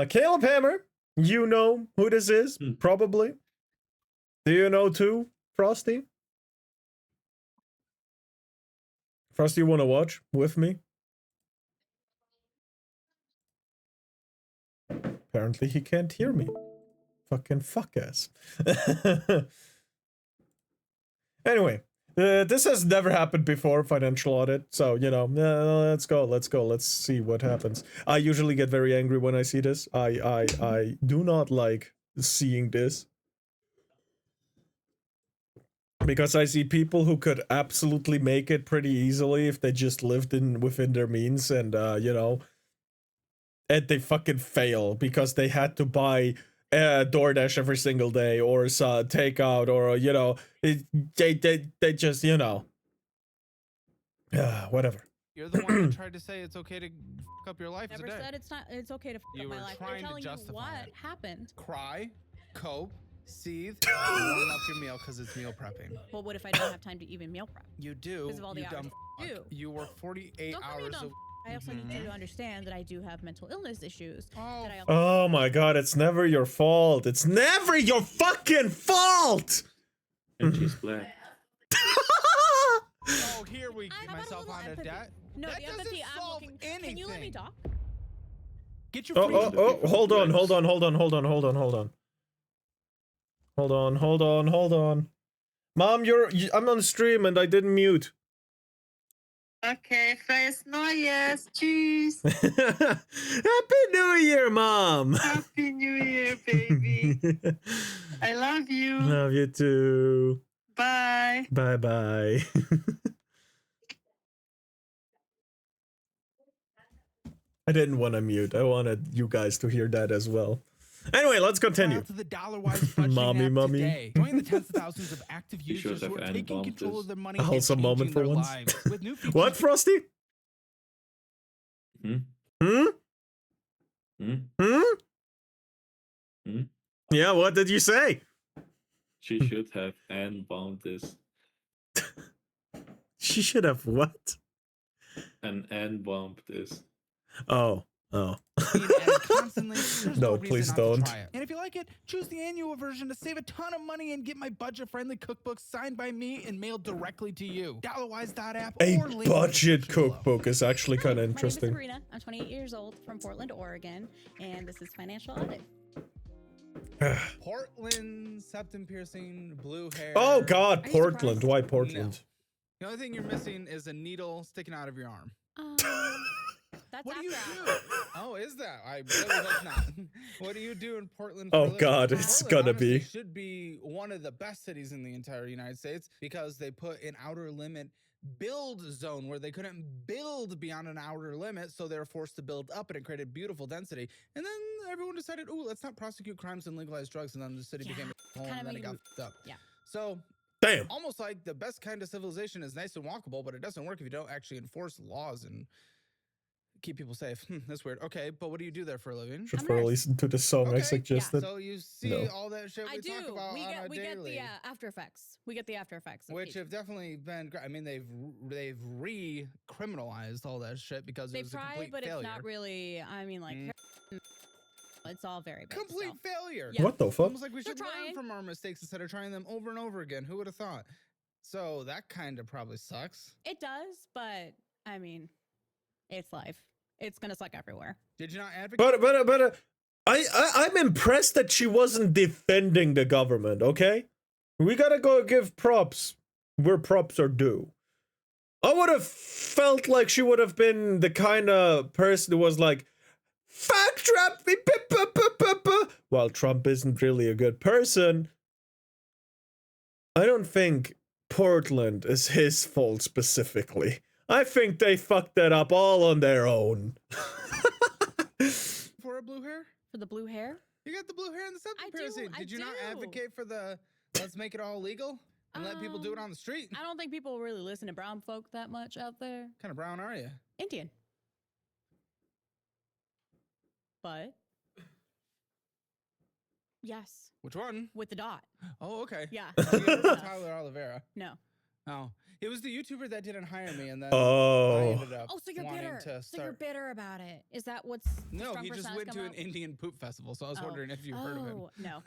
Caleb Hammer, you know who this is, probably. Do you know too, Frosty? Frosty, you want to watch with me? Apparently he can't hear me. Fucking fuck ass. Anyway, this has never happened before, financial audit. So, you know, let's go. Let's see what happens. I usually get very angry when I see this. I do not like seeing this. Because I see people who could absolutely make it pretty easily if they just lived within their means and, you know, and they fucking fail because they had to buy DoorDash every single day or takeout or, you know, they just, you know, whatever. You're the one that tried to say it's okay to fuck up your life Never today. said it's okay to fuck up my life. They're telling you what happened. Cry, cope, seethe, warm up your meal because it's meal prepping. Well, what if I don't have time to even meal prep? You do. Because of all the you hours dumb I do. You work 48 hours a week. I also need you to understand that I do have mental illness issues. Oh. Oh my god, it's never your fault. It's never your fucking fault! And she's black. Oh, here we get myself on a debt. No, that the doesn't empathy I'm solve looking. anything. Can you let me talk? Get your hold on. Mom, I'm on stream and I didn't mute. Okay, frohes Neues. Tschüss. Happy New Year, Mom. Happy New Year, baby. I love you. Love you too. Bye. Bye. I didn't want to mute. I wanted you guys to hear that as well. Anyway, let's continue. To the dollar-wise budgeting app today. Join the tens of thousands of active users who are taking control of their money and wholesome moment for their once. lives. With new features. What, Frosty? Yeah, what did you say? She should have bombed this. She should have what? And bombed this. Oh. No, please don't. And if you like it, choose the annual version to save a ton of money and get my budget-friendly cookbook signed by me and mailed directly to you. Dollarwise.app. A budget cookbook is actually kind of interesting. My name is Sabrina. I'm 28 years old from Portland, Oregon, and this is Financial Audit. Portland, septum piercing, blue hair. Oh God, Portland. Why Portland? No. The only thing you're missing is a needle sticking out of your arm. That's what do you do? Oh, is that? I really hope not. What do you do in Portland? Oh God, it's gonna be. Should be one of the best cities in the entire United States because they put an outer limit build zone where they couldn't build beyond an outer limit, so they were forced to build up, and it created beautiful density. And then everyone decided, "Ooh, let's not prosecute crimes and legalize drugs," and then the city became a home, and then it got fucked up. Yeah. So. Damn. Almost like the best kind of civilization is nice and walkable, but it doesn't work if you don't actually enforce laws and keep people safe. That's weird. Okay, but what do you do there for a living? Should probably listen to the song I suggested. Yeah. So you see all that shit we talk about we on a we daily. get the After Effects. We get the After Effects. Which have definitely been great. I mean, they've re-criminalized all that shit because it was a complete but failure. It's not really. I mean, like, it's all very big complete failure. Yeah. What the fuck? Almost like we should learn from our mistakes instead of trying them over and over again. Who would have thought? So that kind of probably sucks. It does, but I mean, it's life. It's gonna suck everywhere. Did you not advocate? But I'm impressed that she wasn't defending the government. Okay, we gotta go give props where props are due. I would have felt like she would have been the kind of person who was like, "Fuck Trump," while Trump isn't really a good person. I don't think Portland is his fault specifically. I think they fucked that up all on their own. For a blue hair? For the blue hair? You got the blue hair and the septum piercing. Did you not advocate for the let's make it all legal and let people do it on the street? I don't think people really listen to brown folk that much out there. What kind of brown are you? Indian. But yes. Which one? With the dot. Oh, okay. Yeah. Tyler Oliveira. No. Oh, It was the YouTuber that didn't hire me, and then I Oh. ended up Oh, so you're wanting bitter. to So you're start. bitter about it. Is that what's the No, strong he just persona went has to come an up? Indian poop festival, so I was Oh. wondering if you heard of him. Oh, no.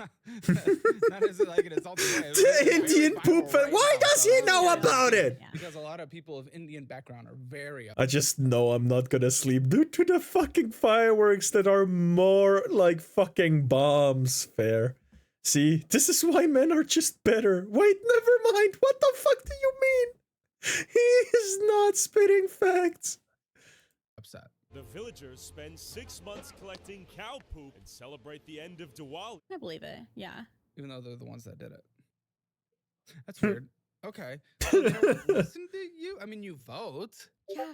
Not as like an insulting way. The It's very Indian poop viral fest. right Why now, does so he I was know wondering. about it? Yeah. Because a lot of people of Indian background are very. I just know I'm not gonna sleep due to the fucking fireworks that are more like fucking bombs. Fair. See, this is why men are just better. Wait, never mind. What the fuck do you mean? He is not spitting facts. upset. The villagers spend 6 months collecting cow poop and celebrate the end of Diwali. I believe it. Yeah. Even though they're the ones that did it. That's weird. Okay. So they don't listen to you? I mean, you vote. Yeah.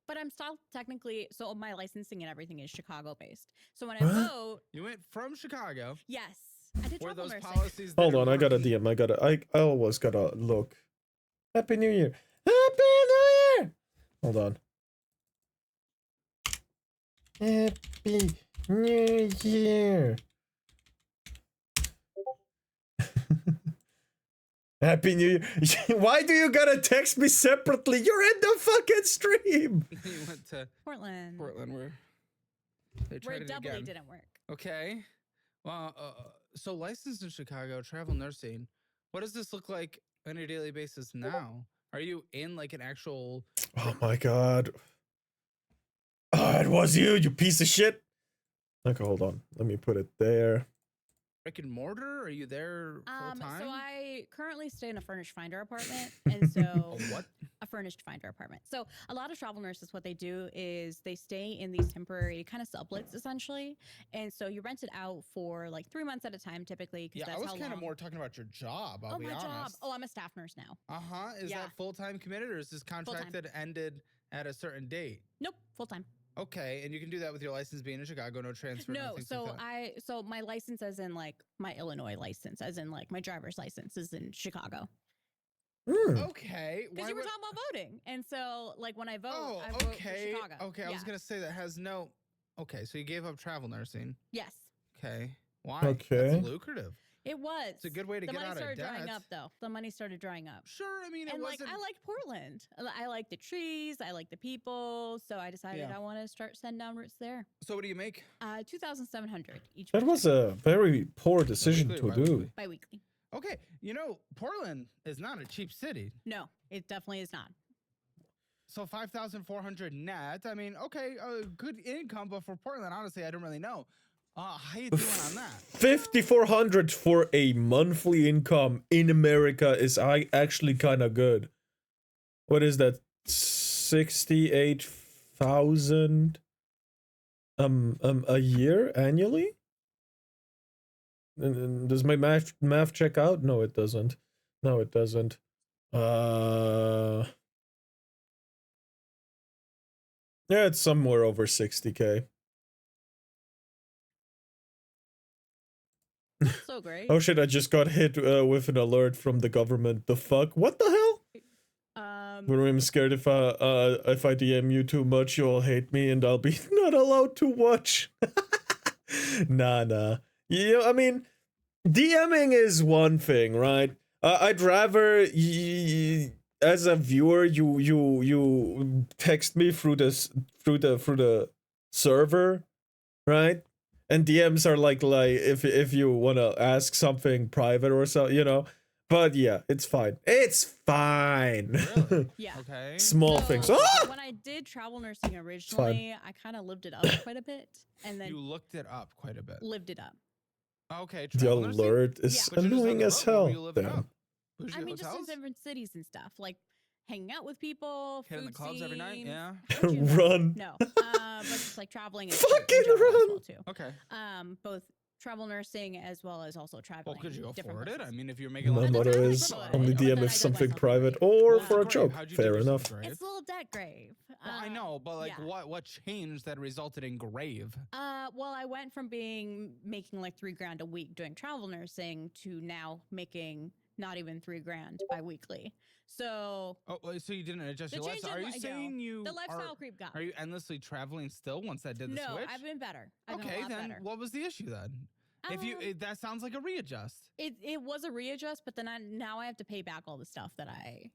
But I'm still technically, so my licensing and everything is Chicago based. So when I What? vote, You went from Chicago. yes, I did Were travel those nursing. policies that Hold are on, I got a working? DM. I always gotta look. Happy New Year. Happy New Year. Hold on. Happy New Year. Happy New Year. Why do you gotta text me separately? You're in the fucking stream. You went to Portland. Portland where they Where tried it it doubly again. didn't work. Okay. Well, so licensed in Chicago, travel nursing. What does this look like on a daily basis now? Are you in like an actual? Oh my god. Oh, it was you piece of shit. Okay, hold on. Let me put it there. Brick and mortar? Are you there full time? So I currently stay in a furnished finder apartment, and so A what? a furnished finder apartment. So a lot of travel nurses, what they do is they stay in these temporary kind of sublets essentially, and so you rent it out for like 3 months at a time typically. Yeah, I that's was how kind of long- more talking about your job. I'll Oh, be my honest. job. Oh, I'm a staff nurse now. Is Yeah. that full time committed or is this contract Full-time. that ended at a certain date? Nope, full time. Okay, and you can do that with your license being in Chicago, no transfer. No, things so like that. so my license, as in like my Illinois license, as in like my driver's license, is in Chicago. Okay. Because why you were would- talking about voting, and so like when I vote, Oh, I vote for okay. Chicago. Okay, I was Yeah. gonna say that has no. Okay, so you gave up travel nursing. Yes, Okay, why? Okay. That's lucrative. it was. It's a good way to the get money out of started drying debt. up, though. The money started drying up. Sure, I mean it And like wasn't. I liked Portland. I like the trees. I like the people. So I decided Yeah. I want to start sending down roots there. So what do you make? 2,700 each. That was a very poor decision Weekly or to do. bi-weekly? Biweekly. Okay, you know Portland is not a cheap city. No, it definitely is not. So 5,400 net. I mean, okay, good income, but for Portland, honestly, I don't really know. How you doing on that? 5,400 for a monthly income in America is actually kind of good. What is that? 68,000 a year annually? Does my math check out? No, it doesn't. No, it doesn't. Yeah, it's somewhere over 60K. Not so great. Oh shit, I just got hit with an alert from the government. The fuck? What the hell? But I'm scared if I DM you too much, you'll hate me and I'll be not allowed to watch. Nah. Yeah, I mean, DMing is one thing, right? I'd rather as a viewer, you text me through the server, right? And DMs are like if you wanna ask something private or so, you know. But yeah, it's fine. It's fine. Really? Yeah. Okay. Small So, things. Ah! When I did travel nursing originally, I kind of lived it up quite a bit, and then You looked it up quite a bit. lived it up. Okay. The travel nursing? alert is Yeah. But you're just on annoying the as road. Where were hell. you living Damn. up? Bougie I mean, just in hotels? different cities and stuff, like hanging out with people, Hitting the food clubs every night? scenes. Yeah. Would you know? Run. No, but just like traveling and Fucking as run. well too. Okay. Both travel nursing as well as also traveling. Well, could you different afford it? I places. mean, if you're making a My lot of motto money, is you could only afford it. DM Then if I did something myself a private grave. or Well, for a Grave. joke. How'd you Fair do yourself enough. a grave? It's a little debt grave. Well, I know, but like, yeah. what changed that resulted in grave? Well, I went from making like $3,000 a week doing travel nursing to now making not even $3,000 bi-weekly. So Oh, so you didn't adjust the your change lifestyle? Are in you saying you the lifestyle are, creep got are me. you endlessly traveling still once I did the No, switch? I've been better. I've been a Okay, lot then better. what was the issue then? If you Um, that sounds like a readjust. it was a readjust, but then now I have to pay back all the stuff that I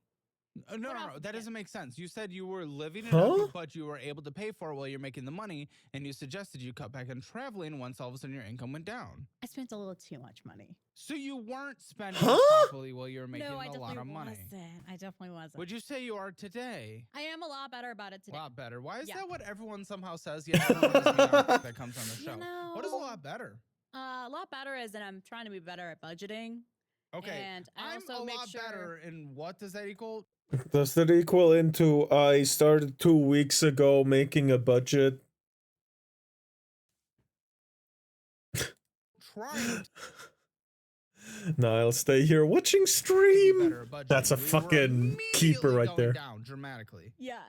No, What no, else no. did That you doesn't make sense. You said you were living it Huh? up, but you were able to pay for it while you're making the money, and you suggested you cut back on traveling once all of a sudden your income went down. I spent a little too much money. So you weren't spending Huh? properly while you were making No, I a definitely lot of money. wasn't. I definitely wasn't. Would you say you are today? I am a lot better about it A today. lot better. Why is Yeah. that what everyone somehow says? Yet everyone is mediocrity that comes on the show. What is a know, lot better? A lot better is that I'm trying to be better at budgeting. Okay, And I I'm also a make lot sure. better. And what does that equal? Does that equal into I started 2 weeks ago making a budget? Trying Nah, I'll stay here watching to be stream. better at budgeting. That's a We were fucking keeper immediately right going there. Down dramatically. Yeah.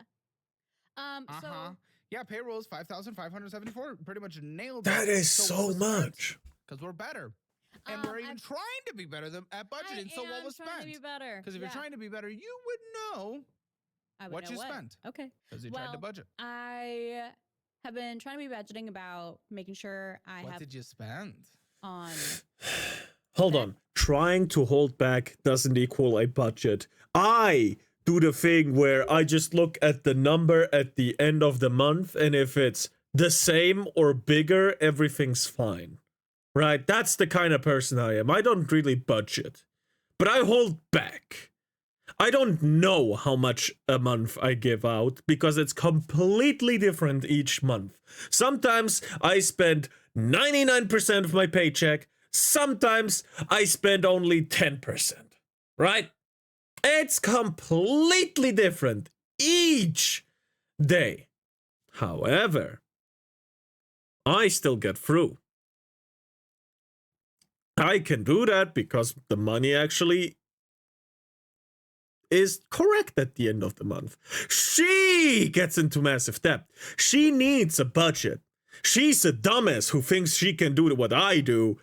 So Yeah, payroll is 5,574. Pretty much nailed it. That is so what was much. Because we're better. And we're even trying to be better at budgeting. So what was trying to be spent? better. Because if you're trying to be better, you would know I would what know you spent. Okay. Because you tried to Well, budget. I have been trying to be budgeting about making sure I What have did you spend? on. Hold on. Trying to hold back doesn't equal a budget. I do the thing where I just look at the number at the end of the month, and if it's the same or bigger, everything's fine. Right? That's the kind of person I am. I don't really budget, but I hold back. I don't know how much a month I give out because it's completely different each month. Sometimes I spend 99% of my paycheck. Sometimes I spend only 10%. Right? It's completely different each day. However, I still get through. I can do that because the money actually is correct at the end of the month. She gets into massive debt. She needs a budget. She's a dumbass who thinks she can do what I do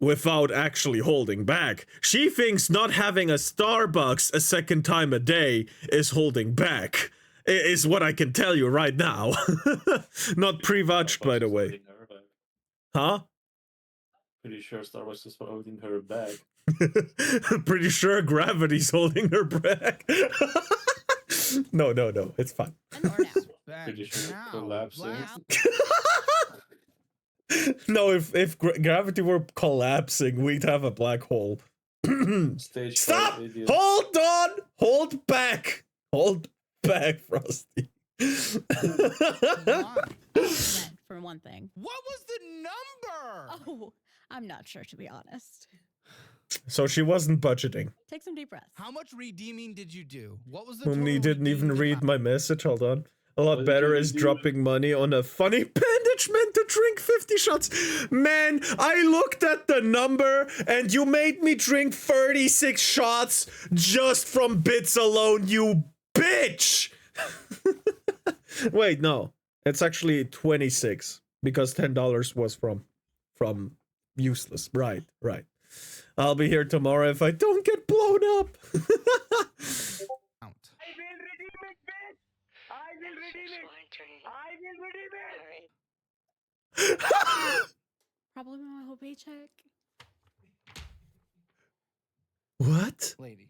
without actually holding back. She thinks not having a Starbucks a second time a day is holding back. Is what I can tell you right now. Not pre-watched, by the way. Huh? Pretty sure Starbucks is holding her back. Pretty sure gravity's holding her back. No, it's fine. And or now. Pretty sure Now, collapsing. last- No, if gravity were collapsing, we'd have a black hole. Stage Stop! 5 idiot. Hold on! Hold back! Hold back, Frosty. Rent, for one thing. What was the number? Oh, I'm not sure, to be honest. So she wasn't budgeting. Take some deep breaths. How much redeeming did you do? What was the total Only didn't even redeemed read amount? my message. Hold on. A lot What did better you is do? dropping money on a funny bandagement to drink 50 shots. Man, I looked at the number and you made me drink 36 shots just from bits alone, you bitch! Wait, no. It's actually 26 because $10 was from useless. Right. I'll be here tomorrow if I don't get blown up. Count. I will redeem it, bitch! I will redeem it! I will redeem it! Probably my whole paycheck. What? Lady,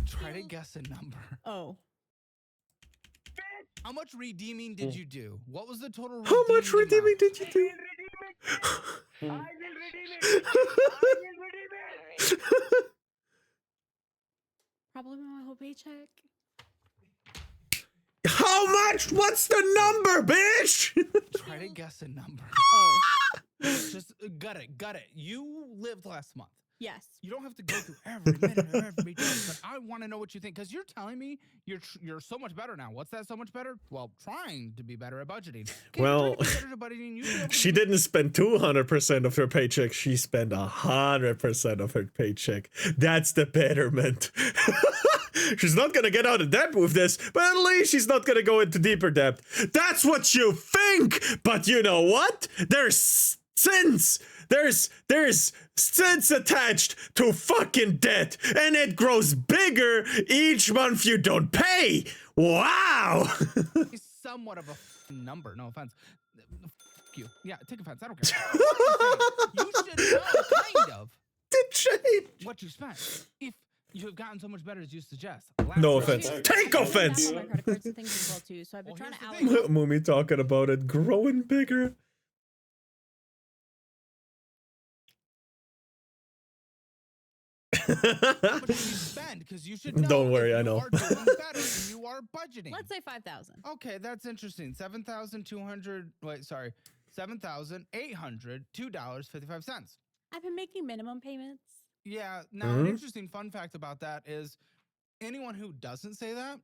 try to guess a number. Oh. How much redeeming did you do? What was the total? How much redeeming amount? did you do? I will redeem it, bitch! I will redeem it! Probably my whole paycheck. How much? What's the number, bitch? Try to guess a number. Oh. Just gut it. You lived last month. Yes. You don't have to go through every minute of every day, but I want to know what you think because you're telling me you're so much better now. What's that so much better? Well, trying to be better at budgeting. Okay, Well, trying to be better at budgeting, you should be able to she do- didn't spend 200% of her paycheck. She spent 100% of her paycheck. That's the betterment. She's not gonna get out of debt with this, but at least she's not gonna go into deeper debt. That's what you think, but you know what? There's sins. There's sins attached to fucking debt, and it grows bigger each month you don't pay. Wow. It's somewhat of a number. No offense. F you. Yeah, take offense. I don't care. You should know, kind of, Did change. what you spent. If You have gotten so much better as you suggest. No Last offense. round- Take I do offense! have on my credit cards and things as well too. So I've been Well, trying to here's the thing. allocate. Mumi talking about it growing bigger. How much did you spend? Because you should know. Don't worry, if I you know. are doing better and you are budgeting. Let's say 5,000. Okay, that's interesting. 7,200. Wait, sorry. $7,802.55. I've been making minimum payments. Yeah. Now, an Mhm. interesting fun fact about that is anyone who doesn't say that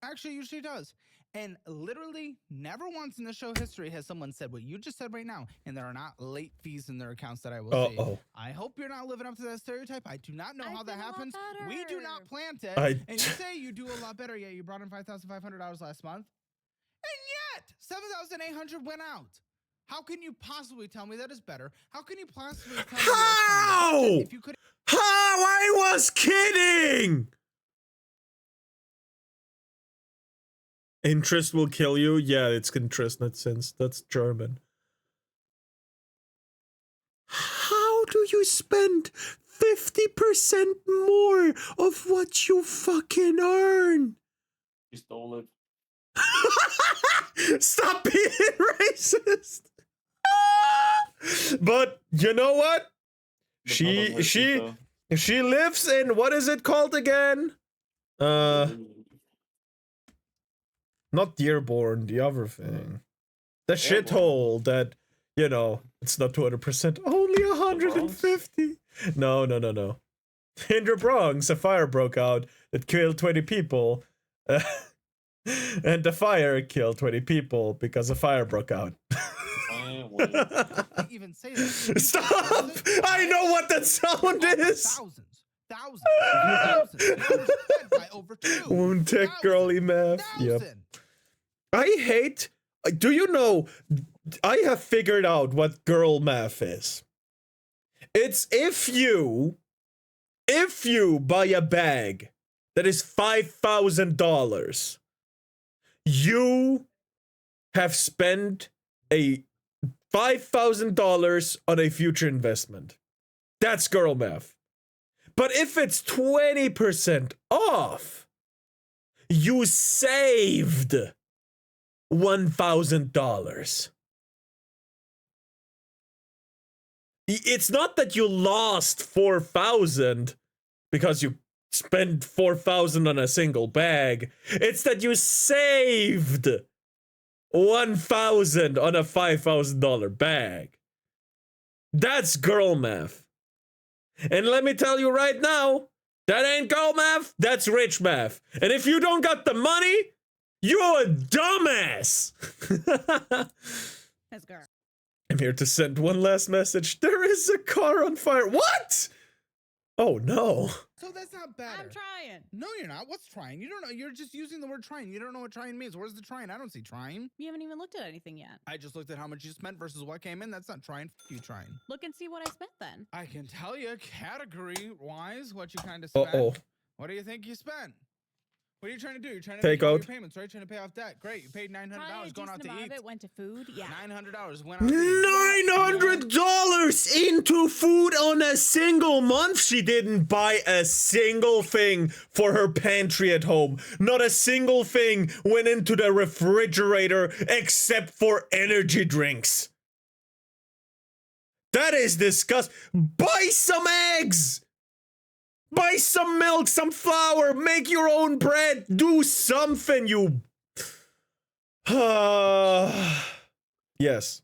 actually usually does. And literally never once in the show history has someone said what you just said right now, and there are not late fees in their accounts that I will say. Uh-oh. I hope you're not living up to that stereotype. I do not know I how that feel a lot happens. We do not better. plant it. I- And you say you do a lot better. Yeah, you brought in $5,500 last month. And yet, 7,800 went out. How can you possibly tell me that is better? How can you possibly tell me you're trying to How? budget if you could How? I was kidding! Interest will kill you? Yeah, it's interest, not sense. That's German. How do you spend 50% more of what you fucking earn? He stole it. Stop being racist. But you know what? The She Mamacita. she lives in, what is it called again? Not Dearborn, the other thing. The Dearborn. shithole that, you know, it's not 200%, only 150. No. In the Bronx, a fire broke out that killed 20 people. And the fire killed 20 people because a fire broke out. can't even say that. Stop! I know what that sound is! Thousands. Overspent by over 2. Wound tech girly math. Yep. I hate. Do you know? I have figured out what girl math is. It's if you buy a bag that is $5,000, you have spent a $5,000 on a future investment. That's girl math. But if it's 20% off, you saved $1,000. It's not that you lost 4,000 because you spent 4,000 on a single bag. It's that you saved 1,000 on a $5,000 bag. That's girl math. And let me tell you right now, that ain't girl math, that's rich math. And if you don't got the money, you're a dumbass. That's girl. I'm here to send one last message. There is a car on fire. What? Oh no. So that's not better. I'm trying. No, you're not. What's trying? You don't know. You're just using the word trying. You don't know what trying means. Where's the trying? I don't see trying. You haven't even looked at anything yet. I just looked at how much you spent versus what came in. That's not trying. F you trying. Look and see what I spent then. I can tell you category-wise what you kind of spent. Uh-oh. What do you think you spent? What are you trying to do? You're trying to Take make all out. your payments, right? Trying to pay off debt. Great. You paid $900 Probably a going out decent to amount eat. of it went to food. Yeah. $900 went out to eat. $900 into food on a single month. She didn't buy a single thing for her pantry at home. Not a single thing went into the refrigerator except for energy drinks. That is disgusting. Buy some eggs. Buy some milk, some flour, make your own bread, do something, you. Yes.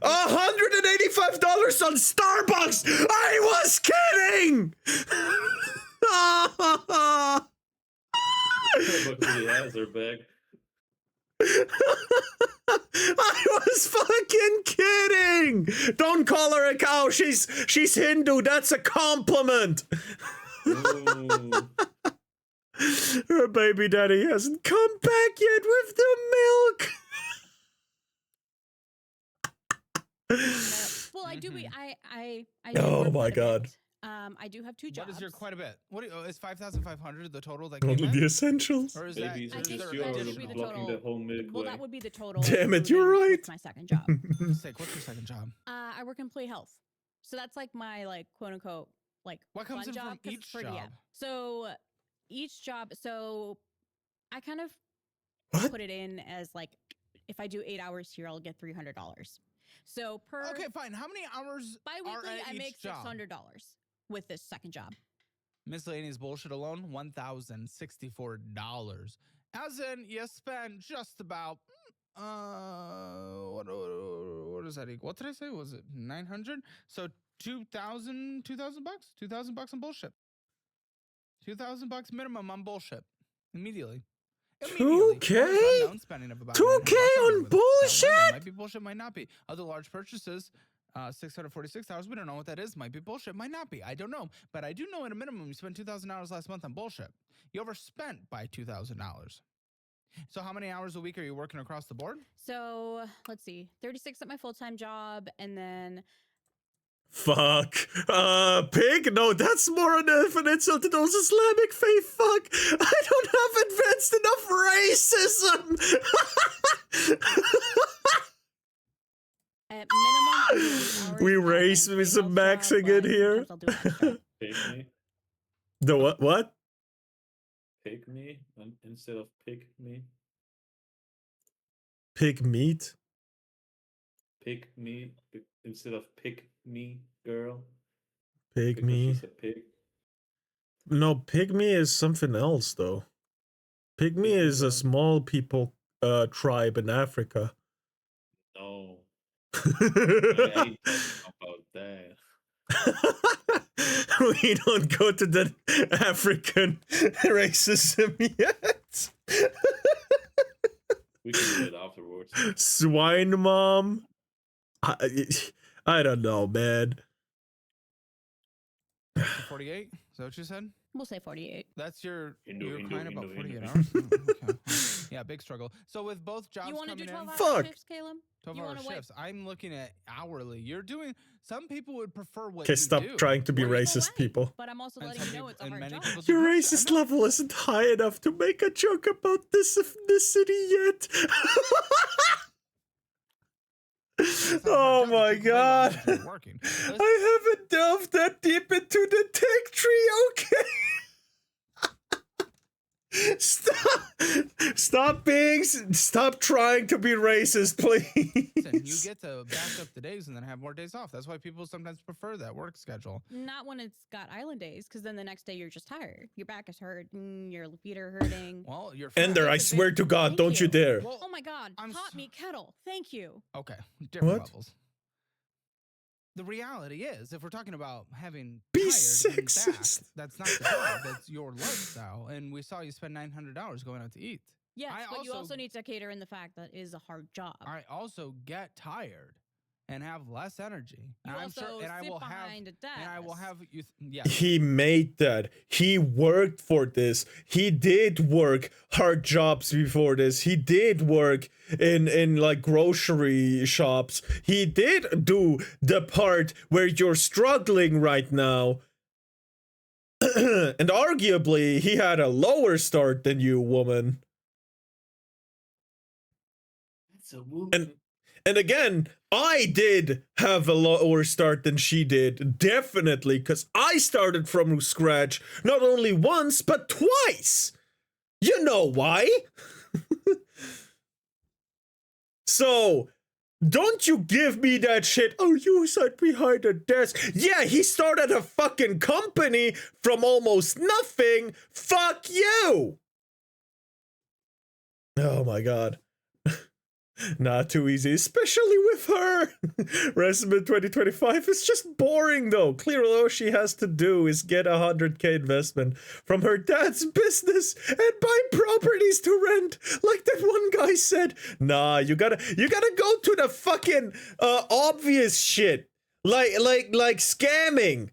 $185 on Starbucks! I was kidding! But he has her back. I was fucking kidding! Don't call her a cow, she's Hindu, that's a compliment! Ooh. Her baby daddy hasn't come back yet with the milk! Well, I do. I Oh work my quite a God. bit. I do have 2 jobs. What is your quite a bit? What is 5,500 the total that came Only in? the essentials. Or is Babies that? are I think just that yours should be the blocking total. the whole milk Well, way. that would be the total. Damn it, you're including right. what's my second job. Sick. What's your second job? I work in employee health, so that's like my quote unquote like What comes fun in job from 'cause each it's pretty, job? yeah. So each job, so I kind of What? put it in as like, if I do 8 hours here, I'll get $300. So per Okay, fine. How many hours are bi-weekly, at I each make job? $600 with this second job. Miscellaneous bullshit alone, $1,064. As in, you spent just about what does that equal? What did I say? Was it 900? So 2,000 bucks? 2,000 bucks on bullshit. 2,000 bucks minimum on bullshit. Immediately. 2K? Now there's unknown spending of about 2K $900. I don't know on where the fuck that bullshit? went. That might be bullshit, might not be. Other large purchases, $646. We don't know what that is. Might be bullshit, might not be. I don't know. But I do know at a minimum you spent $2,000 last month on bullshit. You overspent by $2,000. So how many hours a week are you working across the board? So let's see, 36 at my full-time job, and then Fuck. Pig? No, that's more an insult to those Islamic faith. Fuck. I don't have advanced enough racism. at minimum, I do 8 hours We at an race employee with some health job, maxing in but here. sometimes I'll do an extra. Pick me. The what? What? Pick me instead of pick me. Pig meat? Pick me instead of pick me, girl. Pig Because me. she's a pig. No, pygmy is something else though. Pygmy is a Yeah. small people tribe in Africa. No, I ain't talking about that. We don't go to the African racism yet. We can do it afterwards. Swine mom. I don't know, man. 48? Is that what you said? We'll say 48. That's your Hindu, you're Hindu, crying about Hindu, 48 Hindu. hours? Oh, okay. Yeah, big struggle. So with both jobs You want to do coming in, 12-hour Fuck. shifts, Caleb? 12-hour wanna wait? shifts. I'm looking at hourly. You're doing. Some people would prefer what Okay, you stop do. trying to be People racist, wait, people. But I'm also And letting some you know people- it's a and hard many job. people do Your bullshit. racist I know. level isn't high enough to make a joke about this ethnicity yet. It's not a hard Oh job, my it's just way behind god. what you're working. Listen, I haven't delved that deep into the tech tree, okay? Stop trying to be racist, please. you get to back up the days and then have more days off. That's why people sometimes prefer that work schedule. Not when it's got island days, because then the next day you're just tired. Your back is hurting, your feet are hurting. Well, you're Ender, I fine. swear to God, Thank don't you you. dare. Well, Oh my god, I'm hot so- meat kettle. Thank you. okay, different What? levels. The reality is, if we're talking about having Be tired and back, sexist. that's not the job. That's your lifestyle. And we saw you spend $900 going out to eat. Yes, I but you also- also need to cater in the fact that it is a hard job. I also get tired and have less energy. You And I'm also sure, and I sit will have, behind a desk. and I will have you. Yeah, He made that. He worked for this. He did work hard jobs before this. He did work in like grocery shops. He did do the part where you're struggling right now. And arguably, he had a lower start than you, woman. It's a woman. And again, I did have a lower start than she did, definitely, because I started from scratch not only once, but twice. You know why? So, don't you give me that shit, oh, you sat behind a desk. Yeah, he started a fucking company from almost nothing. Fuck you! Oh my god. Not too easy, especially with her. Resume 2025 is just boring though. Clearly all she has to do is get 100k investment from her dad's business and buy properties to rent. Like that one guy said. Nah, you gotta go to the fucking obvious shit. Like scamming.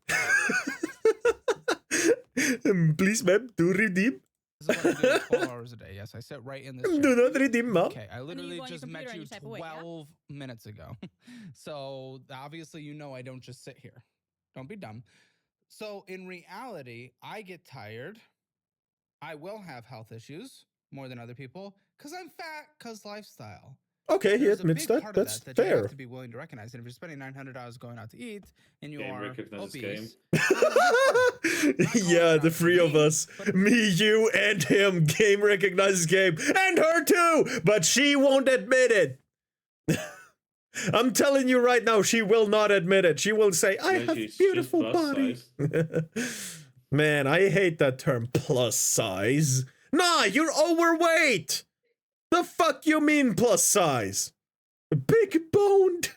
Please, ma'am, to redeem. this is what I do 12 hours a day. Yes, I sit right in this chair. Do not redeem, ma'am. Okay, I literally go on your just met computer and you you type away, yeah? 12 minutes ago. So obviously, you know I don't just sit here. Don't be dumb. So in reality, I get tired. I will have health issues more than other people because I'm fat, because lifestyle. Okay, he There's a admits big that. part of That's that you fair. have to be willing to recognize. And if you're spending $900 going out to eat and you Game are recognizes obese, game. Yeah, the three of us. Me, you, and him. Game recognizes game. And her too! But she won't admit it. I'm telling you right now, she will not admit it. She will say, I Yeah, have she's beautiful plus body. size. Man, I hate that term plus size. Nah, you're overweight. The fuck you mean plus size? Big boned.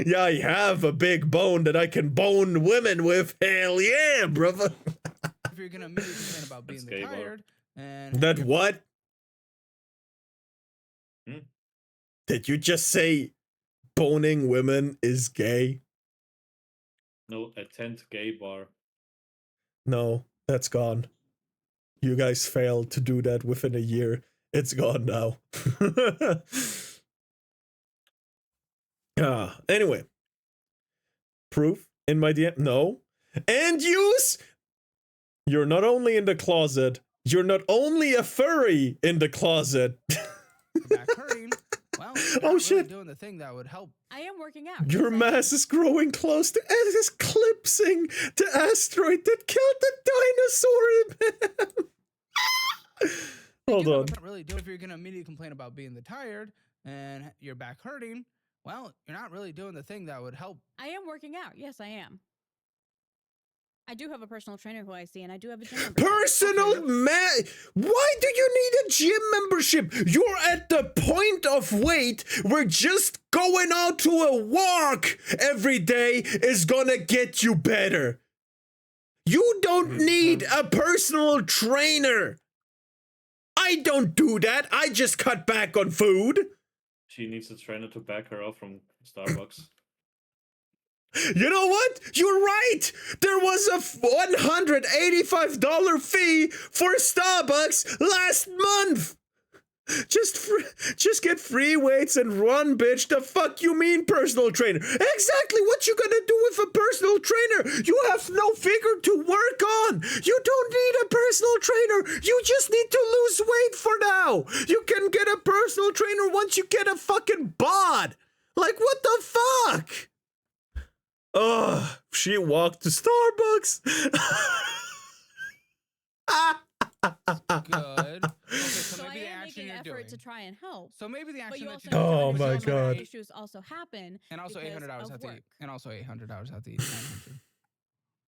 Yeah, I have a big bone that I can bone women with. Hell yeah, brother. if you're gonna immediately complain about being That's the gay bar. tired and That what? Hmm? Did you just say boning women is gay? No, attend gay bar. No, that's gone. You guys failed to do that within a year. It's gone now. Anyway. Proof in my DM? No. And use? You're not only in the closet, you're not only a furry in the closet. back hurting, well, you're Oh, not shit. really doing the thing that would help. I am working out. Your yes, I am. mass is growing close to it is eclipsing the asteroid that killed the dinosaur in him. Hold You on. not really do if you're gonna immediately complain about being the tired and your back hurting. Well, you're not really doing the thing that would help. I am working out. Yes, I am. I do have a personal trainer who I see, and I do have a gym membership. Personal man. Why do you need a gym membership? You're at the point of weight where just going out to a walk every day is gonna get you better. You don't need a personal trainer. I don't do that. I just cut back on food. She needs a trainer to back her up from Starbucks. You know what? You're right. There was a $185 fee for Starbucks last month. Just get free weights and run, bitch. The fuck you mean personal trainer? Exactly what you gonna do with a personal trainer? You have no figure to work on. You don't need a personal trainer. You just need to lose weight for now. You can get a personal trainer once you get a fucking bod. Like, what the fuck? Ugh, she walked to Starbucks. Good. Okay, so So I maybe the am action making you're effort doing. to try and help. So maybe the But action you that also you're Oh need to my understand that God. issues also happen. and also because $800 of have to eat. work. And also $800 have to eat. 900.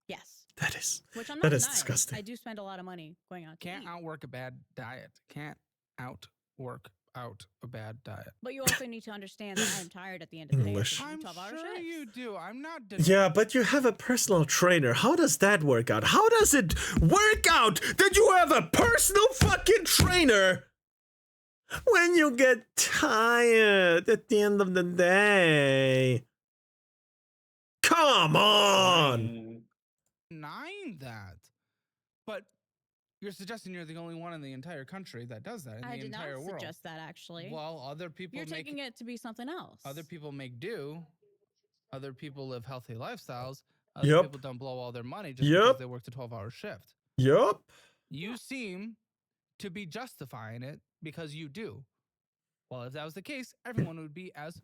Yes. That is Which I'm not that is denying. disgusting. I do spend a lot of money going out to Can't eat. outwork a bad diet. Can't outwork out a bad diet. But you also need to understand that I'm tired at the end of the day. English. after I'm 12-hour sure shifts. you do. I'm not. Yeah, but you have a personal trainer. How does that work out? How does it work out that you have a personal fucking trainer when you get tired at the end of the day? Come on! Denying that. But you're suggesting you're the only one in the entire country that does that in I the did not entire world. suggest that, actually. Well, other people You're make taking it to be something else. other people make do. Other people live healthy lifestyles. Other Yep. people don't blow all their money just Yep. because they work the 12-hour shift. Yup. You seem to be justifying it because you do. Well, if that was the case, everyone would be as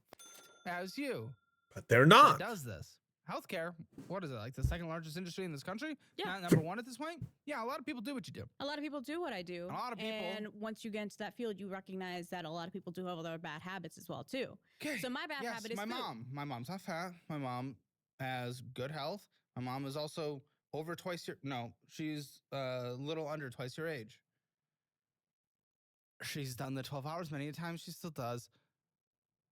you. But they're That not. does this. Healthcare, what is it, like the second largest industry in this country? Yeah. Not number one at this point? Yeah, a lot of people do what you do. A lot of people do what I do. A lot of people- And once you get into that field, you recognize that a lot of people do have other bad habits as well, too. Okay. So my bad yes, habit is my food. mom. My mom's not fat. My mom has good health. My mom is also over twice your she's a little under twice your age. She's done the 12 hours many times. She still does.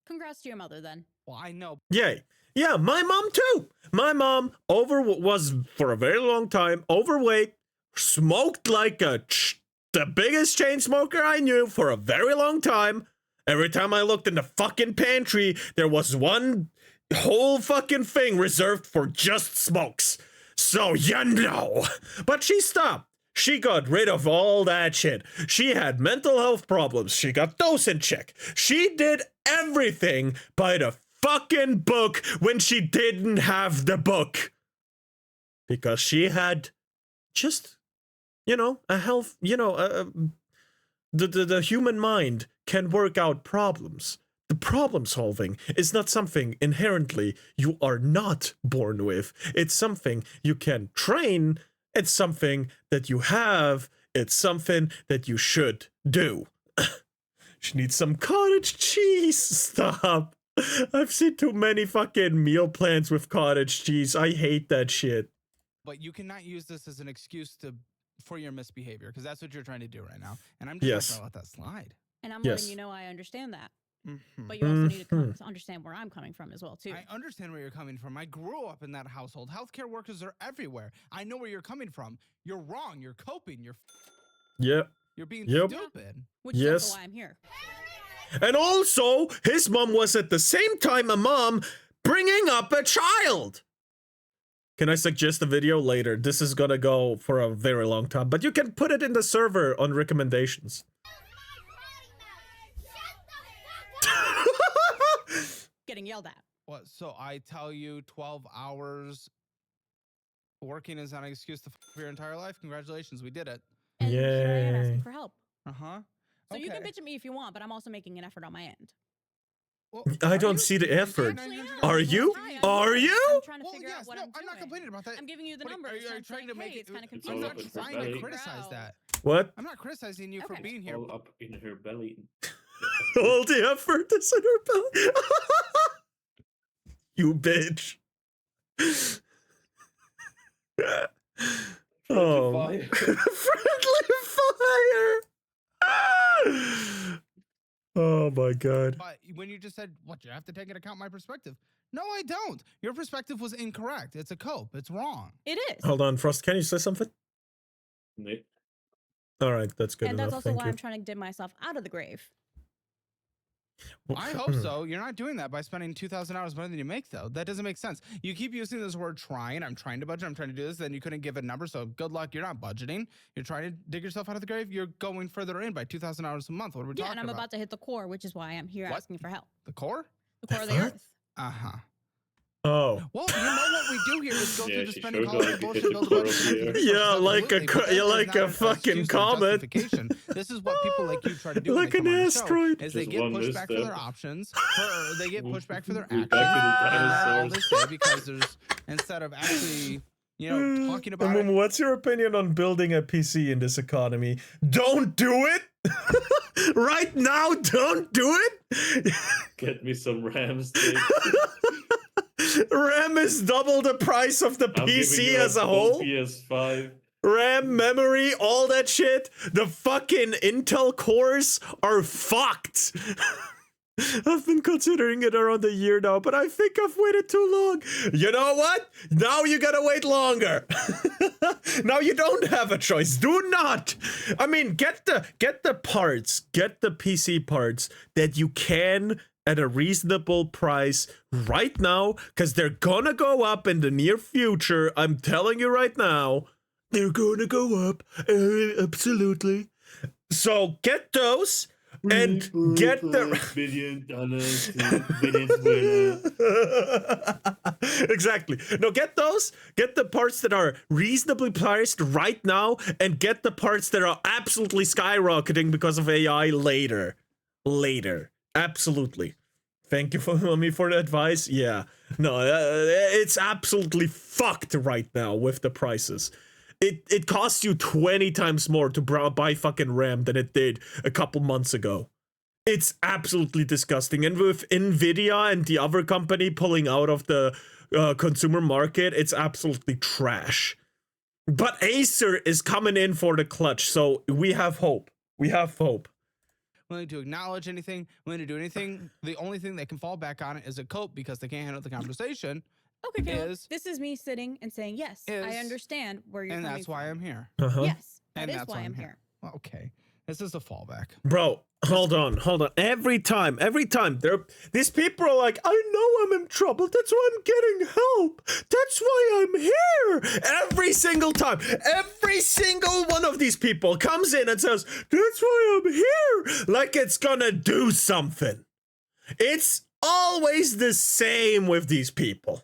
Congrats to your mother, then. Well, I know. Yay. Yeah, my mom too. My mom was for a very long time overweight, smoked like the biggest chain smoker I knew for a very long time. Every time I looked in the fucking pantry, there was one whole fucking thing reserved for just smokes. So you know. But she stopped. She got rid of all that shit. She had mental health problems. She got those in check. She did everything by the fucking book when she didn't have the book. Because she had just, a health, The human mind can work out problems. The problem solving is not something inherently you are not born with. It's something you can train. It's something that you have. It's something that you should do. She needs some cottage cheese. Stop. I've seen too many fucking meal plans with cottage cheese. I hate that shit. But you cannot use this as an excuse for your misbehavior, because that's what you're trying to do right now. And I'm just Yes. not going to let that slide. And I'm Yes. letting you know I understand that. Mhm. But you also need to understand where I'm coming from as well, too. I understand where you're coming from. I grew up in that household. Healthcare workers are everywhere. I know where you're coming from. You're wrong. You're coping. You're being Yep. stupid. Which is Yes. also why I'm here. And also, his mom was at the same time a mom bringing up a child. Can I suggest a video later? This is gonna go for a very long time, but you can put it in the server on recommendations. Getting yelled at. What? So I tell you 12 hours working is not an excuse to for your entire life? Congratulations, we did it. And here I am asking Yay. for help. Uh-huh. So you can bitch at me if you want, but I'm also making an effort on my end. Well, I are don't you? see the You said effort. $900 Are you? Hi, Are I'm you? trying to Well, figure yes, out what no, I'm I'm not doing. complaining about that. I'm giving you the What are numbers. you and I'm trying to saying, make hey, it? it's kind of I'm confusing. not up in her trying belly. to criticize that. What? I'm not criticizing you for Okay. being here. All up in her belly. All the effort is in her belly. You bitch. Oh. Fire. Friendly fire. Oh my god. But when you just said, what, you have to take into account my perspective. No, I don't. Your perspective was incorrect. It's a cope. It's wrong. It is. Hold on, Frost, can you say something? Nick. All right, that's good And that's enough. also Thank why you. I'm trying to dig myself out of the grave. I hope so. You're not doing that by spending 2,000 hours more than you make, though. That doesn't make sense. You keep using this word trying. I'm trying to budget. I'm trying to do this. Then you couldn't give a number. So good luck. You're not budgeting. You're trying to dig yourself out of the grave. You're going further in by 2,000 hours a month. What are we Yeah, talking and I'm about? about to hit the core, which is why I'm here What? asking for help. The core? The core of the What? earth. Uh-huh. Oh. Well, you know what we do here is go Yeah, through the she spending sure column got bullshit, the build a core budget, of and the pay for earth. the Yeah, resources, like a absolutely, but that yeah, is like not a an fucking excuse or comet. justification. This is what people like you try to do Like when they an come on the show, asteroid. is they Just get one pushed back for their misstep. options, or they get pushed back for their We're actions. back to the And that's all they dinosaurs. say because there's, instead of actually, talking about Moon, it. what's your opinion on building a PC in this economy? Don't do it! Right now, don't do it! Get me some RAM sticks. RAM is double the price of the I'm giving PC you as a full whole. PS5. RAM, memory, all that shit. The fucking Intel cores are fucked. I've been considering it around a year now, but I think I've waited too long. You know what? Now you gotta wait longer. Now you don't have a choice. Do not. I mean, get the parts, get the PC parts that you can at a reasonable price right now, because they're gonna go up in the near future. I'm telling you right now, they're gonna go up. Absolutely. So get those. And get the $1.5 billion to Venezuela. exactly. No, get those. Get the parts that are reasonably priced right now, and get the parts that are absolutely skyrocketing because of AI later. Later, absolutely. Thank you for me for the advice. Yeah, no, it's absolutely fucked right now with the prices. It costs you 20 times more to buy fucking RAM than it did a couple months ago. It's absolutely disgusting. And with Nvidia and the other company pulling out of the consumer market, it's absolutely trash. But Acer is coming in for the clutch, so we have hope. We have hope. Willing to acknowledge anything, willing to do anything. The only thing they can fall back on is a cope because they can't handle the conversation. Okay, Caleb, Is- this is me sitting and saying, yes, I is- understand where you're And coming that's why from. I'm here. Uh-huh. Yes, And that is that's why I'm here. Well, okay. This is a fallback. Bro, hold on. Every time, these people are like, I know I'm in trouble. That's why I'm getting help. That's why I'm here. Every single time, every single one of these people comes in and says, that's why I'm here. Like it's gonna do something. It's always the same with these people.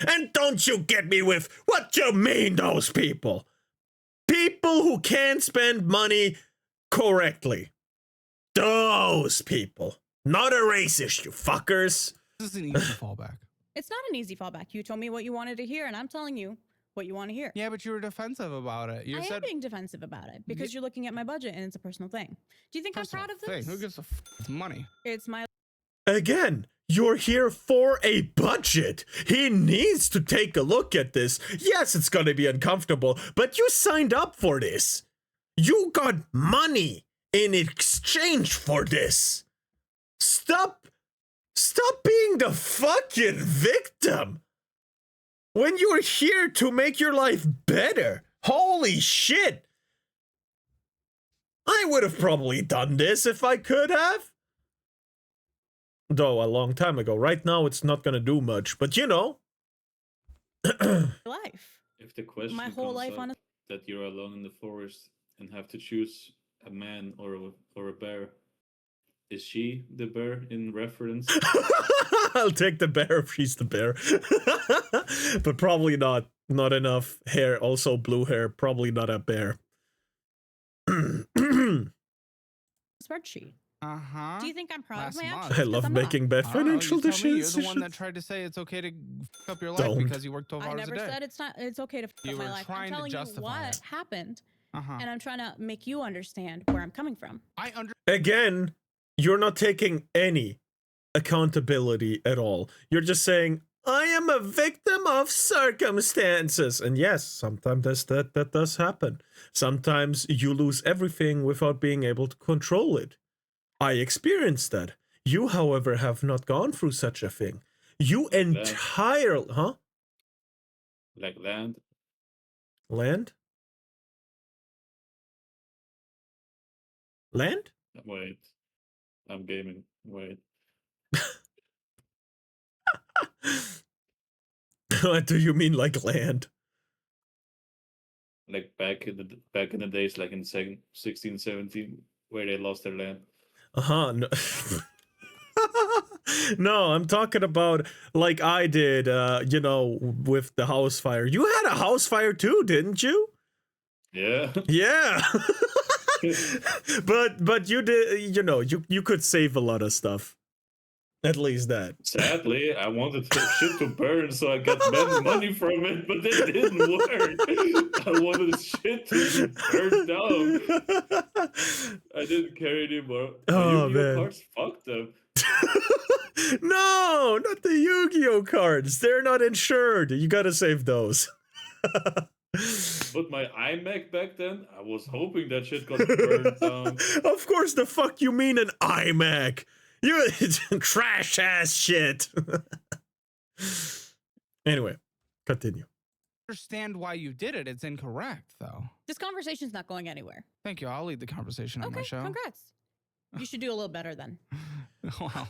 And don't you get me with what you mean, those people. People who can't spend money correctly. Those people. Not a racist, you fuckers. This is an easy fallback. It's not an easy fallback. You told me what you wanted to hear, and I'm telling you what you want to hear. Yeah, but you were defensive about it. You I am said being defensive about it because you're looking at my budget and it's a personal thing. Do you think Personal I'm proud of thing. this? Who gives a it's money? It's my Again, you're here for a budget. He needs to take a look at this. Yes, it's gonna be uncomfortable, but you signed up for this. You got money in exchange for this. Stop being the fucking victim. When you're here to make your life better. Holy shit. I would have probably done this if I could have. Though a long time ago. Right now it's not gonna do much, but you know. life. If the question My whole comes life up on a that you're alone in the forest and have to choose a man or a bear, is she the bear in reference? I'll take the bear if she's the bear. But probably not. Not enough hair. Also blue hair. Probably not a bear. spreadsheet. Uh-huh. Do you think I'm proud Last of my month. actions? I 'Cause love I'm not. making bad I don't know, financial you tell me, decisions. You're the one that tried to say it's okay to f up your life Don't. because you work 12 I hours never a day. said it's okay to You fuck my were life. trying I'm to telling you justify what it. happened, Uh-huh. and I'm trying to make you understand where I'm coming from. I under Again, you're not taking any accountability at all. You're just saying, I am a victim of circumstances. And yes, sometimes that does happen. Sometimes you lose everything without being able to control it. I experienced that. You, however, have not gone through such a thing. You entirely... Huh? Like land? Land? Land? Wait. I'm gaming. Wait. What do you mean, like land? Like back in the days, like in 16, 17, where they lost their land. Uh-huh. No. No, I'm talking about like I did, you know, with the house fire. You had a house fire too, didn't you? Yeah. Yeah. but you did, you know, you could save a lot of stuff. At least that. Sadly, I wanted the shit to burn so I got money from it, but it didn't work. I wanted the shit to burn down. I didn't care anymore. Oh, Yu-Gi-Oh man. cards, fuck them. No, not the Yu-Gi-Oh cards. They're not insured. You gotta save those. But my iMac back then, I was hoping that shit got burned down. Of course the fuck you mean an iMac. You trash ass shit. Anyway, continue. understand why you did it. It's incorrect, though. This conversation's not going anywhere. Thank you. I'll lead the conversation on my Okay, show. congrats. You should do a little better then. Well,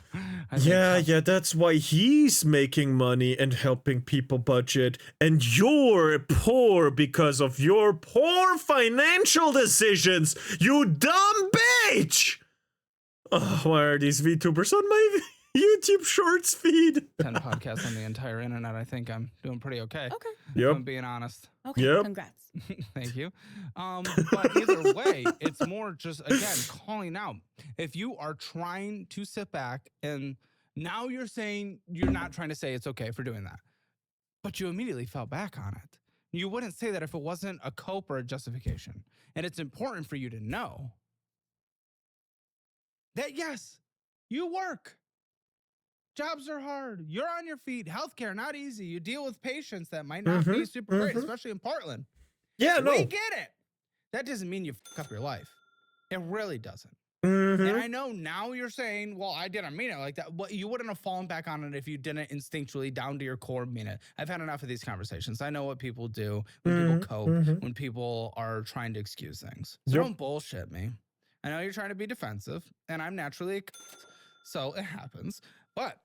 I think Yeah, that's why he's making money and helping people budget, and you're poor because of your poor financial decisions, you dumb bitch! Oh, why are these VTubers on my YouTube Shorts feed? 10 podcasts on the entire internet. I think I'm doing pretty okay. Okay. If Yep. I'm being honest. Okay. Yep. Congrats. Thank you. But either way, it's more just, again, calling out. If you are trying to sit back and now you're saying you're not trying to say it's okay for doing that, but you immediately fell back on it. You wouldn't say that if it wasn't a cope or a justification. And it's important for you to know that, yes, you work. Jobs are hard. You're on your feet. Healthcare, not easy. You deal with patients that might not be super great, especially in Portland. Yeah, no. We get it. That doesn't mean you fuck up your life. It really doesn't. Mhm. And I know now you're saying, well, I didn't mean it like that. Well, you wouldn't have fallen back on it if you didn't instinctually down to your core mean it. I've had enough of these conversations. I know what people do when people cope, when people are trying to excuse things. So Yep. don't bullshit me. I know you're trying to be defensive, and I'm naturally a so it happens. But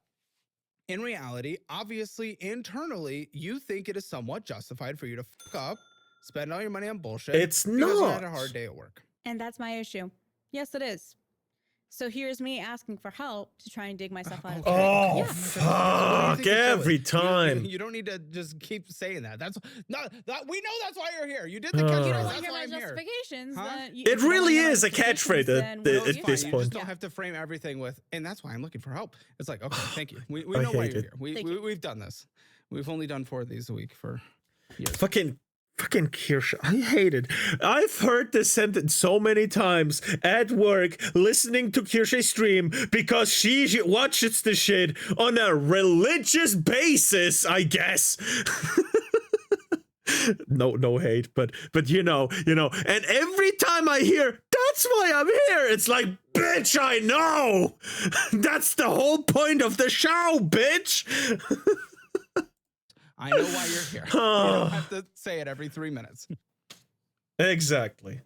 in reality, obviously, internally, you think it is somewhat justified for you to fuck up, spend all your money on bullshit. It's because you had a not. hard day at work. And that's my issue. Yes, it is. So here's me asking for help to try and dig myself out of Okay. the Oh, Yeah. fuck, So what do you think the show every is? time. You don't need to just keep saying that. That's not that we know that's why you're here. You did the Oh. catchphrase. You don't Uh, want to That's hear why my I'm here. justifications. Huh? Then It if you don't really wanna hear my is a justifications, catchphrase then at we'll No, the- it's at use this fine. it. You just point. don't Yeah. have to frame everything with, and that's why I'm looking for help. It's like, okay, thank you. We I know why hate you're it. here. Thank you. We've done this. We've only done 4 of these a week for years. Fucking Kirsche. I hate it. I've heard this sentence so many times at work listening to Kirsche stream because she watches the shit on a religious basis, I guess. No hate, but you know, and every time I hear that's why I'm here, it's like, bitch, I know. That's the whole point of the show, bitch. I know why you're here. You don't have to say it every 3 minutes. Exactly.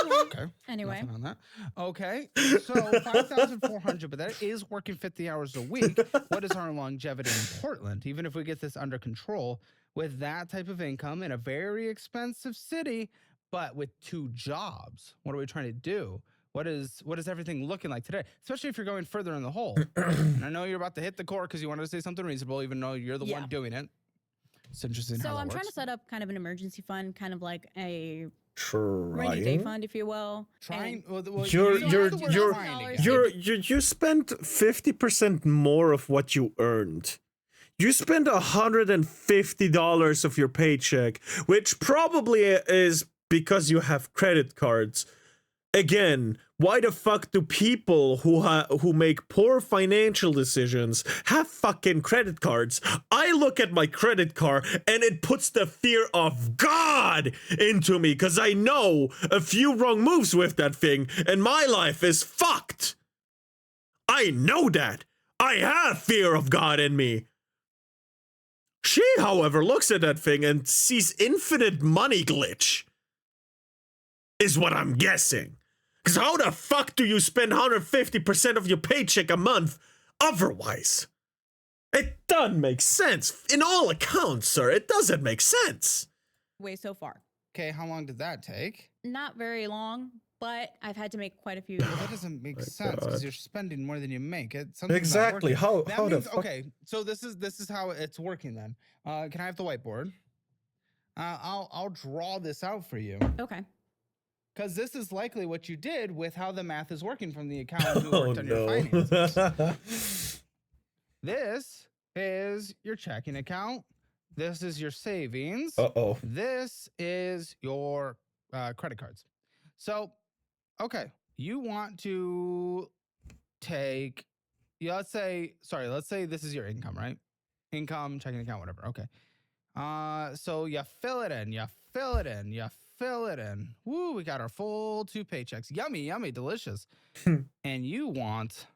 Okay. Anyway, Nothing on that. Okay. So 5,400, but that is working 50 hours a week. What is our longevity in Portland? Even if we get this under control with that type of income in a very expensive city, but with 2 jobs, what are we trying to do? What is everything looking like today? Especially if you're going further in the hole. And I know you're about to hit the core because you wanted to say something reasonable, even though you're the Yeah. one doing it. It's interesting so how that I'm trying to works. set up kind of an emergency fund, kind of like a rainy day Trying. fund, if you will. Trying. And Well, You're- use you're- the word you're- trying again. You spent 50% more of what you earned. You spent $150 of your paycheck, which probably is because you have credit cards. Again, why the fuck do people who make poor financial decisions have fucking credit cards? I look at my credit card and it puts the fear of God into me because I know a few wrong moves with that thing and my life is fucked. I know that. I have fear of God in me. She, however, looks at that thing and sees infinite money glitch. Is what I'm guessing. Because how the fuck do you spend 150% of your paycheck a month otherwise? It doesn't make sense. In all accounts, sir, it doesn't make sense. way so far. Okay, how long did that take? Not very long, but I've had to make quite a few. Well, that doesn't make My sense God. because you're spending more than you make. Something's not Exactly. working. How That the means, fuck? okay, so this is how it's working then. Can I have the whiteboard? I'll draw this out for you Okay. because this is likely what you did with how the math is working from the accountant who Oh worked on your finances. no. This is your checking account. This is your savings. Uh-oh. This is your credit cards. So, okay, you want to take, yeah, let's say this is your income, right? Income, checking account, whatever. Okay. So you fill it in, you fill it in, you fill it in. Woo, we got our full 2 paychecks. Yummy, yummy, delicious. And you want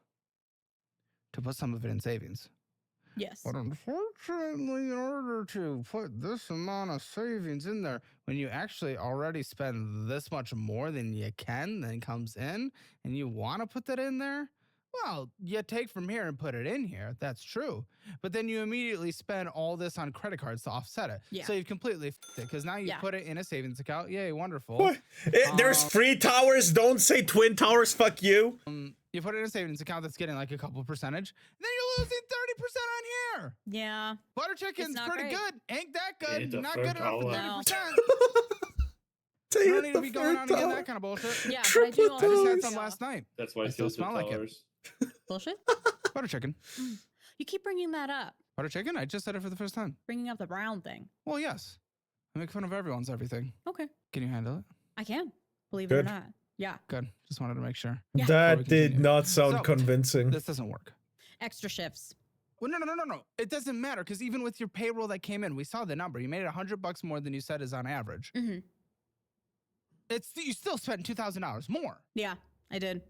to put some of it in savings. Yes. But unfortunately, in order to put this amount of savings in there, when you actually already spend this much more than you can, then comes in, and you want to put that in there, well, you take from here and put it in here. That's true. But then you immediately spend all this on credit cards to offset it. Yeah. So you've completely f***ed it because now you Yeah. put it in a savings account. Yay, wonderful. What? There's 3 towers. Don't say twin towers. Fuck you. You put it in a savings account that's getting like a couple percentage. Then you're losing 30% on here. Yeah. Butter chicken's not pretty great. good. Ain't that good. Ain't the Not third good enough for dollar. 30%. Say You don't it need to the be going third on and getting time. that kind of bullshit. Yeah. Triple But I do I just also had toes. some last night. That's why I it's still still smell like it. $2. bullshit. Butter chicken. You keep bringing that up, Butter chicken? I just said it for the first time. bringing up the brown thing. Well, yes. I make fun of everyone's everything. Okay. Can you handle it? I can. Believe it Good. or not. Yeah. Good. Just wanted to make sure. Yeah. Before we That did continue. not sound So, convincing. This doesn't work. Extra shifts. Well, no. It doesn't matter because even with your payroll that came in, we saw the number. You made it $100 more than you said is on average. Mm-hmm. You still spent $2,000 more. Yeah, I did.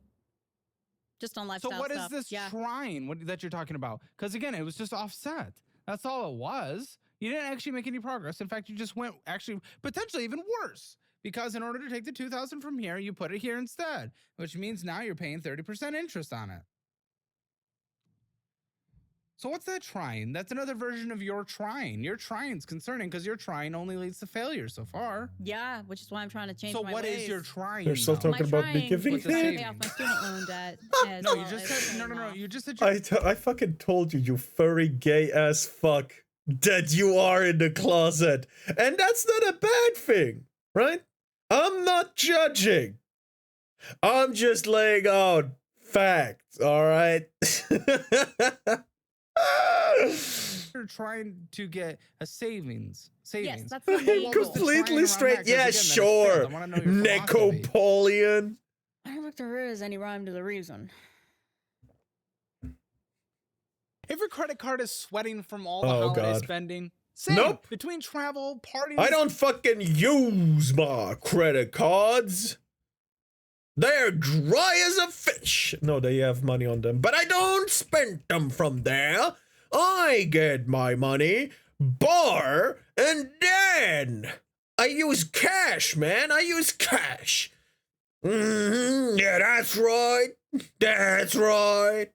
Just on So lifestyle what is stuff. this Yeah. trying that you're talking about? Because again, it was just offset. That's all it was. You didn't actually make any progress. In fact, you just went actually potentially even worse. Because in order to take the 2,000 from here, you put it here instead, which means now you're paying 30% interest on it. So what's that trying? That's another version of your trying. Your trying's concerning because your trying only leads to failure so far. Yeah, which is why I'm trying to change So my what ways. is your trying? They're still though? My talking about me trying giving is to What's the pay head. off my student loan debt. As No, well you just as said no. paying off. You just said I fucking told you, you furry gay ass fuck, that you are in the closet. And that's not a bad thing, right? I'm not judging. I'm just laying out facts, all right? you're trying to get a savings. Yes, Savings. that's the Well, main what was goal. the trying Completely around straight. that? 'Cause Yeah, again, then it's sure. failed. I wanna know your philosophy. Nicopolian. I don't think there is any rhyme to the reason. If your credit card is sweating from all the Oh, holiday God. spending, same. Nope. Between travel, parties. I don't fucking use my credit cards. They're dry as a fish. No, they have money on them, but I don't spend them from there. I get my money, bar, and then I use cash, man. I use cash. Yeah, that's right. That's right.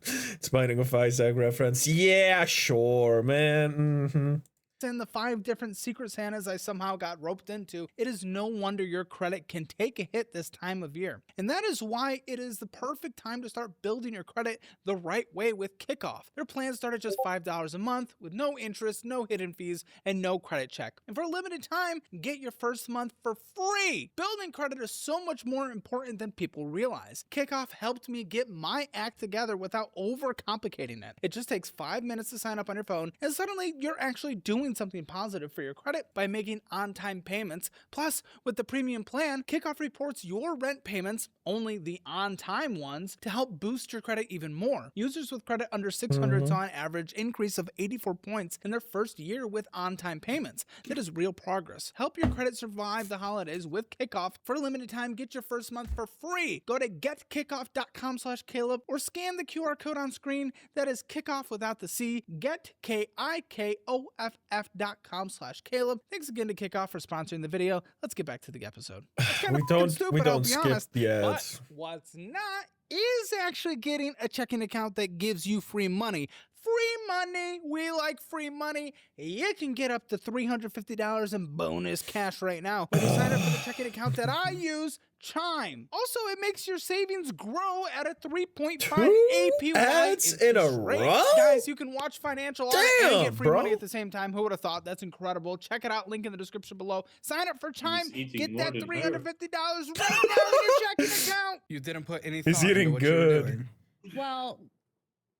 It's Binding of Isaac reference. Yeah, sure, man. And the 5 different Secret Santas I somehow got roped into, it is no wonder your credit can take a hit this time of year. And that is why it is the perfect time to start building your credit the right way with Kickoff. Their plans start at just $5 a month with no interest, no hidden fees, and no credit check. And for a limited time, get your first month for free. Building credit is so much more important than people realize. Kickoff helped me get my act together without overcomplicating it. It just takes 5 minutes to sign up on your phone, and suddenly you're actually doing something positive for your credit by making on-time payments. Plus, with the premium plan, Kickoff reports your rent payments, only the on-time ones, to help boost your credit even more. Users with credit under 600 saw an average increase of 84 points in their first year with on-time payments. That is real progress. Help your credit survive the holidays with Kickoff. For a limited time, get your first month for free. Go to getkickoff.com/Caleb or scan the QR code on screen. That is Kickoff without the C. getkickoff.com/Caleb. Thanks again to Kickoff for sponsoring the video. Let's get back to the episode. It's kinda fucking stupid, we I'll don't be skip honest. the But ads. what's not is actually getting a checking account that gives you free money. Free money. We like free money. You can get up to $350 in bonus cash right now when you sign up for the checking account that I use, Chime. Also, it makes your savings grow at a 3.5 APY ads in a interest rate. row? Guys, you can watch financial art and Damn, get free bro. money at the same time. Who would have thought? That's incredible. Check it out. Link in the description below. Sign up for Chime. eating Get more that than her. $350 right now in your checking account. You didn't put any He's thought into eating what you were good. doing. Well,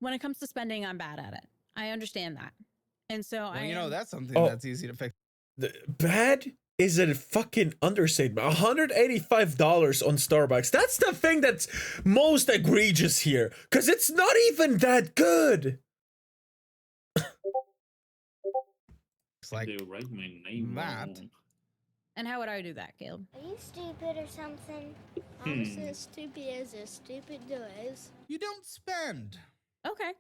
when it comes to spending, I'm bad at it. I understand that. And so Well, I you know, am- that's something Oh. that's easy to fix. Bad is a fucking understatement. $185 on Starbucks. That's the thing that's most egregious here. Because it's not even that good. It's like They write my name that. wrong. And how would I do that, Caleb? Are you stupid or something? I'm as stupid as stupid does. you don't spend. Okay.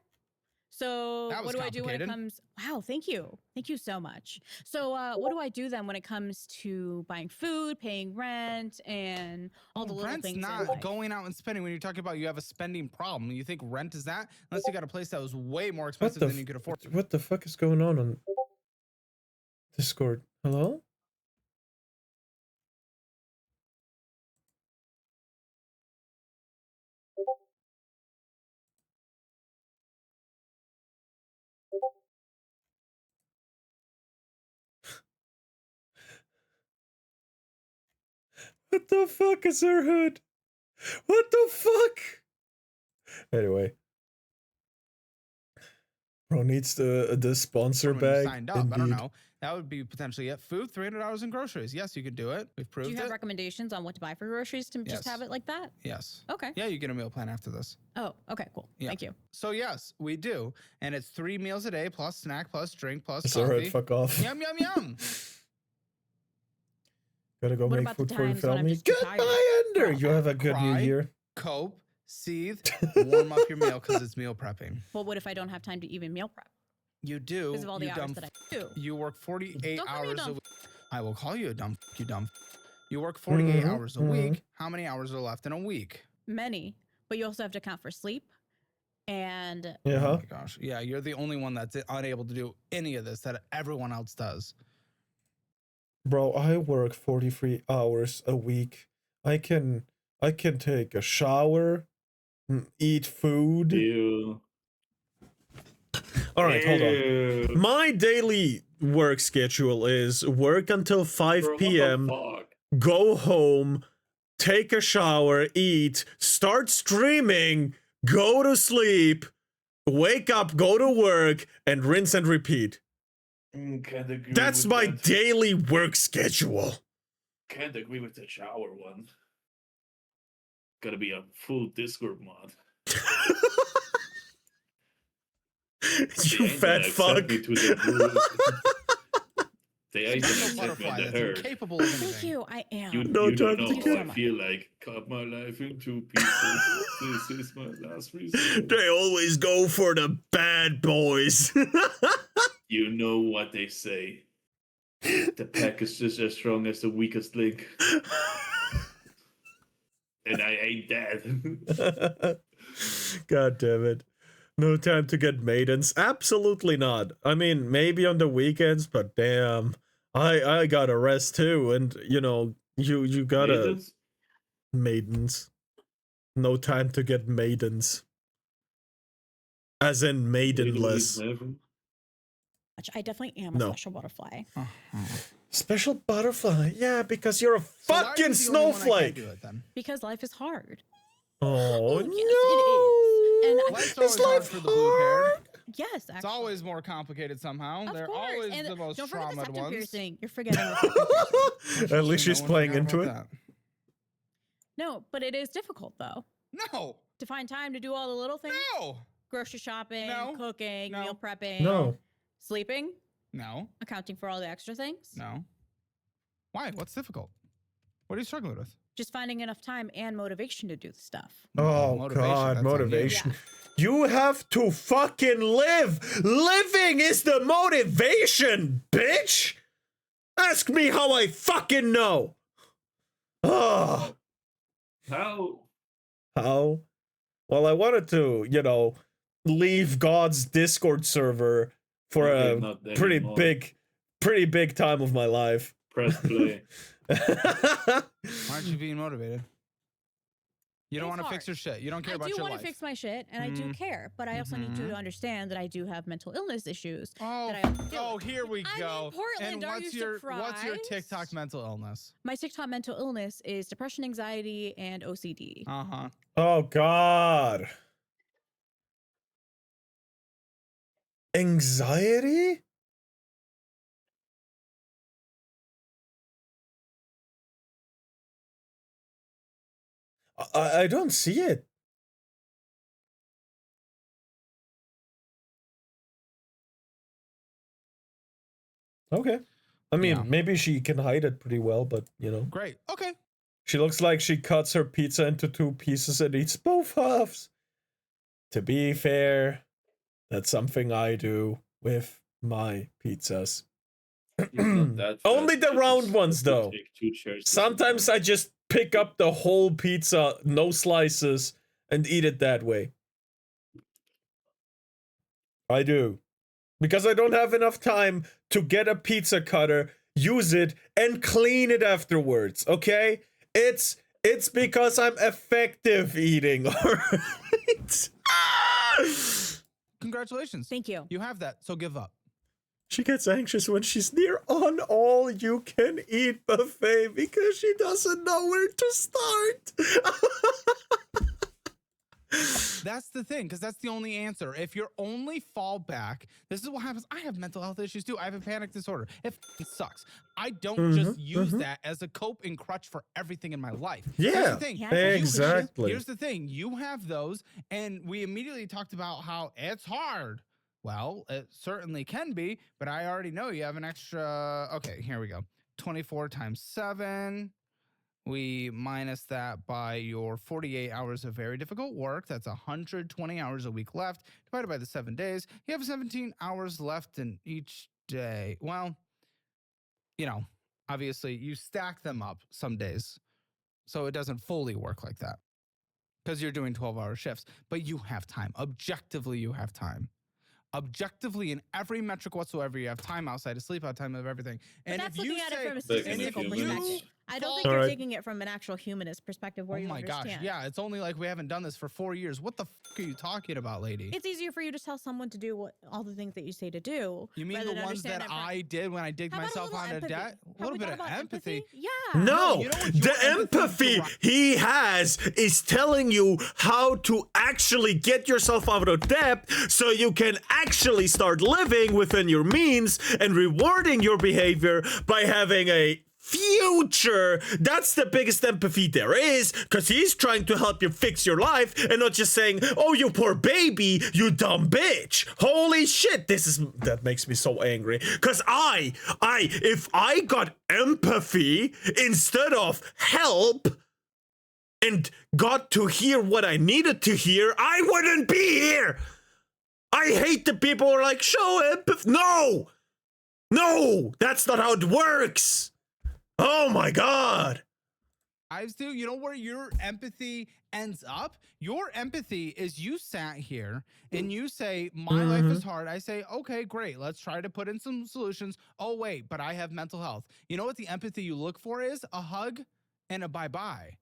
So That was what do I do when it complicated. comes? Wow, thank you. Thank you so much. So what do I do then when it comes to buying food, paying rent, and all the little Rent's things? in not life? going out and spending. When you're talking about you have a spending problem, you think rent is that? Unless you got a place that was way more expensive than you could afford. What the fuck is going on Discord? Hello? What the fuck is her hood? What the fuck? Anyway. Bro needs the sponsor When you bag. signed up, I don't Indeed. know. That would be potentially it. Food, $300 in groceries. Yes, you could do it. We've Do proved you have it. recommendations on what to buy for groceries to just Yes. have it like that? Yes. Okay. Yeah, you get a meal plan after this. Oh, okay, cool. Yeah. Thank you. So yes, we do, and it's 3 meals a day plus snack plus drink plus It's coffee. alright, fuck off. Yum yum yum. Gotta go What make about the food for your times when I'm family. just too tired? Goodbye, Ender. Cry. You have a good new Cry. year. Cope, seethe, warm up your meal because it's meal prepping. Well, what if I don't have time to even meal prep You do. because of all the you hours dumb that I do? You work 48 Don't call me a hours dumb a week. I will call you a dumb you dumb. You work 48 Mhm, hours a week. How many hours are left in a week? Many, but you also have to account for sleep And Oh Yeah. my gosh. Yeah, you're the only one that's unable to do any of this that everyone else does. Bro, I work 43 hours a week. I can take a shower, eat food. Ew. All right, hold on. Ew. My daily work schedule is work until 5 Bro, what p.m., the fuck? go home, take a shower, eat, start streaming, go to sleep, wake up, go to work, and rinse and repeat. Can't agree That's with my that. daily work schedule. Can't agree with the shower one. Gotta be a full Discord mod. You ain't fat gonna fuck. accept me to the group. They ain't gonna Special accept me butterfly in the that's herd. incapable of anything. thank you. I am. You, No you don't time know to get- how I feel like. Cut my life in 2 pieces. This is my last resort. They always go for the bad boys. You know what they say. The pack is just as strong as the weakest link. And I ain't dead. God damn it. No time to get maidens. Absolutely not. I mean, maybe on the weekends, but damn. I gotta rest too, and you know, you gotta Maidens? maidens. No time to get maidens. As in maidenless. Never. I definitely am a No. special butterfly. Special butterfly. Yeah, because you're a So why are fucking you the only one that can't snowflake. do it, then? Because life is hard. Oh, yes, no. it is. And Life's Is always hard life for the blue-haired. hard? Yes, actually. It's always more complicated somehow. Of They're course. always And the most don't forget the traumatized septum ones. piercing. You're forgetting the septum piercing. At least she's No one playing forgot into it. about No, but it is difficult though that. No, to find time to do all the little things. no, Grocery shopping, No. cooking, No. meal prepping, No. sleeping, no, accounting for all the extra things. no. Why? What's difficult? What are you struggling with? Just finding enough time and motivation to do the stuff. Oh Motivation, God, that's on you. motivation. You have to fucking live. Living is the motivation, bitch. Ask me how I fucking know. Oh, How? how? Well, I wanted to, you know, leave God's Discord server for Okay, a not pretty anymore. big time of my life. Press play. Why aren't you being motivated? You don't It's want to fix hard. your shit. You don't care I about do your want life. to fix my shit, and I do care, but I also need you to understand that I do have mental illness issues. Oh, that I have to deal oh, with. here we I'm in go. Portland, And are what's you your surprised? TikTok mental illness? My TikTok mental illness is depression, anxiety, and OCD. Uh-huh. Oh God. Anxiety? I don't see it. Okay. I mean, Yeah. maybe she can hide it pretty well, but you know. Great. Okay. She looks like she cuts her pizza into 2 pieces and eats both halves. To be fair, that's something I do with my pizzas. It's not that Only fast, the you round just ones, have to though. take 2 chairs to Sometimes sit I just pick up the whole pizza, no slices, and eat it that way. I do. Because I don't have enough time to get a pizza cutter, use it, and clean it afterwards, okay? It's because I'm effective eating, alright? Congratulations. Thank you. You have that, so give up. She gets anxious when she's near an all-you-can-eat buffet because she doesn't know where to start. That's the thing, because that's the only answer. If your only fallback, this is what happens. I have mental health issues too. I have a panic disorder. It sucks. I don't just use that as a coping crutch for everything in my life. Here's Yeah, the thing. Yeah, exactly. Here's the thing. You have those, and we immediately talked about how it's hard. Well, it certainly can be, but I already know you have an extra. Okay, here we go. 24 times 7. We minus that by your 48 hours of very difficult work. That's 120 hours a week left, divided by the 7 days. You have 17 hours left in each day. Well, you know, obviously you stack them up some days, so it doesn't fully work like that. because you're doing 12-hour shifts, but you have time. Objectively, you have time. Objectively, in every metric whatsoever, you have time outside of sleep, out time of everything. But And that's if you looking at it say, from a and statistical if you perspective. lose- I don't think fall- you're Alright. taking it from an actual humanist perspective where oh you my gosh, understand. yeah, it's only like we haven't done this for 4 years. What the fuck are you talking about, lady? It's easier for you to tell someone to do all the things that you say to do. You mean rather the than ones understand that from- I did when I digged How about myself little onto empathy? debt? A Have little we bit thought of about empathy. Yeah. No, you know what the your empathy empathy he has is telling you how to actually get yourself out of debt so you can actually start living within your means and rewarding your behavior by having a future. That's the biggest empathy there is, because he's trying to help you fix your life and not just saying, oh, you poor baby, you dumb bitch. Holy shit, that makes me so angry, because if I got empathy instead of help and got to hear what I needed to hear, I wouldn't be here. I hate the people who are like, show empathy. No, that's not how it works. Oh my God. Ives do, you know where your empathy ends up? Your empathy is you sat here and you say, my life is hard. I say, okay, great. Let's try to put in some solutions. Oh, wait, but I have mental health. You know what the empathy you look for is? A hug and a bye-bye.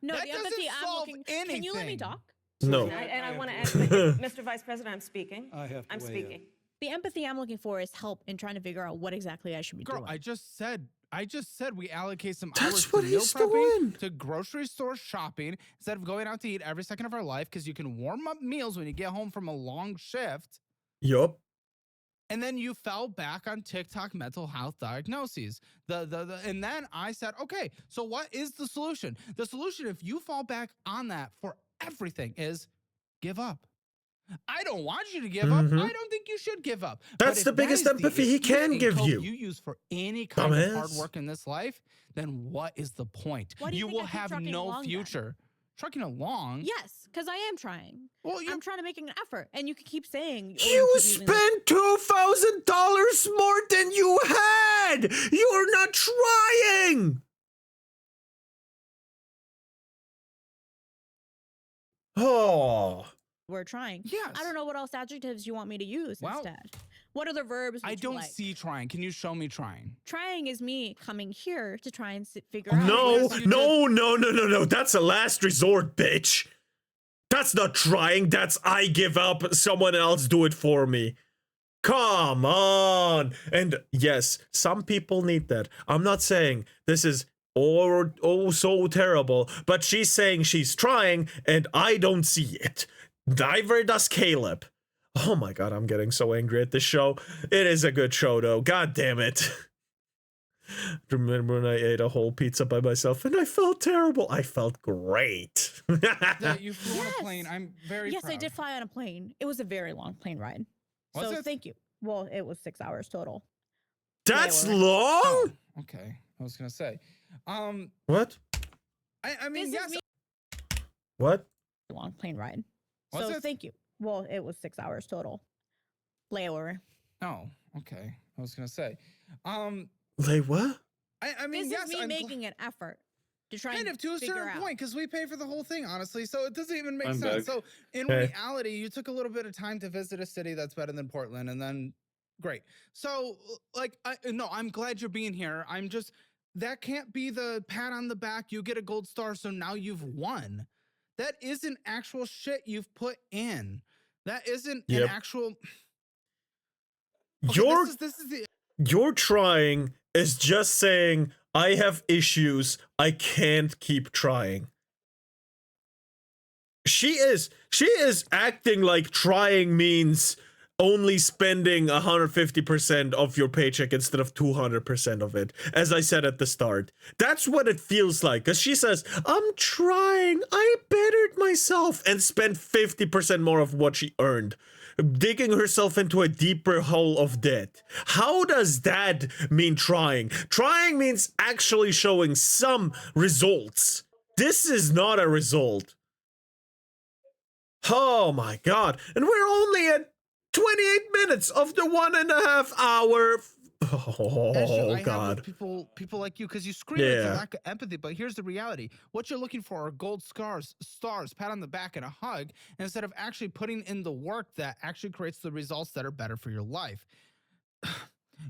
No, That the doesn't empathy I'm solve looking. Can you let me anything. talk? No. And I want to add, Mr. Vice President, I'm speaking. I have to I'm weigh speaking. The empathy I'm looking for is help in trying to figure out what exactly I should be Girl, doing. I just said we allocate some That's hours what to meal he's prepping, doing. to grocery store shopping, instead of going out to eat every second of our life, because you can warm up meals when you get home from a long shift. Yup. And then you fell back on TikTok mental health diagnoses. And then I said, okay, so what is the solution? The solution, if you fall back on that for everything, is give up. I don't want you to give up. I don't think you should give up. But That's if the that biggest is the empathy he excuse can and give cope you. you use for any kind of hard Dumbass. work in this life, then what is the point? Why do you think will I keep have trucking no along then? future. Trucking along? Yes, because I am trying. Well, you're I'm trying to make an effort, and you can keep saying oh, You keep using this- spent $2,000 more than you had. You're not trying. Oh. We're trying. Yes. I don't know what else adjectives you want me to use Well, instead. What other verbs? I would you don't like? see trying. Can you show me trying? Trying is me coming here to try and figure out. No, yes, you no. That's a last resort, bitch. That's not trying. That's I give up. Someone else do it for me. Come on. And yes, some people need that. I'm not saying this is oh so terrible, but she's saying she's trying and I don't see it. Neither does Caleb. Oh my God, I'm getting so angry at this show. It is a good show though. God damn it. Remember when I ate a whole pizza by myself and I felt terrible? I felt great. That you flew on Yes. a plane. I'm very Yes, proud. I did fly on a plane. It was a very long plane ride. Was so it? thank you. Well, it was 6 hours total. That's They were- long? Oh, okay. I was gonna say. What? I mean, This yes. is me. What? Long plane ride. Was so it? thank you. Well, it was 6 hours total. Layover. Oh, okay. I was gonna say. Like what? I mean, This yes, is me I'm making an effort to try kind and of to a figure certain out. point, because we pay for the whole thing, honestly. So it doesn't even make I'm sense. back. So in Hey. reality, you took a little bit of time to visit a city that's better than Portland, and then great. So like, no, I'm glad you're being here. I'm just that can't be the pat on the back. You get a gold star, so now you've won. That isn't actual shit you've put in. That isn't an Yep. actual. You're this is the you're trying is just saying I have issues. I can't keep trying. She is acting like trying means only spending 150% of your paycheck instead of 200% of it. As I said at the start, that's what it feels like. Because she says, I'm trying, I bettered myself, and spent 50% more of what she earned, digging herself into a deeper hole of debt. How does that mean trying? Trying means actually showing some results. This is not a result. Oh my God. And we're only at 28 minutes of the 1.5 hour As you, Oh I have God. people like you because you scream it's a Yeah. lack of empathy. But here's the reality: what you're looking for are gold stars, pat on the back, and a hug, instead of actually putting in the work that actually creates the results that are better for your life.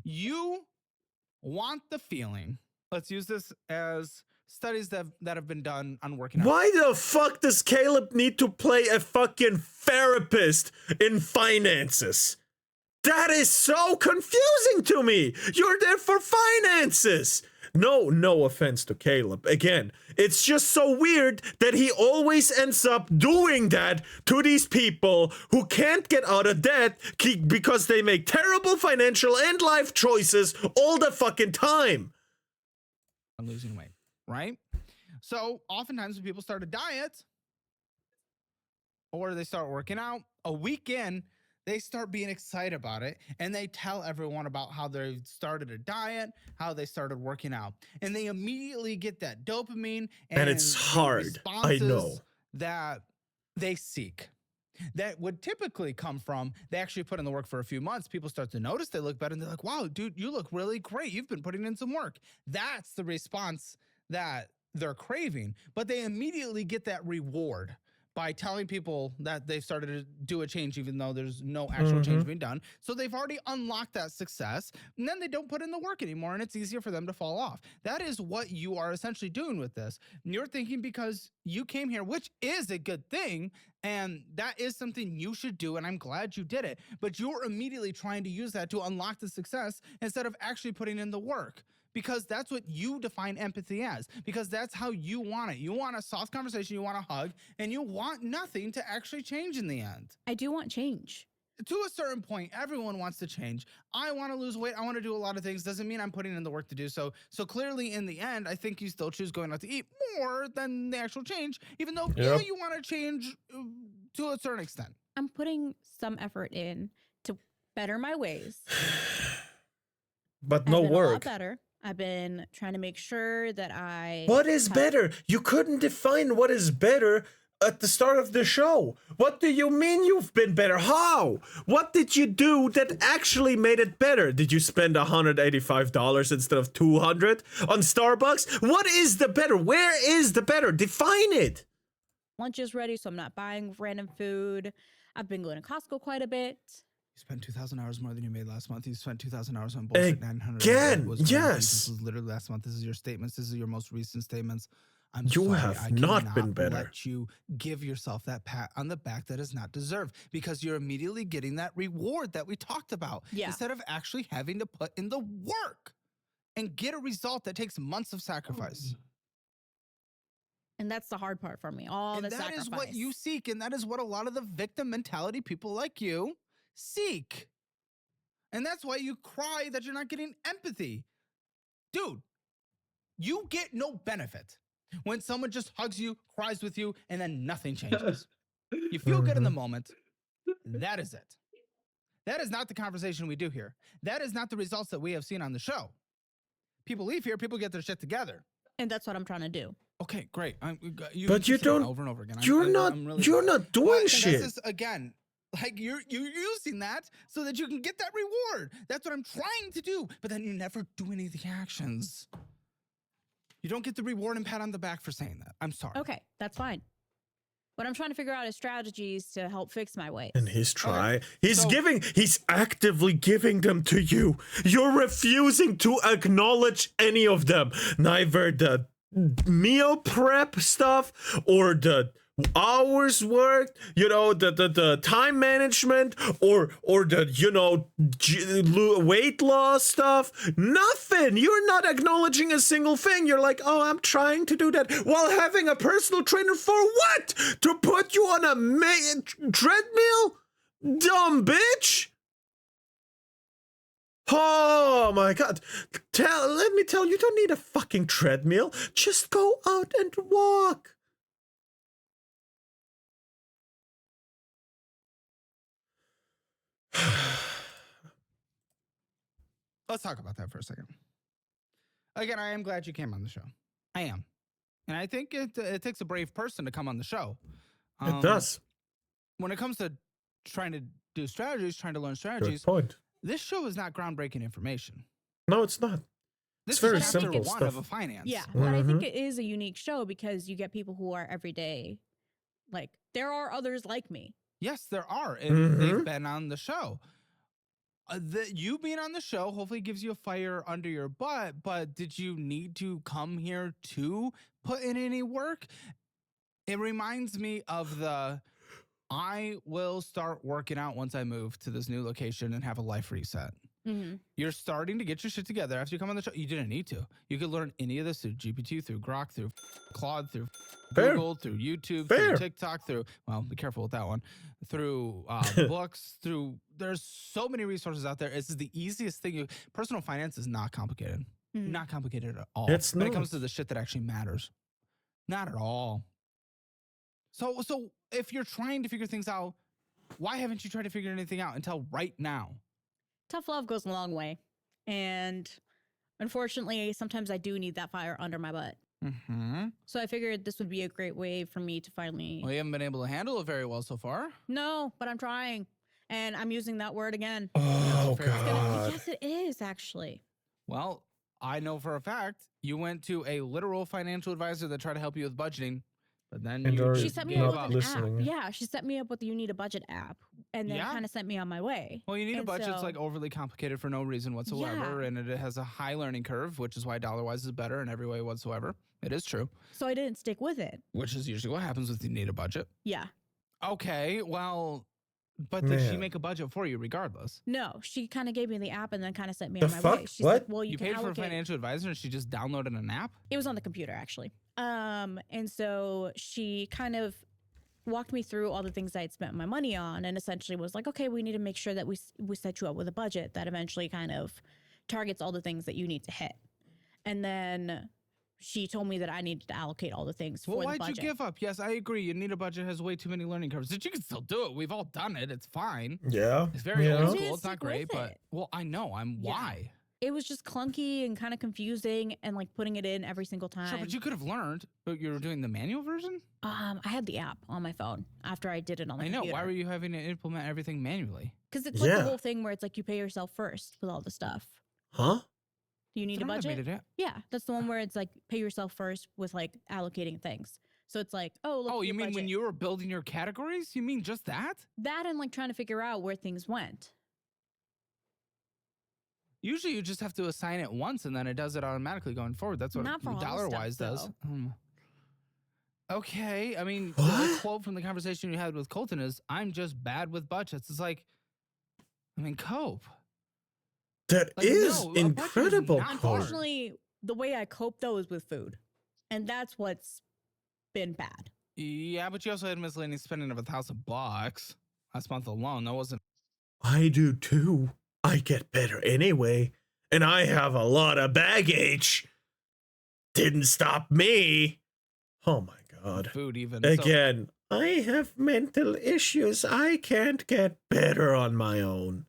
You want the feeling. Let's use this as studies that have been done on working out. Why the fuck does Caleb need to play a fucking therapist in finances? That is so confusing to me. You're there for finances. No offense to Caleb. Again, it's just so weird that he always ends up doing that to these people who can't get out of debt because they make terrible financial and life choices all the fucking time. On losing weight, right? So oftentimes when people start a diet or they start working out, a week in, they start being excited about it and they tell everyone about how they started a diet, how they started working out. And they immediately get that dopamine And it's the hard. I know. responses that they seek. That would typically come from they actually put in the work for a few months. People start to notice they look better and they're like, wow, dude, you look really great. You've been putting in some work. That's the response that they're craving. But they immediately get that reward by telling people that they've started to do a change, even though there's no actual change being done. So they've already unlocked that success, and then they don't put in the work anymore, and it's easier for them to fall off. That is what you are essentially doing with this. And you're thinking because you came here, which is a good thing, and that is something you should do, and I'm glad you did it, but you're immediately trying to use that to unlock the success instead of actually putting in the work. Because that's what you define empathy as, because that's how you want it. You want a soft conversation, you want a hug, and you want nothing to actually change in the end. I do want change. To a certain point, everyone wants to change. I want to lose weight. I want to do a lot of things. Doesn't mean I'm putting in the work to do so. So clearly, in the end, I think you still choose going out to eat more than the actual change, even though yeah, you want to change to a certain extent. I'm putting some effort in to better my ways. But no I've been a lot work. better. I've been trying to make sure that I... What is better? You couldn't define what is better at the start of the show. What do you mean you've been better? How? What did you do that actually made it better? Did you spend $185 instead of $200 on Starbucks? What is the better? Where is the better? Define it. Lunch is ready, so I'm not buying random food. I've been going to Costco quite a bit. You spent 2,000 hours more than you made last month. You spent 2,000 hours on bullshit. 900 Again, was yes. This was literally last month. This is your statements. This is your most recent statements. I'm You sorry, have I not cannot been better. Let you give yourself that pat on the back that is not deserved, because you're immediately getting that reward that we talked about instead of actually having to put in the work and get a result that takes months of sacrifice. And that's the hard part for me. All the sacrifice. That is what you seek, and that is what a lot of the victim mentality people like you seek. And that's why you cry that you're not getting empathy. Dude, you get no benefit when someone just hugs you, cries with you, and then nothing changes. You feel good in the moment. That is it. That is not the conversation we do here. That is not the results that we have seen on the show. People leave here, people get their shit together. And that's what I'm trying to do. Okay, great. But you don't. Over and over again. You're not doing but shit. This is, again, like you're using that so that you can get that reward. That's what I'm trying to do. But then you never do any of the actions. You don't get the reward and pat on the back for saying that. I'm sorry. Okay, that's fine. What I'm trying to figure out is strategies to help fix my weight. And he's actively giving them to you. You're refusing to acknowledge any of them. Neither the meal prep stuff or the hours worked, the time management or the weight loss stuff. Nothing. You're not acknowledging a single thing. You're like, oh, I'm trying to do that while having a personal trainer for what? To put you on a treadmill? Dumb bitch. Oh my god. Let me tell you, don't need a fucking treadmill. Just go out and walk. Let's talk about that for a second. Again, I am glad you came on the show. I am. And I think it takes a brave person to come on the show. It does. When it comes to trying to do strategies, trying to learn strategies, Good point. this show is not groundbreaking information. No, it's not. This very is chapter simple one stuff. of a finance. Yeah, but I think Mhm. it is a unique show because you get people who are everyday. Like there are others like me. Yes, there are, and they've Mhm. been on the show. You being on the show hopefully gives you a fire under your butt, but did you need to come here to put in any work? It reminds me of I will start working out once I move to this new location and have a life reset. Mm-hmm. You're starting to get your shit together after you come on the show. You didn't need to. You could learn any of this through GPT, through Grok, through Claude, through Fair. Google, through YouTube, Fair. through TikTok, through, well, be careful with that one, through books, there's so many resources out there. This is the easiest thing. Personal finance is not complicated. Mm-hmm. Not complicated at all. It's when it comes not. to the shit that actually matters. Not at all. So if you're trying to figure things out, why haven't you tried to figure anything out until right now? Tough love goes a long way, and unfortunately, sometimes I do need that fire under my butt. Mm-hmm. So I figured this would be a great way for me to finally. Well, you haven't been able to handle it very well so far. No, but I'm trying, and I'm using that word again. Oh fair. It's God. Yes, it is actually. Well, I know for a fact you went to a literal financial advisor that tried to help you with budgeting, but then And you are She just set me gave up not with up. an listening. app. Yeah, she set me up with the You Need a Budget app, and then Yeah? kind of sent me on my way. Well, you need a And budget. It's so- like overly complicated for no reason whatsoever, Yeah. and it has a high learning curve, which is why dollar-wise is better in every way whatsoever. It is true, So I didn't stick with it. which is usually what happens with you need a budget. Yeah. Okay, well, but did she Man. make a budget for you regardless? No, she kind of gave me the app and then kind of sent me The on my way. fuck? She's like, What? well, You can paid for a allocate. financial advisor and she just downloaded an app? It was on the computer actually. And so she kind of walked me through all the things I had spent my money on, and essentially was like, okay, we need to make sure that we set you up with a budget that eventually kind of targets all the things that you need to hit. And then she told me that I needed to allocate all the things Well, for the why'd budget. you give up? Yes, I agree. You need a budget has way too many learning curves. But you can still do it. We've all done it. It's fine. Yeah. It's very Yeah. old I didn't school. It's not stick with great, but it. well, I know. Yeah. Why? It was just clunky and kind of confusing, and like putting it in every single time. Sure, but you could have learned. But you were doing the manual version. I had the app on my phone after I did it on the I know. computer. Why were you having to implement everything manually? Because it's like the Yeah. whole thing where it's like you pay yourself first with all the stuff. Huh? Do you need a They're not budget? automated yet. Yeah, that's the one where it's like pay yourself first with like allocating things. So it's like, oh, look. Oh, at you your mean when budget. you were building your categories? You mean just that? that and like trying to figure out where things went. Usually, you just have to assign it once, and then it does it automatically going forward. That's what Not for all the dollar-wise stuff, does. though. Okay, I mean, the What? quote from the conversation you had with Colton is, "I'm just bad with budgets." It's like, I mean, cope. That Like, is no, a budget is incredible, not hard. Cole. Unfortunately, the way I cope though is with food, and that's what's been bad. Yeah, but you also had miscellaneous spending of $1,000 last month alone. That wasn't. I do too. I get better anyway, and I have a lot of baggage. Didn't stop me. Oh my God. food even. Again, I have mental issues. I can't get better on my own.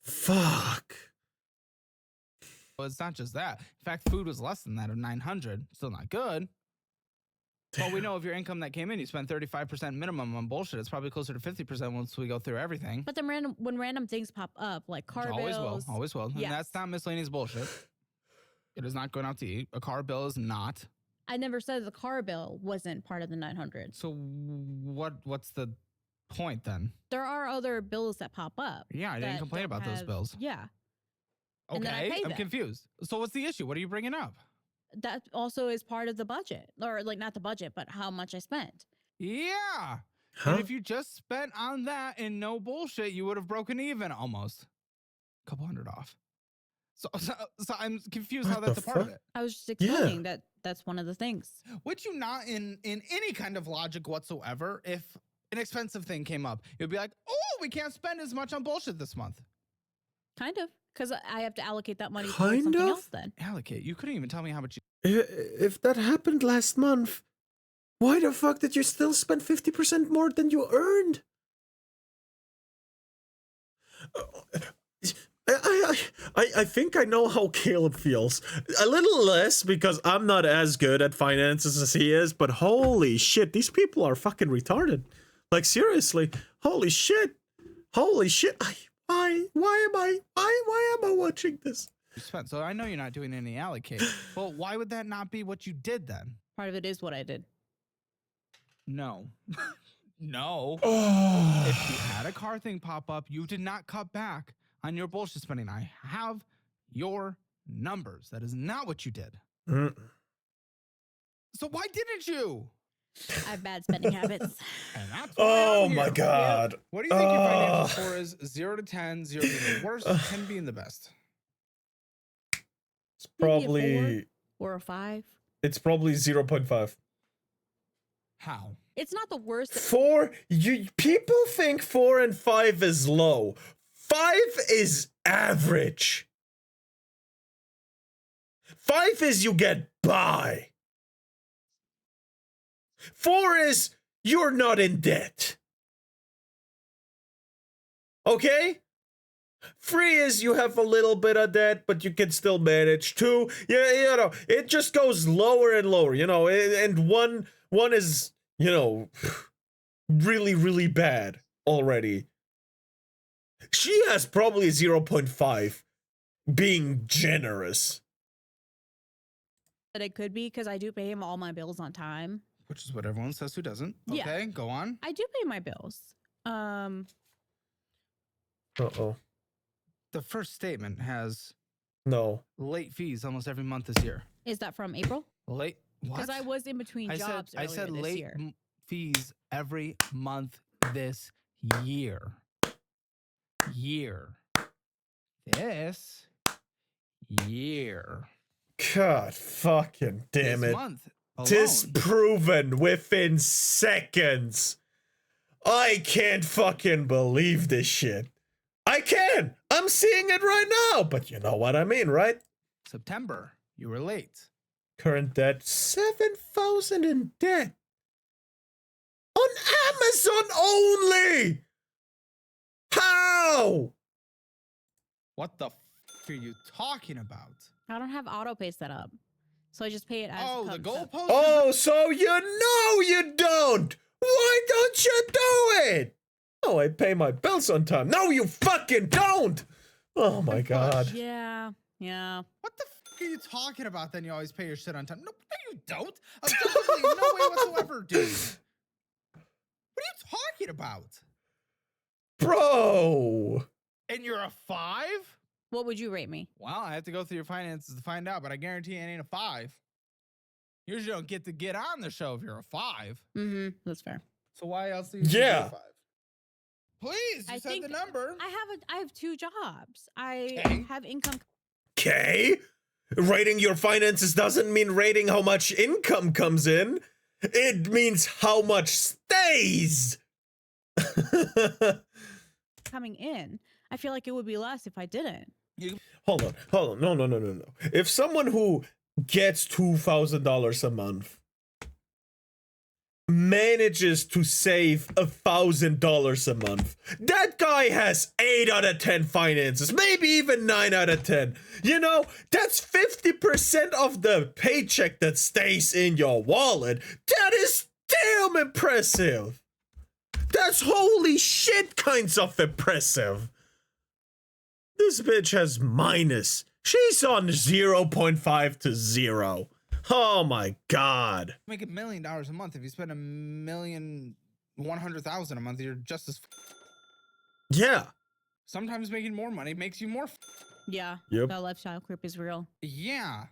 Fuck. So it's not just that. In fact, food was less than that of 900. Still not good. Well, we Damn. know if your income that came in, you spent 35% minimum on bullshit. It's probably closer to 50% once we go through everything. But then when random things pop up, like car Always bills, will. Always will. And Yes. that's not miscellaneous bullshit. It is not going out to eat. A car bill is not. I never said the car bill wasn't part of the 900. So what's the point then? There are other bills that pop up. Yeah, I didn't that complain don't about those have- bills. Yeah, And then I Okay, pay I'm them. confused. So what's the issue? What are you bringing up? that also is part of the budget, or like not the budget, but how much I spent. Yeah. Huh? And if you just spent on that and no bullshit, you would have broken even almost. A couple hundred off. So I'm confused how What that's the a part of fuck? it. I was just Yeah. explaining that that's one of the things. Would you not, in any kind of logic whatsoever, if an expensive thing came up, you'd be like, oh, we can't spend as much on bullshit this month. Kind of, because I have to allocate that money Kind towards something of? else then. Allocate. You couldn't even tell me how much you. If that happened last month, why the fuck did you still spend 50% more than you earned? I think I know how Caleb feels. A little less because I'm not as good at finances as he is, but holy shit, these people are fucking retarded. Like seriously, holy shit. Holy shit. Why am I watching this? you spent. So I know you're not doing any allocate. Well, why would that not be what you did then? Part of it is what I did. No. No. Oh. If you had a car thing pop up, you did not cut back on your bullshit spending. I have your numbers. That is not what you did. Mm. So why didn't you? I have bad spending habits. And that's why Oh I'm my here. God. What do you think your financial Ugh. score is? 0 to 10, 0 being the worst, 10 being the best. It's Maybe a probably 4 or a 5. it's probably 0.5. How? It's not the worst. 4, you people think 4 and 5 is low. 5 is average. 5 is you get by. 4 is you're not in debt. Okay? 3 is you have a little bit of debt, but you can still manage. 2, yeah, you know, it just goes lower and lower, you know, and one is, you know, really, really bad already. She has probably 0.5 being generous. That it could be because I do pay him all my bills on time. Which is what everyone says who doesn't. Yeah. Okay, go on. I do pay my bills. Uh-oh. The first statement has No. late fees almost every month this year. Is that from April? Late? What? Because I was in between I jobs said, I earlier said this late year. fees every month this year. This year. God fucking damn this it. month alone. Disproven within seconds. I can't fucking believe this shit. I can. I'm seeing it right now, but you know what I mean, right? September, you were late. Current debt, 7,000 in debt. On Amazon only. How? What the f are you talking about? I don't have auto pay set up. So I just pay it as Oh, it the comes up. goalpost? Oh, so you know you don't. Why don't you do it? Oh, I pay my bills on time. No, you fucking don't. Oh my God. Yeah. Yeah. What the f are you talking about? Then you always pay your shit on time. No, you don't. Objectively, no way whatsoever, dude. What are you talking about? Bro. And you're a 5? What would you rate me? Well, I have to go through your finances to find out, but I guarantee it ain't a 5. Usually don't get to get on the show if you're a 5. Mm-hmm. That's fair. So why else do you Yeah. a 5? Please, you I said think the number. I have 2 jobs. I Okay. have income. Okay. Rating your finances doesn't mean rating how much income comes in. It means how much stays. coming in. I feel like it would be less if I didn't. Hold on. No. If someone who gets $2,000 a month manages to save $1,000 a month, that guy has 8 out of 10 finances, maybe even 9 out of 10. You know, that's 50% of the paycheck that stays in your wallet. That is damn impressive. That's holy shit kinds of impressive. This bitch has minus. She's on 0.5 to 0. Oh my God. Make $1 million a month. If you spend $1,100,000 a month, you're just as. Yeah. Sometimes making more money makes you more. Yeah. Yep. That lifestyle creep is real. Yeah.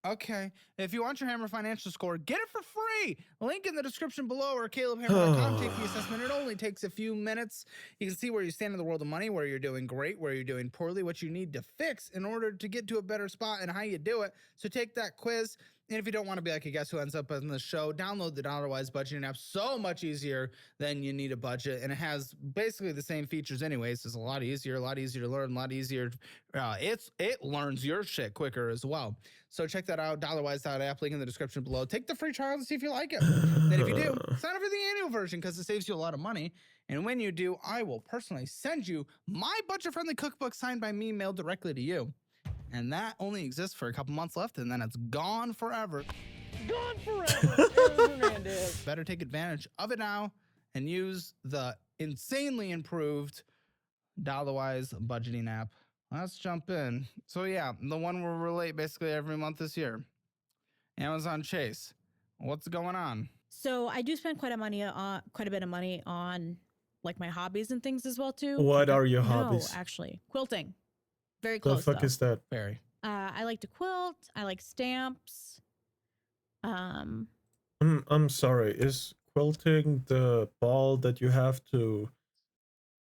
Okay. If you want your Hammer financial score, get it for free. Link in the description below or CalebHammer.com. Take the assessment. It only takes a few minutes. You can see where you stand in the world of money, where you're doing great, where you're doing poorly, what you need to fix in order to get to a better spot and how you do it. So take that quiz. And if you don't want to be like a guest who ends up on the show, download the Dollarwise budgeting app. So much easier than you need a budget. And it has basically the same features anyways. It's a lot easier to learn, a lot easier. It learns your shit quicker as well. So check that out, dollarwise.app, link in the description below. Take the free trial to see if you like it. Then if you do, sign up for the annual version because it saves you a lot of money. And when you do, I will personally send you my budget-friendly cookbook signed by me, mailed directly to you. And that only exists for a couple months left, and then it's gone forever. Gone forever, Aaron Hernandez. Better take advantage of it now and use the insanely improved Dollarwise budgeting app Let's jump in. So yeah, the one where we're late basically every month this year. Amazon Chase. What's going on? So I do spend quite a bit of money on like my hobbies and things as well too. What are your No, hobbies? actually, quilting. Very The close. fuck though. is that? Barry. I like to quilt. I like stamps. I'm sorry. Is quilting the ball that you have to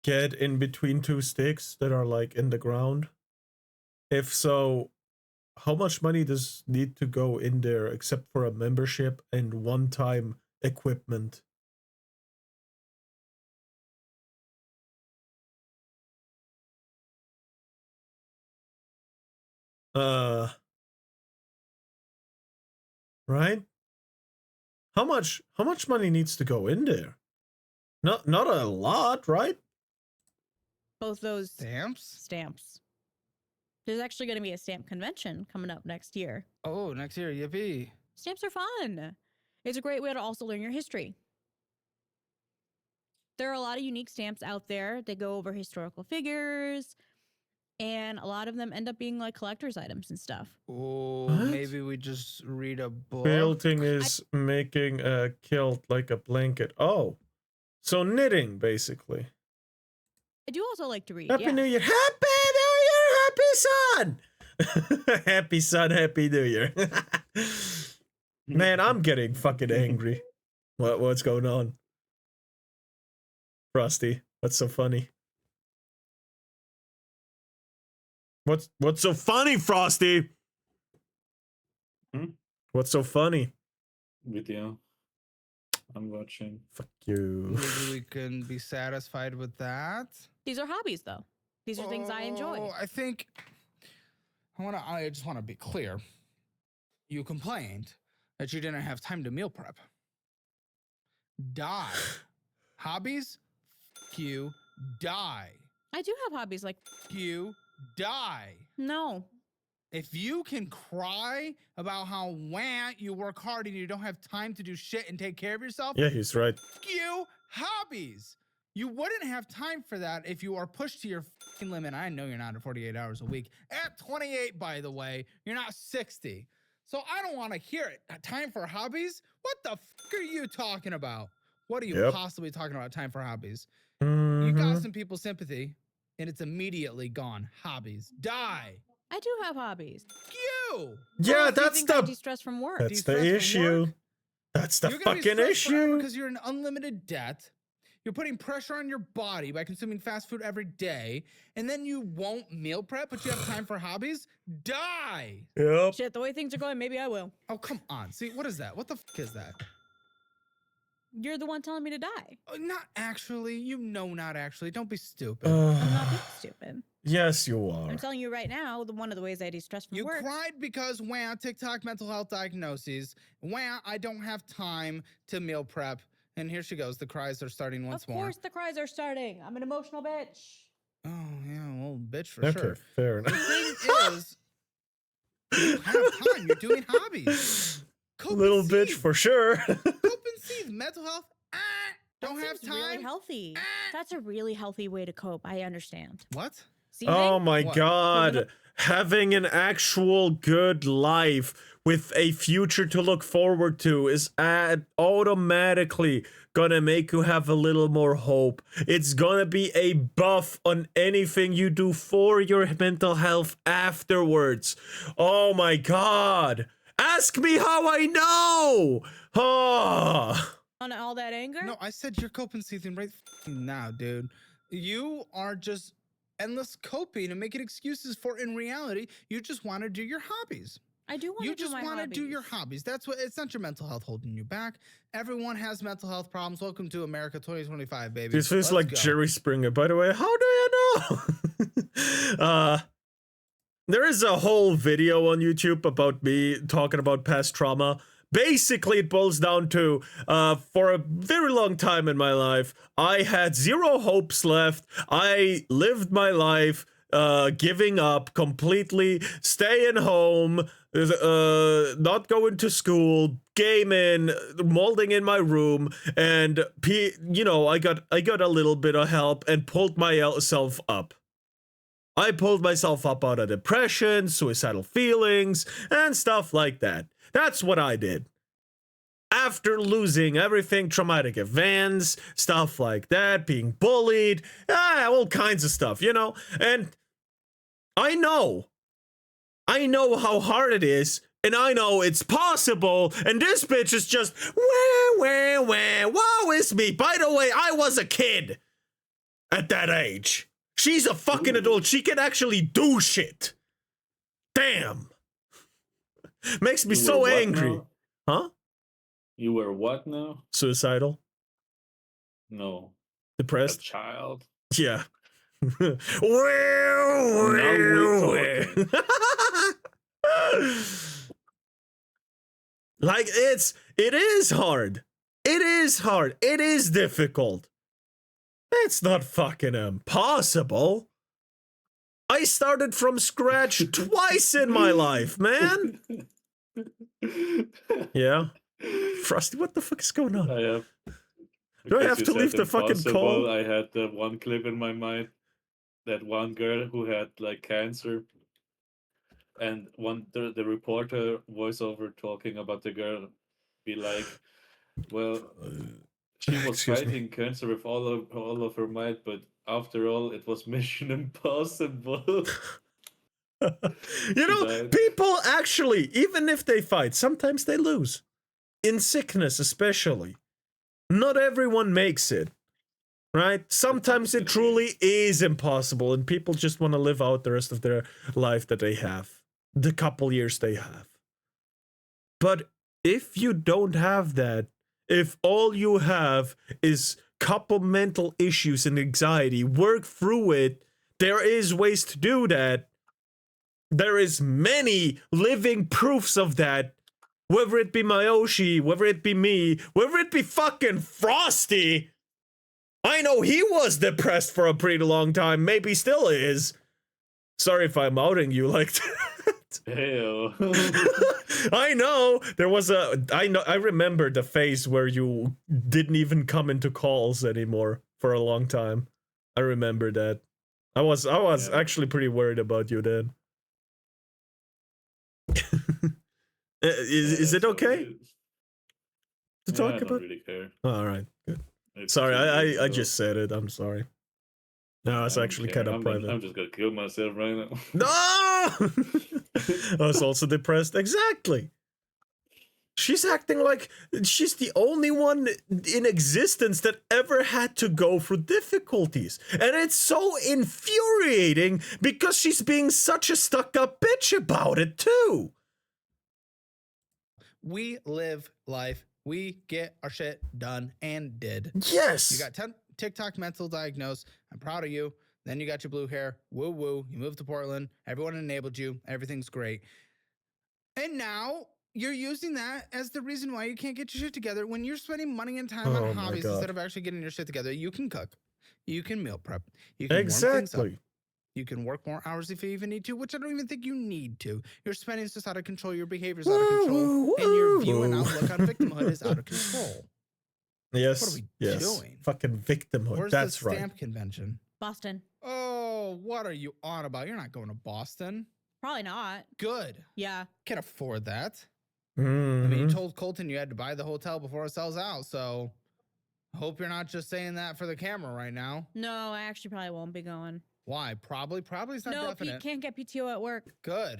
get in between two sticks that are like in the ground? If so, how much money does need to go in there except for a membership and one-time equipment? Right? How much money needs to go in there? Not a lot, right? Both those Stamps? stamps. There's actually going to be a stamp convention coming up next year. Oh, next year. Yippee. Stamps are fun. It's a great way to also learn your history. There are a lot of unique stamps out there. They go over historical figures, and a lot of them end up being like collector's items and stuff. Oh, What? maybe we just read a book. Quilting is making a kilt like a blanket. Oh, so knitting basically. I do also like to read. Happy yes. New Year! Happy New Year! Happy son! Happy son! Happy New Year! Man, I'm getting fucking angry. What's going on, Frosty? What's so funny? What's so funny, Frosty? Hmm? What's so funny? Video. I'm watching. Fuck you. Maybe we can be satisfied with that. These are hobbies, though. These are things I enjoy. Oh, I think I just want to be clear. You complained that you didn't have time to meal prep. Die. Hobbies? F you. Die. I do have hobbies like F you. Die. no. If you can cry about how you work hard and you don't have time to do shit and take care of yourself, Yeah, he's right. f you. Hobbies. You wouldn't have time for that if you are pushed to your fucking limit. I know you're not at 48 hours a week. At 28, by the way, you're not 60. So I don't want to hear it. Time for hobbies? What the fuck are you talking about? What are you Yep. possibly talking about? Time for hobbies? Mhm. You got some people's sympathy, and it's immediately gone. Hobbies. Die. I do have hobbies. You. Yeah, Do you that's think I the de-stress from work? that's de-stress the from issue. work? That's the You're gonna be fucking stressed forever issue. because you're in unlimited debt. You're putting pressure on your body by consuming fast food every day, and then you won't meal prep, but you have time for hobbies? Die! Yep. Shit, the way things are going, maybe I will. Oh, come on. See, what is that? What the fuck is that? You're the one telling me to die. Oh, not actually. You know, not actually. Don't be stupid. I'm not being stupid. Yes, you are. I'm telling you right now, one of the ways I de-stress from You work. cried because, TikTok mental health diagnoses. I don't have time to meal prep. And here she goes. The cries are starting once more. Of course the cries are starting. I'm an emotional bitch. Oh, yeah, a little bitch for Okay, sure. fair The enough. thing is, you have time. You're doing hobbies. Cope and Little bitch seethe. for sure. Cope and seethe. Mental health. Don't That have seems really time. healthy. That's a really healthy way to cope. I understand. What? Oh Seething? my What? god. Having an actual good life with a future to look forward to is automatically gonna make you have a little more hope. It's gonna be a buff on anything you do for your mental health afterwards. Oh my god. Ask me how I know. Oh. On all that anger? No, I said you're coping seething right now, dude. You are just endless coping and making excuses for, in reality, you just want to do your hobbies. I do want You to do just my want to do your hobbies. hobbies. That's what, it's not your mental health holding you back. Everyone has mental health problems. Welcome to America 2025, baby. This feels Let's like go. Jerry Springer. By the way, how do you know? There is a whole video on YouTube about me talking about past trauma. Basically, it boils down to, for a very long time in my life, I had zero hopes left. I lived my life giving up completely, staying home, not going to school, gaming, molding in my room, and I got a little bit of help and pulled myself up. I pulled myself up out of depression, suicidal feelings, and stuff like that. That's what I did. After losing everything, traumatic events, stuff like that, being bullied, all kinds of stuff, you know? And I know how hard it is, and I know it's possible, and this bitch is just, woe is me. By the way, I was a kid at that age. She's a fucking adult. She can actually do shit. Damn. Makes me so angry. Huh? You were what now? Suicidal? No. A Depressed? child. Yeah. Now we're talking. Like it is hard. It is hard. It is difficult. It's not fucking impossible. I started from scratch twice in my life, man. Yeah. Frosty, what the fuck is going on? I have. Do I because have you to said leave the fucking impossible, call? I had the one clip in my mind. That one girl who had like cancer, and the reporter voiceover talking about the girl be like, well, she was Excuse me. fighting cancer with all of her might, but after all, it was mission impossible. You know, died. people actually, even if they fight, sometimes they lose. In sickness, especially. Not everyone makes it. Right? Sometimes it truly is impossible, and people just want to live out the rest of their life that they have, the couple years they have. But if you don't have that, if all you have is couple mental issues and anxiety, work through it. There is ways to do that. There is many living proofs of that. Whether it be Mayoshi, whether it be me, whether it be fucking Frosty. I know he was depressed for a pretty long time, maybe still is. Sorry if I'm outing you like that. Hell. I know there was I remember the phase where you didn't even come into calls anymore for a long time. I remember that. I was Yeah. actually pretty worried about you then. Is it okay to I talk don't about? really care. All right, good. It's Sorry, 2 years I ago. just said it. I'm sorry. No, it's I don't actually care. kind of private. I'm just gonna kill myself right now. No! I was also depressed. Exactly. She's acting like she's the only one in existence that ever had to go through difficulties. And it's so infuriating because she's being such a stuck-up bitch about it, too. We live life. We get our shit done and did. Yes. You got TikTok mental diagnosed. I'm proud of you. Then you got your blue hair. Woo woo. You moved to Portland. Everyone enabled you. Everything's great. And now you're using that as the reason why you can't get your shit together when you're spending money and time Oh on my hobbies God. instead of actually getting your shit together. You can cook. You can meal prep. You can warm things up. Exactly. You can work more hours if you even need to, which I don't even think you need to. Your spending is just out of control. Your behavior is out of control. And your view and outlook on victimhood is out of control. Yes. What are we yes. doing? Fucking victimhood. Where's That's the right. stamp convention? Boston. Oh, what are you on about? You're not going to Boston. Probably not. Good. Yeah. Can't afford that. Mhm. I mean, you told Colton you had to buy the hotel before it sells out, so hope you're not just saying that for the camera right now. No, I actually probably won't be going. Why? Probably it's not No, definite. Pete can't get PTO at work. Good.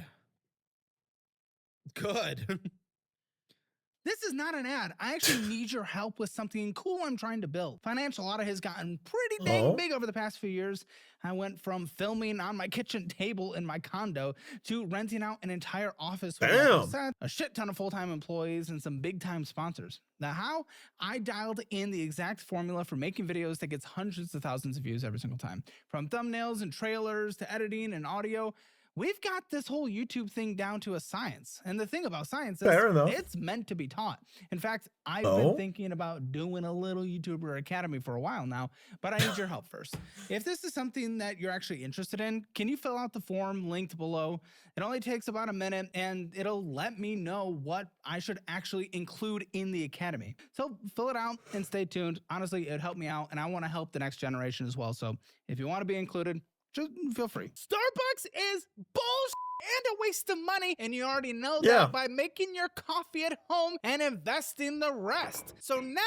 This is not an ad. I actually need your help with something cool I'm trying to build. Financial audit has gotten pretty dang Oh. big over the past few years. I went from filming on my kitchen table in my condo to renting out an entire office with Damn. a set, a shit ton of full-time employees, and some big-time sponsors. Now, how? I dialed in the exact formula for making videos that gets hundreds of thousands of views every single time. From thumbnails and trailers to editing and audio, we've got this whole YouTube thing down to a science. And the thing about science is Fair enough. it's meant to be taught. In fact, I've Oh? been thinking about doing a little YouTuber Academy for a while now, but I need your help first. If this is something that you're actually interested in, can you fill out the form linked below? It only takes about a minute and it'll let me know what I should actually include in the Academy. So fill it out and stay tuned. Honestly, it'd help me out and I want to help the next generation as well. So if you want to be included, Just feel free. Starbucks is bullshit and a waste of money, and you already know Yeah. that by making your coffee at home and investing the rest. So now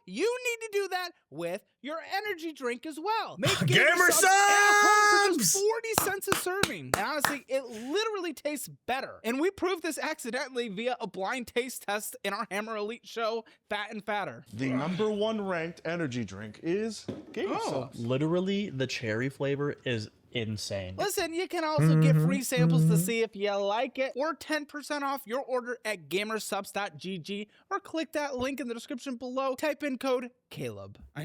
you need to do that with your energy drink as well. Make Gamer subs at home for subs! just 40 cents a serving. And honestly, it literally tastes better. And we proved this accidentally via a blind taste test in our Hammer Elite show, Fat and Fatter. The #1 ranked energy drink is Gamer Subs. Literally, the cherry flavor is insane. Listen, you can also get free samples to see if you like it, or 10% off your order at gamersubs.gg, or click that link in the description below. Type in code Caleb. I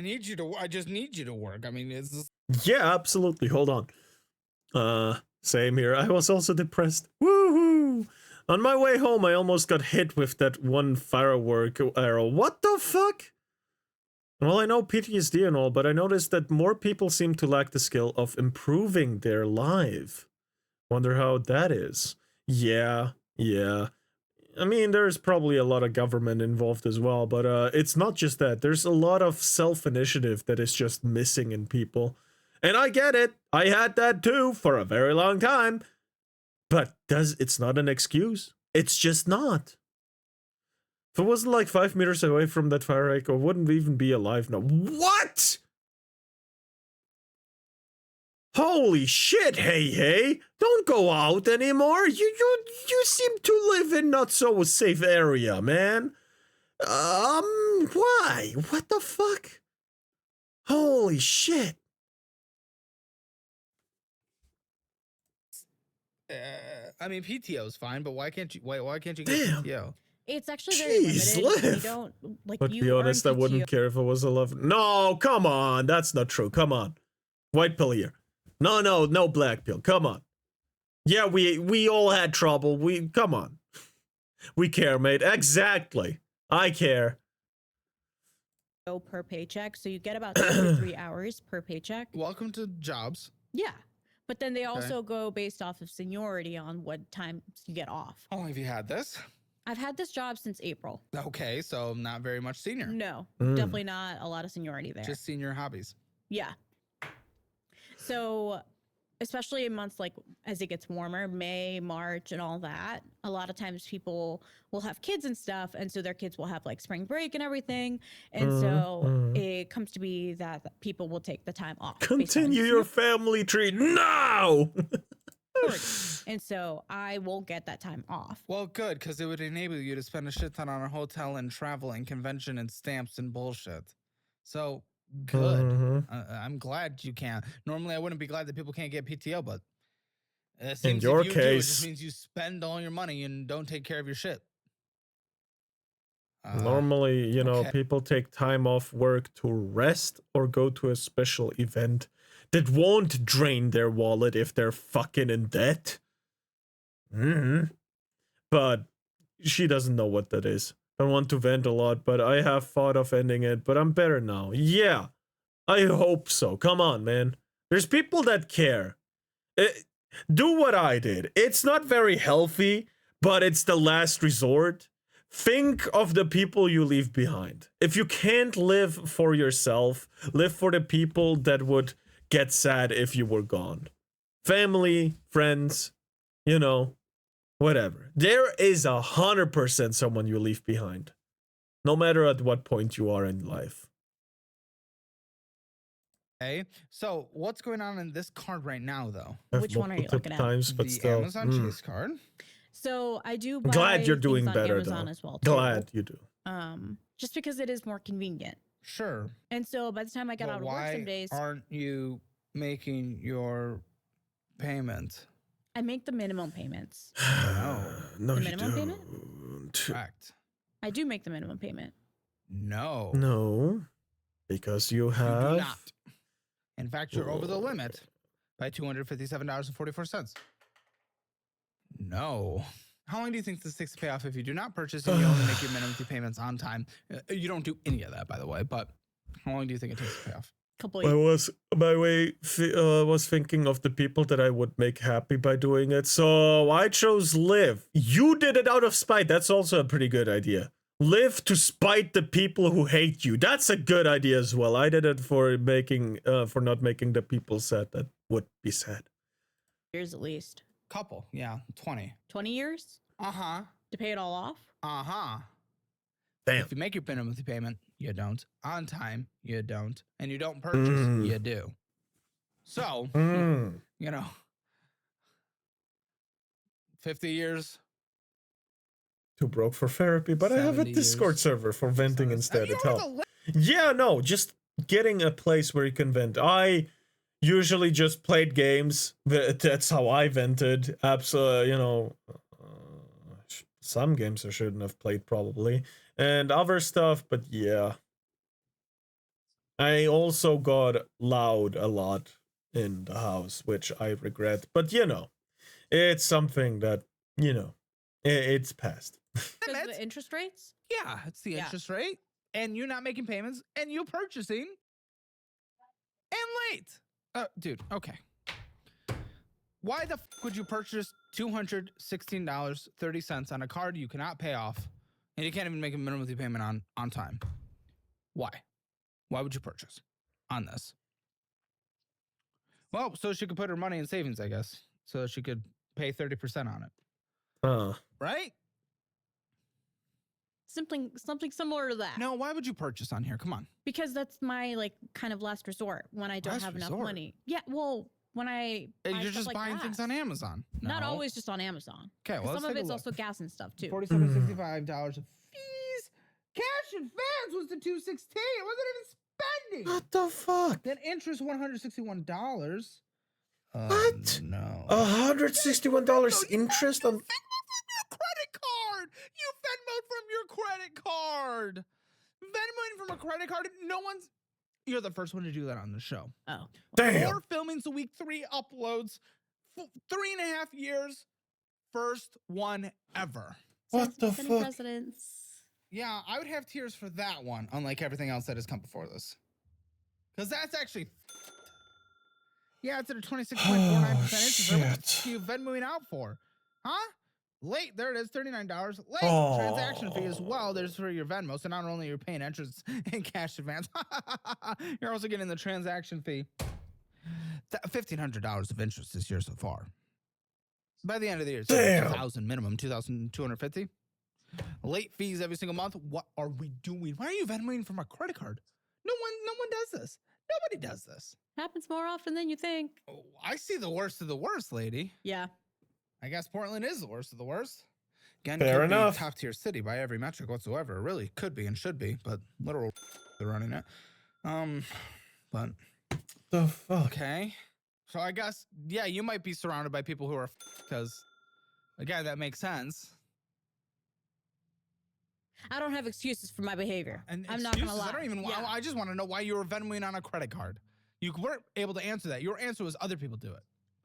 just need you to work. I mean, it's just... Yeah, absolutely. Hold on. Same here. I was also depressed. Woohoo! On my way home, I almost got hit with that one firework arrow. What the fuck? Well, I know PTSD and all, but I noticed that more people seem to lack the skill of improving their life. Wonder how that is. Yeah. I mean, there's probably a lot of government involved as well, but it's not just that. There's a lot of self-initiative that is just missing in people. And I get it. I had that too for a very long time. But it's not an excuse. It's just not. If it wasn't like 5 meters away from that fire echo, I wouldn't even be alive now. What? Holy shit, hey. Don't go out anymore. You seem to live in not so safe area, man. Why? What the fuck? Holy shit. I mean, PTO is fine, but why can't you get Damn. PTO? It's actually very Jeez, limited. Liv. You don't like. But you to be honest, I earn wouldn't PTO. care if it was 11. No, come on. That's not true. Come on. White pill here. No black pill. Come on. Yeah, we all had trouble. Come on. We care, mate. Exactly. I care. Per paycheck, so you get about 2 to 3 hours per paycheck. Welcome to jobs. Yeah, but then they also go based off of seniority on what times you get off. How long have you had this? I've had this job since April. Okay, so not very much senior. No, Mm. definitely not a lot of seniority there. Just senior hobbies. Yeah. So, especially in months like as it gets warmer, May, March, and all that, a lot of times people will have kids and stuff, and so their kids will have like spring break and everything, and so it comes to be that people will take the time off. based on Continue your family tree now. seniority. And so I won't get that time off. Well, good, because it would enable you to spend a shit ton on a hotel and travel and convention and stamps and bullshit. So good. I'm glad you can. Normally, I wouldn't be glad that people can't get PTO, but it seems your if you do, it case- just means you spend all your money and don't take care of your shit. Normally, okay. people take time off work to rest or go to a special event that won't drain their wallet if they're fucking in debt. But she doesn't know what that is. I want to vent a lot, but I have thought of ending it, but I'm better now. Yeah, I hope so. Come on, man. There's people that care. Do what I did. It's not very healthy, but it's the last resort. Think of the people you leave behind. If you can't live for yourself, live for the people that would get sad if you were gone. Family, friends, whatever. There is 100% someone you leave behind, no matter at what point you are in life. Okay, so what's going on in this card right now, though? I've Which one are you multiple looking at? times, but the still. Amazon Chase card. So I do buy Glad you're things doing on better, Amazon though. as well. Too. Glad you do. Just because it is more convenient. Sure. And so by the time I get But out of work some days, aren't you making your payment? I make the minimum payments. No, The you minimum payment? don't. Correct. I do make the minimum payment. No. No, because you You have. do not. In fact, you're over the limit by $257.44. No. How long do you think this takes to pay off if you do not purchase and you only make your minimum payments on time? You don't do any of that, by the way, but how long do you think it takes to pay off? Couple I years. was thinking of the people that I would make happy by doing it. So I chose Live. You did it out of spite. That's also a pretty good idea. Live to spite the people who hate you. That's a good idea as well. I did it for not making the people sad that would be sad. Years at least. Couple, yeah, 20. 20 years Uh-huh. to pay it all off? Uh-huh. Damn. If you make your minimum payment, you don't. On time, you don't. And you don't purchase, you do. So, you know, 50 years. Too broke for therapy, but I have a 70 Discord years. server for venting instead. You It are the helps. li- Yeah, no, just getting a place where you can vent. I usually just played games. That's how I vented. Absolutely, you know, some games I shouldn't have played probably, and other stuff. But yeah, I also got loud a lot in the house, which I regret. But you know, it's something that you know, it's past. Because of the interest rates? Yeah, it's the Yeah. interest rate. And you're not making payments, and you're purchasing. And late. Dude, okay. Why the would you purchase $216.30 on a card you cannot pay off, and you can't even make a minimum payment on time? Why? Why would you purchase on this? Well, so she could put her money in savings, I guess. So she could pay 30% on it. Right? Something similar to that. No, why would you purchase on here? Come on. Because that's my like kind of last resort when I don't Last have enough resort? money. Yeah, well, when I buy You're stuff just like buying things gas. on Amazon. Not No. always just on Amazon. Okay, 'Cause well, let's some of take a it's look. also gas and stuff too. $47.65 of fees. Cash advance was the $216. It wasn't even spending. What the fuck? Then interest $161. What? No. $161 interest on. Venmo from your credit card. You Venmoed from your credit card. Venmoing from a credit card. No one's. You're the first one to do that on the show. Oh. Damn. 4 filmings a week, 3 uploads, 3.5 years. First one ever. What the Senate fuck? presidents. Yeah, I would have tears for that one, unlike everything else that has come before this. Because that's actually. Yeah, it's at a 26.49% interest. What shit. are you Venmoing out for? Huh? Late, there it is, $39. Late transaction fee as well. There's for your Venmo. So not only you're paying interest and cash advance, you're also getting the transaction fee. $1,500 of interest this year so far. By the end of the year, it's Damn. 2,000 minimum, 2,250. Late fees every single month. What are we doing? Why are you Venmoing from a credit card? No one does this. Nobody does this. Happens more often than you think. Oh, I see the worst of the worst, lady. Yeah. I guess Portland is the worst of the worst. Again, Fair could enough. be top tier city by every metric whatsoever. It really could be and should be, but literal they're running it. But The fuck? okay. So I guess yeah, you might be surrounded by people who are because again that makes sense. I don't have excuses for my behavior. And I'm not gonna excuses, lie. I don't even. Yeah. I just want to know why you were Venmoing on a credit card. You weren't able to answer that. Your answer was other people do it.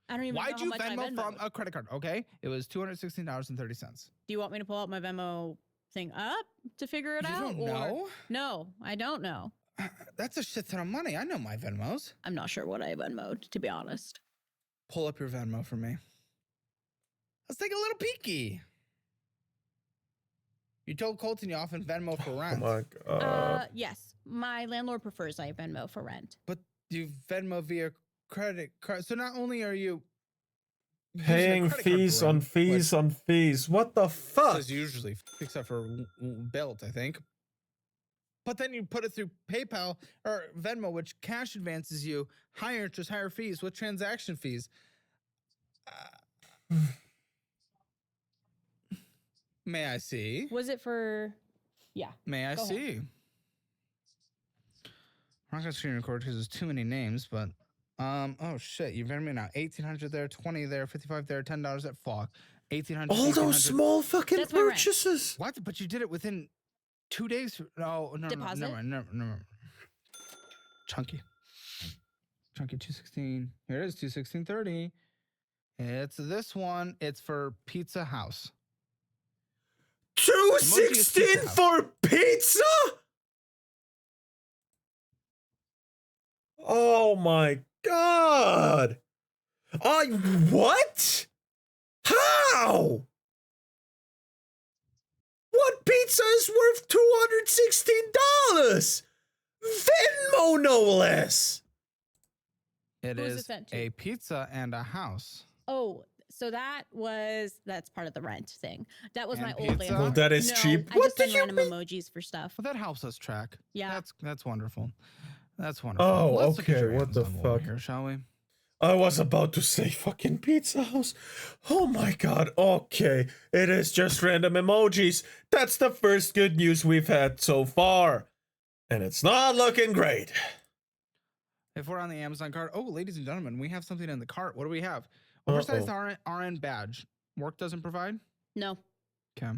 I don't even Why'd know you how much I Venmo from Venmoed. a credit card? Okay, it was $216.30. Do you want me to pull out my Venmo thing up to figure it You out? don't or- know? No, I don't know. That's a shit ton of money. I know my Venmos. I'm not sure what I Venmoed, to be honest. Pull up your Venmo for me. Let's take a little peeky. You told Colton you often Venmo for Oh rent, my god. Yes, my landlord prefers I Venmo for rent. but you Venmo via credit card. So not only are you using a Paying credit card fees for on rent, fees on fees. What the which fuck? is usually except for Bilt, I think. But then you put it through PayPal or Venmo, which cash advances you higher interest, higher fees with transaction fees. May I see? Was it for? Yeah. May I Go ahead. see? I'm not gonna screen record because there's too many names, but oh shit, you've me now. 1,800 there, 20 there, 55 there, $10 at fuck. 1,800. All those 1,800. small fucking That's my rent. purchases. What? But you did it within 2 days. No, Deposit? never mind. Chunky 216. Here it is, 216.30. It's this one. It's for Pizza House. 216 for pizza? Oh my god. What? How? What pizza is worth $216? Venmo no less. It Who was it is sent to? a pizza and a house. Oh, so that's part of the rent thing. That was And my old pizza? Well, landlord. that is No, cheap. I What just do send you random emojis for stuff. Well, that helps us track. Yeah. That's wonderful. That's wonderful. Oh, Let's look at okay, your what the Amazon over fuck? here, shall we? I was about to say fucking pizza house. Oh my god. Okay, it is just random emojis. That's the first good news we've had so far. And it's not looking great. If we're on the Amazon cart, oh, ladies and gentlemen, we have something in the cart. What do we have? Oversized RN badge. Work doesn't provide? No. Okay.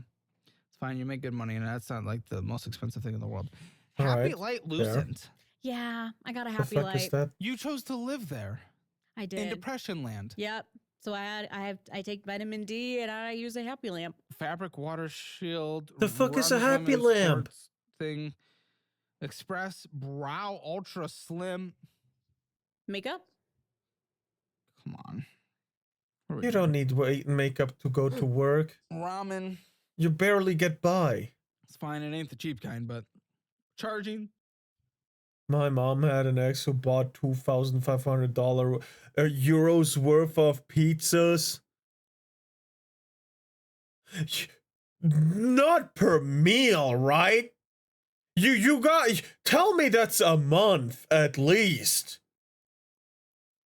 It's fine. You make good money, and that's not like the most expensive thing in the world. All Happy right, Light fair. Lucent. Yeah, I got a The happy fuck is light. that? You chose to live there I in did. Depression Land. Yep. So I take vitamin D and I use a happy lamp. Fabric water shield. The fuck is a Rubs happy women's lamp? shorts Thing. Express brow ultra slim. Makeup? Come on. What are we You doing? don't need weight and makeup to go to work. Ramen. You barely get by. It's fine. It ain't the cheap kind, but charging. My mom had an ex who bought $2,500 euros worth of pizzas. Not per meal, right? You got, tell me that's a month at least.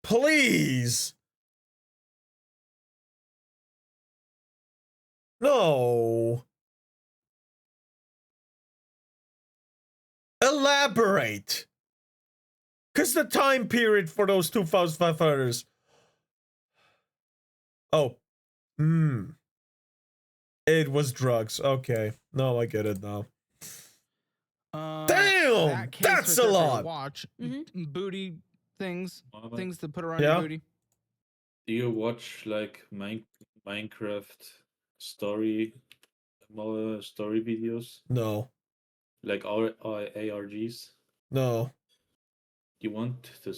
Please. No. Elaborate. Because the time period for those 2,500s. Oh. It was drugs. Okay. No, I get it now. Damn! That case That's right a there for your lot. Watch. Mhm. Booty things. Mama, Things to put around Yeah. your booty. do you watch like Minecraft story story videos? No. Like ARGs? No. You want to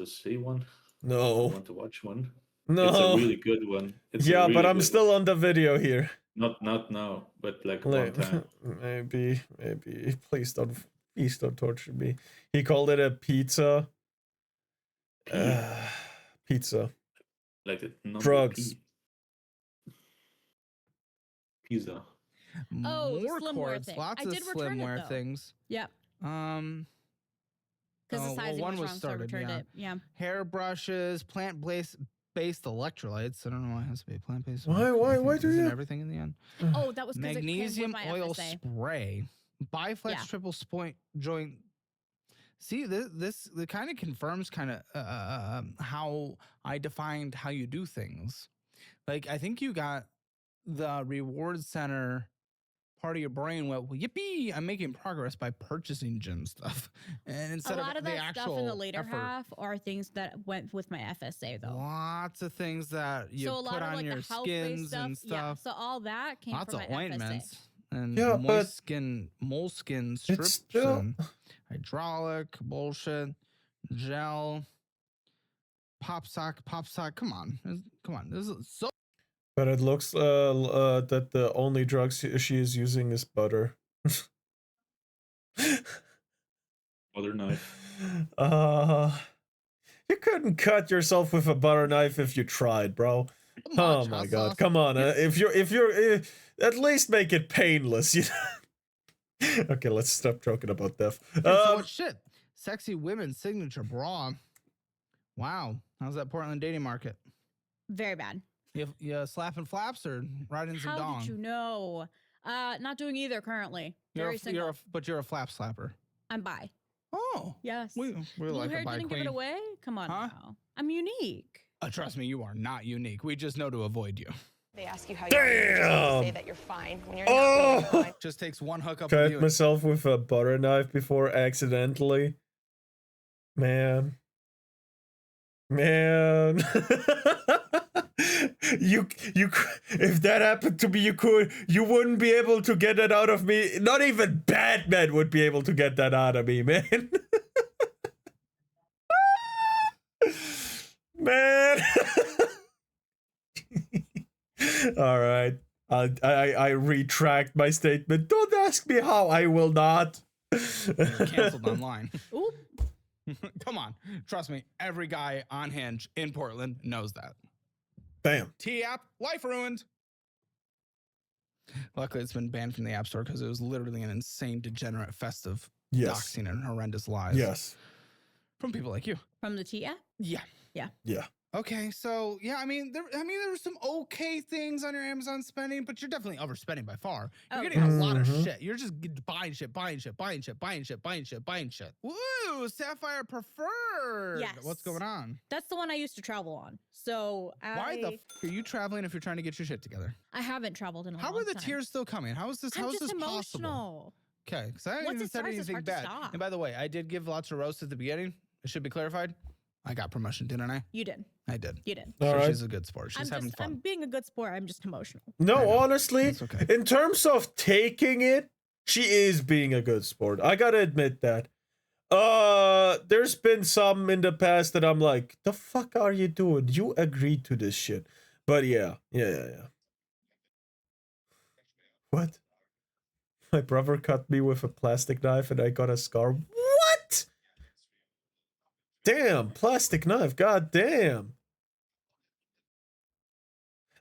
see one? You No. want to watch one? No. It's a really good one. It's a yeah, really but I'm good still one. on the video here. Not now, but like one Like, time. maybe. Please don't torture me. He called it a pizza. Pizza. Like the number Drugs. P. Pizza. Oh, More slimwear cords. thing. Lots I of did return it, slimwear though. things. Yep. Um, Because Oh, the well, sizing one was was wrong, started, so I returned yeah. it. Yeah. hairbrushes, plant-based electrolytes. I don't know why it has to be plant-based. Why do Isn't you? everything in the end? Oh, that was because Magnesium it came with my oil FSA. spray, Biflex Yeah. triple point joint. See, this kind of confirms how I defined how you do things. Like, I think you got the reward center part of your brain went, well, yippee, I'm making progress by purchasing gym stuff. And instead A lot of the that actual stuff in the later effort, half are things that went with my FSA, though. lots of things that you So a lot put of on like your the health-based skins stuff, and yeah. stuff. So all that came Lots from of my ointments and Yeah, but moleskin strips still- and hydraulic bullshit, gel, pop sock. Come on. This is so. But it looks that the only drugs she is using is butter. Butter knife. You couldn't cut yourself with a butter knife if you tried, bro. Oh much my hot god, sauce. come on. If you're at least make it painless, you know. Okay, let's stop joking about death. So what shit? Sexy women's signature bra. Wow. How's that Portland dating market? Very bad. You slapping flaps or riding some How dong? did you know? Not doing either currently. Very single. But you're a flap slapper. I'm bi. Oh. Yes. We're Blue like hair a bi didn't give queen. it away. Come on Huh? now. I'm unique. Trust me, you are not unique. We just know to avoid you. They ask you how you are, you just have to say Damn. that you're fine when you're not really Oh, fine. Just takes one hookup with cut you. myself with a butter knife before accidentally. Man. you if that happened to me, you wouldn't be able to get that out of me. Not even Batman would be able to get that out of me, man. Man. All right. I retract my statement. Don't ask me how. I will not. Canceled online. Oop. Come on. Trust me. Every guy on Hinge in Portland knows that. Damn. T-app, life ruined. Luckily, it's been banned from the App Store because it was literally an insane, degenerate fest of Yes. doxing and horrendous lies. Yes. From people like you. From the T app? Yeah. Yeah. Okay, so yeah, I mean, there were some okay things on your Amazon spending, but you're definitely overspending by far. You're Oh. getting a lot of Mhm. shit. You're just buying shit. Woo, Sapphire Preferred. Yes. What's going on? That's the one I used to travel on. So Why the are you traveling if you're trying to get your shit together? I haven't traveled in a How long are the time. tears still coming? How is this? I'm How is just this possible? emotional. Okay, because I Once haven't even it said starts, it's anything hard to bad. stop. And by the way, I did give lots of roast at the beginning. It should be clarified. I got promotion, didn't I? You did. I did. You did. All So right. she's a good sport. She's having fun. I'm being a good sport. I'm just emotional. I No, know. honestly, It's okay. in terms of taking it, she is being a good sport. I gotta admit that. There's been some in the past that I'm like, the fuck are you doing? You agreed to this shit. But yeah. What? My brother cut me with a plastic knife and I got a scar. What? Damn, plastic knife. God damn.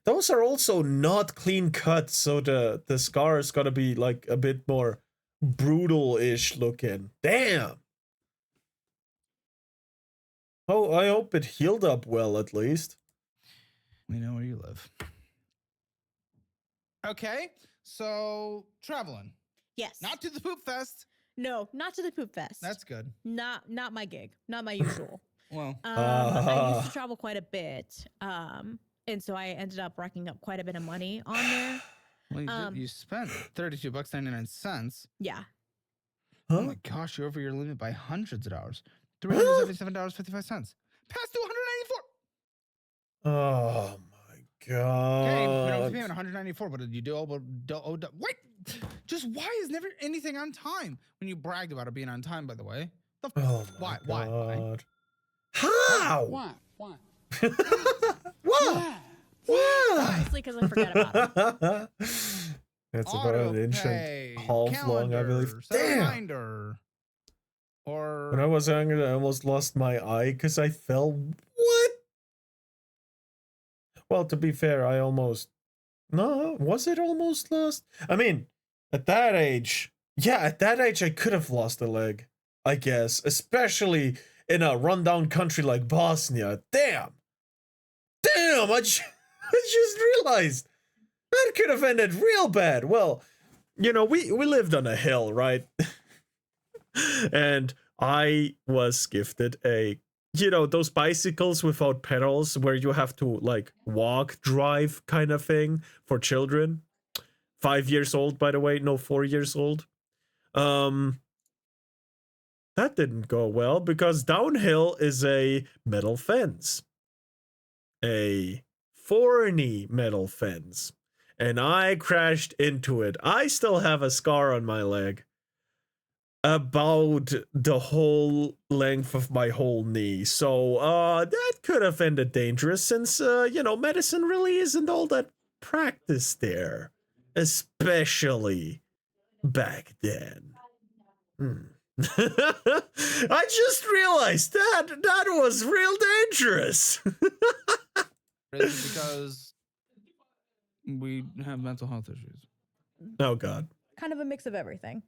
Those are also not clean cuts, so the scar is gonna be like a bit more brutal-ish looking. Damn. Oh, I hope it healed up well at least. We know where you live. Okay, so traveling. Yes. Not to the poop fest. No, not to the poop fest. That's good. not my gig. Not my usual. Well, I used to travel quite a bit. And so I ended up racking up quite a bit of money on there. you spent $32.99. Yeah. Oh Huh? my gosh, you're over your limit by hundreds of dollars. $377.55. Past $294. Oh my Okay, god. payment 194, but did you wait? Just why is never anything on time? When you bragged about it being on time, by the way. Oh my Why? god. How? Why? What? What? Honestly, because I forget about it. It's about an inch and half long, I believe. Set a Damn. reminder. Or When I was younger, I almost lost my eye because I fell. What? Well, to be fair, I almost. No, was it almost lost? I mean, at that age, I could have lost a leg, I guess. Especially in a rundown country like Bosnia. Damn! I just realized that could have ended real bad. Well, we lived on a hill, right? And I was gifted those bicycles without pedals where you have to like walk, drive kind of thing for children. 5 years old, by the way, no, 4 years old. That didn't go well because downhill is a metal fence. A thorny metal fence. And I crashed into it. I still have a scar on my leg. About the whole length of my whole knee. So, that could have ended dangerous since, medicine really isn't all that practiced there. Especially back then. I just realized that was real dangerous. is it because we have mental health issues? Oh, God. Kind of a mix of everything.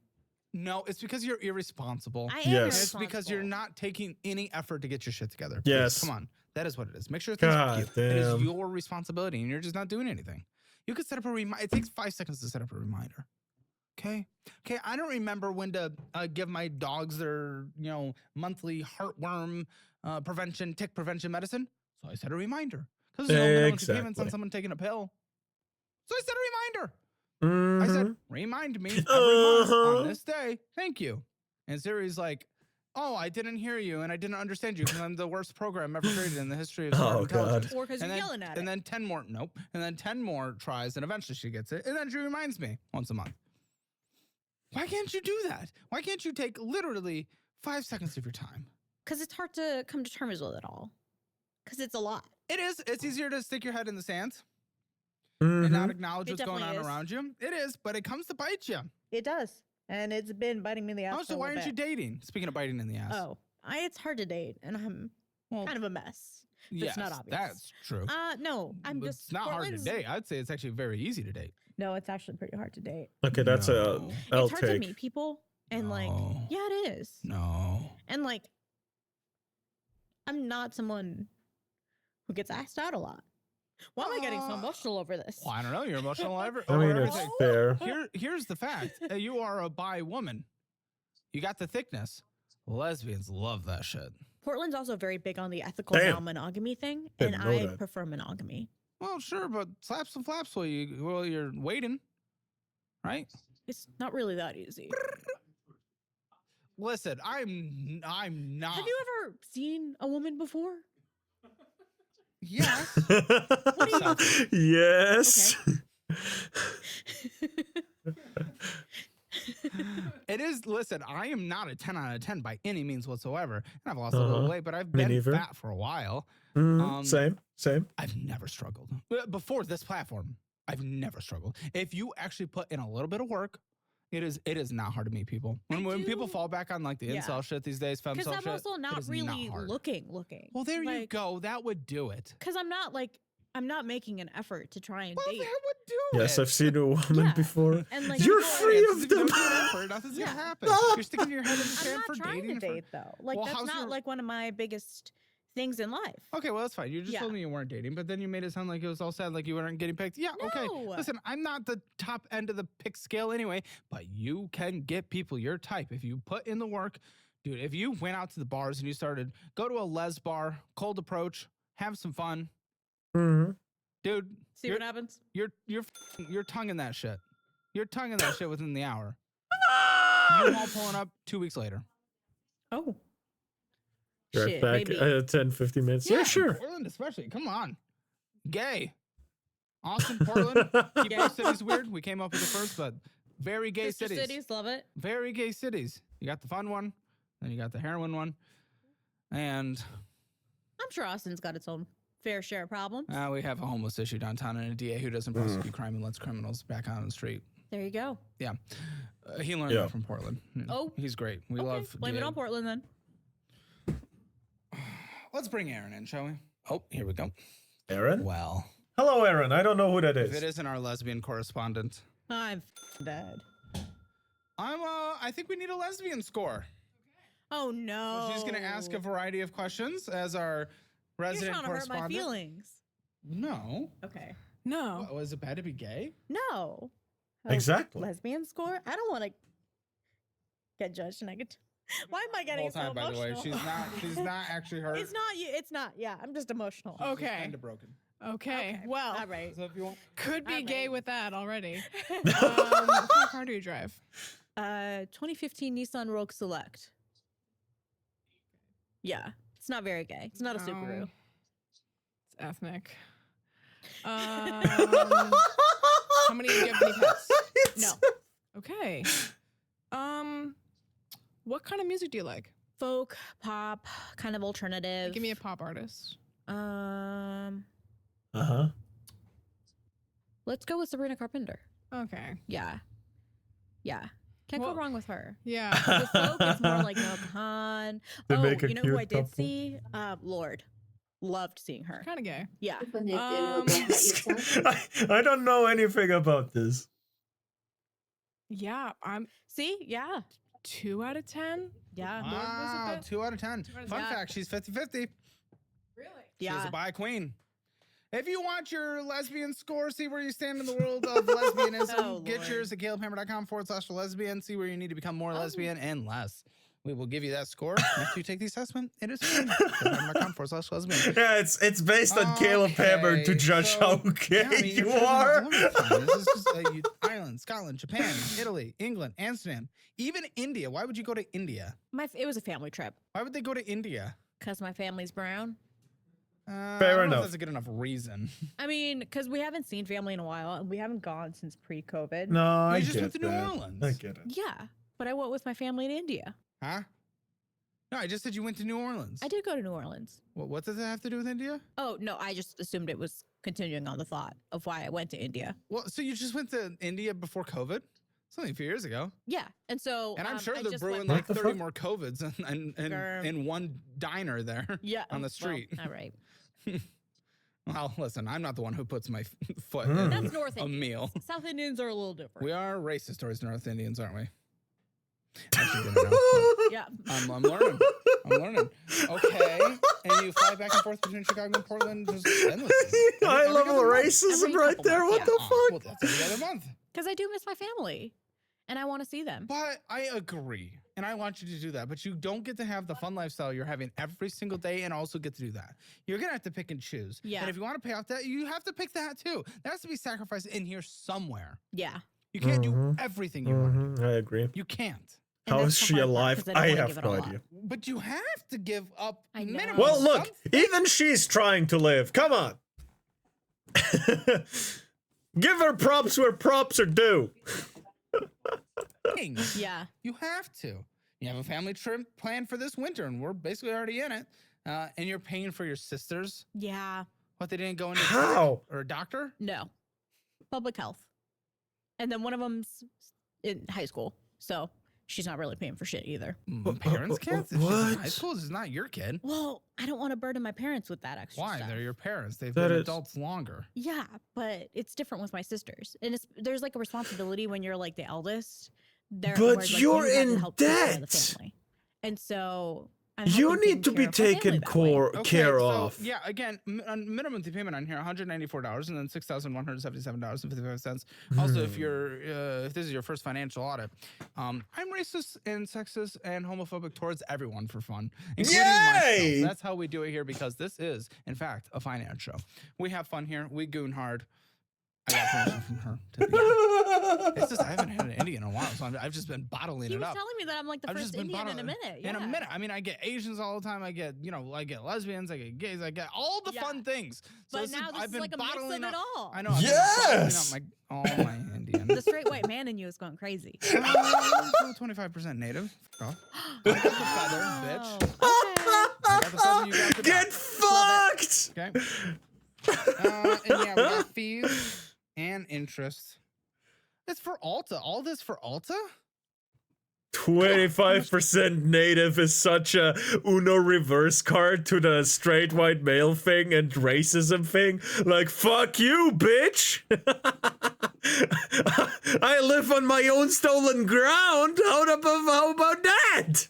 No, it's because you're irresponsible. I am Yes. It's because you're not taking any effort to get your shit together. Please, Yes. come on. That is what it is. Make sure things God with you. It is damn. your responsibility and you're just not doing anything. You could set up a reminder. It takes 5 seconds to set up a reminder. Okay. I don't remember when to give my dogs their, monthly heartworm tick prevention medicine. So I set a reminder. Because there's no minimum payments on Exactly. someone taking a pill. So I set a reminder. Mhm. I said, remind me every month Uh-huh. on this day. Thank you. And Siri's like, oh, I didn't hear you and I didn't understand you because I'm the worst program ever created in the history of smart Oh, God. intelligence. Or because you're And then, yelling at and it. then 10 more, nope. And then 10 more tries and eventually she gets it. And then she reminds me once a month. Why can't you do that? Why can't you take literally 5 seconds of your time? Because it's hard to come to terms with it all. Because it's a lot. It is. It's easier to stick your head in the sand and not Mhm. acknowledge It what's going on definitely is. around you. It is, but it comes to bite you. It does. And it's been biting me in the ass. Also, why aren't you dating? Speaking of biting in the ass. Oh, it's hard to date, and I'm kind of a mess. Yes, It's not obvious. that's true. No, I'm But just. it's not hard to Portland's- date. I'd say it's actually very easy to date. No, it's actually pretty hard to date. Okay, that's No. a I'll It's hard to take. meet people, and like, No. yeah, it is. No. And like, I'm not someone who gets asked out a lot. Why am I getting so emotional over this? Well, I don't know. You're emotional over I mean, over it's everything. fair. Here's the fact. You are a bi woman. You got the thickness. Lesbians love that shit. Portland's also very big on the ethical Damn. non-monogamy thing, Didn't and know I that. prefer monogamy. Well, sure, but slap some flaps while you're waiting, right? It's not really that easy. Listen, I'm not. Have you ever seen a woman before? Yes. Yes. It is. Listen, I am not a 10 out of 10 by any means whatsoever, and I've lost a little Uh-huh. weight, but I've Me been neither. fat for a while. Mhm, same. I've never struggled before this platform. I've never struggled. If you actually put in a little bit of work, it is not hard to meet people. When people do- fall back on like the Yeah. incel shit these days, Because femcel I'm shit, also it not is really hard. looking. Well, there you Like, go. That would do it. Because I'm not making an effort to try and Well, date. that would do Yes, it. I've seen a woman Yeah. before. And like, You're people- free It's- of don't them. do an effort, nothing's Yeah. gonna happen. You're sticking your head in the I'm sand not for trying dating. to date though. Like Well, that's how's not your- like one of my biggest things in life. Okay, well, that's fine. You just Yeah. told me you weren't dating, but then you made it sound like it was all sad, like you weren't getting picked. Yeah, okay. No. Listen, I'm not the top end of the pick scale anyway, but you can get people your type if you put in the work. Dude, if you went out to the bars and you started, go to a les bar, cold approach, have some fun. Mm-hmm. Dude, See what happens? you're tonguing that shit. You're tonguing that shit within the hour. You all pulling up 2 weeks later. Oh. Right Shit, back maybe. 10, 15 minutes. Yeah, sure. Portland especially. Come on. Gay. Austin, Portland. Keep those cities weird. We came up with it first, but very gay Sister cities, love it. Very gay cities. You got the fun one, then you got the heroin one, and I'm sure Austin's got its own fair share of problems. we have a homeless issue downtown and a DA who doesn't prosecute crime and lets criminals back out on the street. There you go. Yeah. He learned Yeah. that from Portland. Oh. He's great. We Okay, love blame it DA. on Portland then. Let's bring Aaron in, shall we? Oh, here we go. Aaron? Well, Hello, Aaron. I don't know who that if it is. isn't our lesbian correspondent, I'm dead. I think we need a lesbian score. Oh no. So she's going to ask a variety of questions as our You're resident trying to hurt my correspondent. feelings. No. Okay. No. What, was it bad to be gay? No. Exactly. Lesbian score? I don't want to get judged and I get. Why am I The getting whole time, so by the way. emotional? She's not actually hurt. It's not you. It's not. Yeah, I'm just emotional. Okay. Kind of broken. Okay. Well, All right. So if you want, could be All gay right. with that already. What kind of car do you drive? 2015 Nissan Rogue Select. Yeah, it's not very gay. It's not a Subaru. No. It's ethnic. How many do you have any pets? No. Okay. What kind of music do you like? Folk, pop, kind of alternative. Give me a pop artist. Uh-huh. Let's go with Sabrina Carpenter. Okay. Yeah. Yeah. Can't Well- go wrong with her. Yeah. The folk is more like Noah Kahan. They Oh, make a you know who cute I did couple. see? Lord. Loved seeing her. Kind of gay. Yeah. I don't know anything about this. Yeah. I'm See? Yeah. 2 out of 10. Yeah. Lord was a wow, bit- 2 out of 10. out of Fun 10. fact, she's 50-50. Really? She's Yeah. a bi queen. If you want your lesbian score, see where you stand in the world of lesbianism, Oh, get Lord. yours at calebhammer.com/lesbian. See where you need to become more lesbian and less. We will give you that score after you take the assessment. It is free. calebhammer.com/lesbian. Yeah, it's based on Caleb Hammer to Okay, judge so, how yeah, gay I mean, you you're trying are. to have everything. This is just, Ireland, Scotland, Japan, Italy, England, Amsterdam, even India. Why would you go to India? It was a family trip Why would they go to India? because my family's brown. I Fair don't know if enough. that's a good enough reason. I mean, because we haven't seen family in a while and we haven't gone since pre-COVID. No, I just get went to New that. Orleans. I get it. Yeah. But I went with my family in India. Huh? No, I just said you went to New Orleans. I did go to New Orleans. What does that have to do with India? Oh, no, I just assumed it was continuing on the thought of why I went to India. Well, so you just went to India before COVID? Something a few years ago. Yeah, and so And I'm sure I they're just brewing went like What the 30 fuck? more COVIDs in one diner there yeah on the well, street. all right, Well, listen, I'm not the one who puts my foot Mm. in that's North a Indians. meal. South Indians are a little different. We are racist towards North Indians, aren't we? Actually, didn't know, Yeah, I'm learning. I'm learning. Okay, and you fly back and forth between Chicago and Portland just endlessly. High Every level other month. racism Every right couple there. months, What yeah. the Oh, well, fuck? that's every other month. because I do miss my family, and I want to see them. But I agree, and I want you to do that. But you don't get to have the fun lifestyle you're having every single day, and also get to do that. You're gonna have to pick and choose. Yeah. And if you want to pay off that, you have to pick that too. That has to be sacrificed in here somewhere. Yeah, You can't do Mhm. everything you want to do. I agree. You can't. And How that's is the she hard part, alive? 'cause I don't I wanna have give it no all up. idea. But you have to give up I know. minimum. Well, look, something. even she's trying to live. Come on. Give her props where props are due. yeah. You have to. You have a family trip planned for this winter, and we're basically already in it. And you're paying for your sisters. Yeah, What, they didn't go into How? or a doctor? no, public health, and then one of them's in high school, so she's not really paying for shit either. Parents can't. If she's in high What? school, this is not your kid. Well, I don't want to burden my parents with that extra Why? stuff. They're your parents. They've That been is- adults longer. Yeah, but it's different with my sisters, and there's like a responsibility when you're like the eldest. But where, like, you're you have to in help take care of the debt. family. And so I'm You helping need to take be care of my family taken that way. care so, of. Yeah, again, minimum payment on here, $194, and then $6,177.55. Also, if you're if this is your first financial audit, I'm racist and sexist and homophobic towards everyone for fun, including Yay! myself. That's how we do it here, because this is, in fact, a finance show. We have fun here. We goon hard. I got permission from her. It's just I haven't had an Indian in a while, so I've just been bottling He it was up. telling me that I'm like the I've just first been Indian in a bottling- minute. In a yeah. minute. I mean, I get Asians all the time. I get, I get lesbians. I get gays. I get all the Yeah. fun things. So But now this I've is been like a mix of bottling it up. all. I know. I've been bottling Yes! up my Indian. The straight white man in you is going crazy. 25% native. Fuck off. I got the feather, bitch. Oh, I got the feather. You got the Get fucked! Okay. And yeah, we got fees and interest. It's for Alta. All this for Alta? 25% native is such a Uno reverse card to the straight white male thing and racism thing. Like, fuck you, bitch! I live on my own stolen ground. How about that?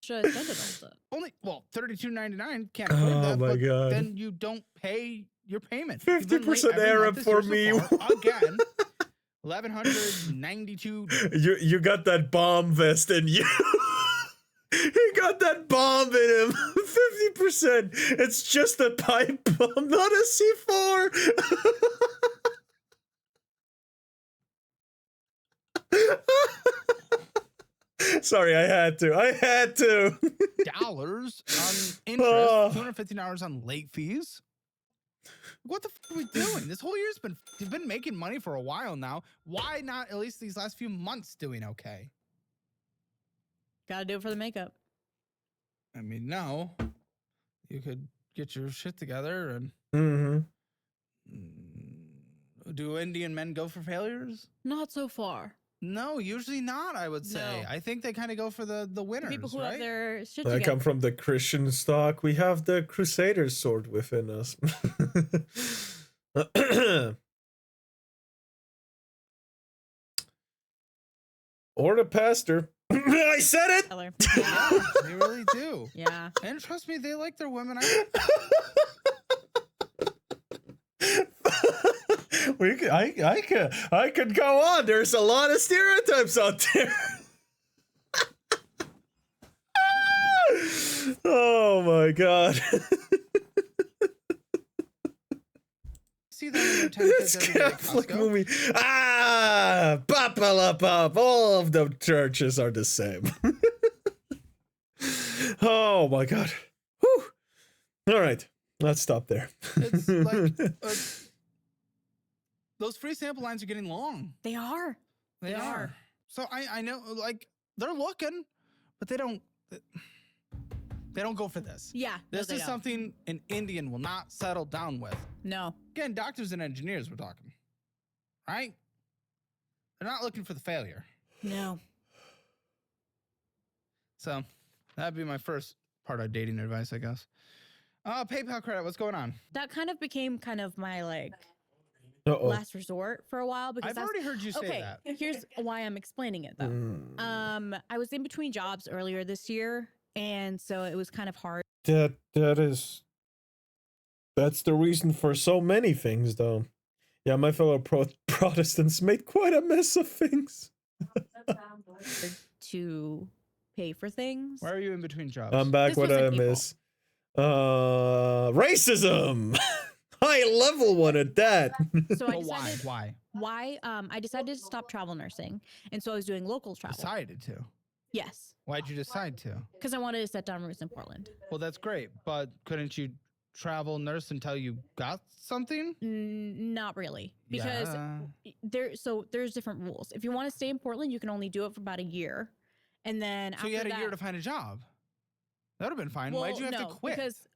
should I spend it also? Only, well, $32.99. Can't afford Oh that. my but God. Then you don't pay your payment. You've been late 50% every month Arab this for year so me. far. Again. 1,192. You got that bomb vest in you. He got that bomb in him. 50%. It's just a pipe bomb, not a C4. Sorry, I had to. Dollars on Oh. interest, $250 on late fees. What the fuck are we doing? This whole year's you've been making money for a while now. Why not at least these last few months doing okay? Gotta do it for the makeup. I mean, no. You could get your shit together and do Indian men go for failures? Not so far. No, usually not, I would say. No. I think they kind of go for the winners, People who right? have their shit I together. come from the Christian stock. We have the Crusader's sword within us. Or the pastor. I said it! Color. Yeah, they really do. Yeah. And trust me, they like their women. I could go on. There's a lot of stereotypes out there. Oh my god. See them in their 10 This kids every day at Catholic Costco. movie. Pop. All of the churches are the same. Oh my god. Whew. All right. Let's stop there. It's like those free sample lines are getting long. They are. They are. So I know, like, they're looking, but they don't go for this. Yeah. no, This they is don't. something an Indian will not settle down with. No. Again, doctors and engineers we're talking, right? They're not looking for the failure. No. So that'd be my first part of dating advice, I guess. PayPal credit, what's going on? That kind of became kind of my like Uh-oh. last resort for a while because I've already heard you say that. Here's why I'm explaining it though. I was in between jobs earlier this year, and so it was kind of hard. That's the reason for so many things, though. Yeah, my fellow Protestants made quite a mess of things. To pay for things. Why are you in between jobs? I'm back. This What did I was in April. miss? Racism. High level one at that. So I But decided why? I decided to stop travel nursing, and so I was doing local travel. Decided to. Yes, Why'd you decide to? because I wanted to set down roots in Portland. Well, that's great, but couldn't you travel nurse until you got something? Not really, because there's different rules. If you want to stay in Portland, you can only do it for about a year, and then So after you had a that, year to find a job. That would have been fine. well, Why'd you have no, to quit? Because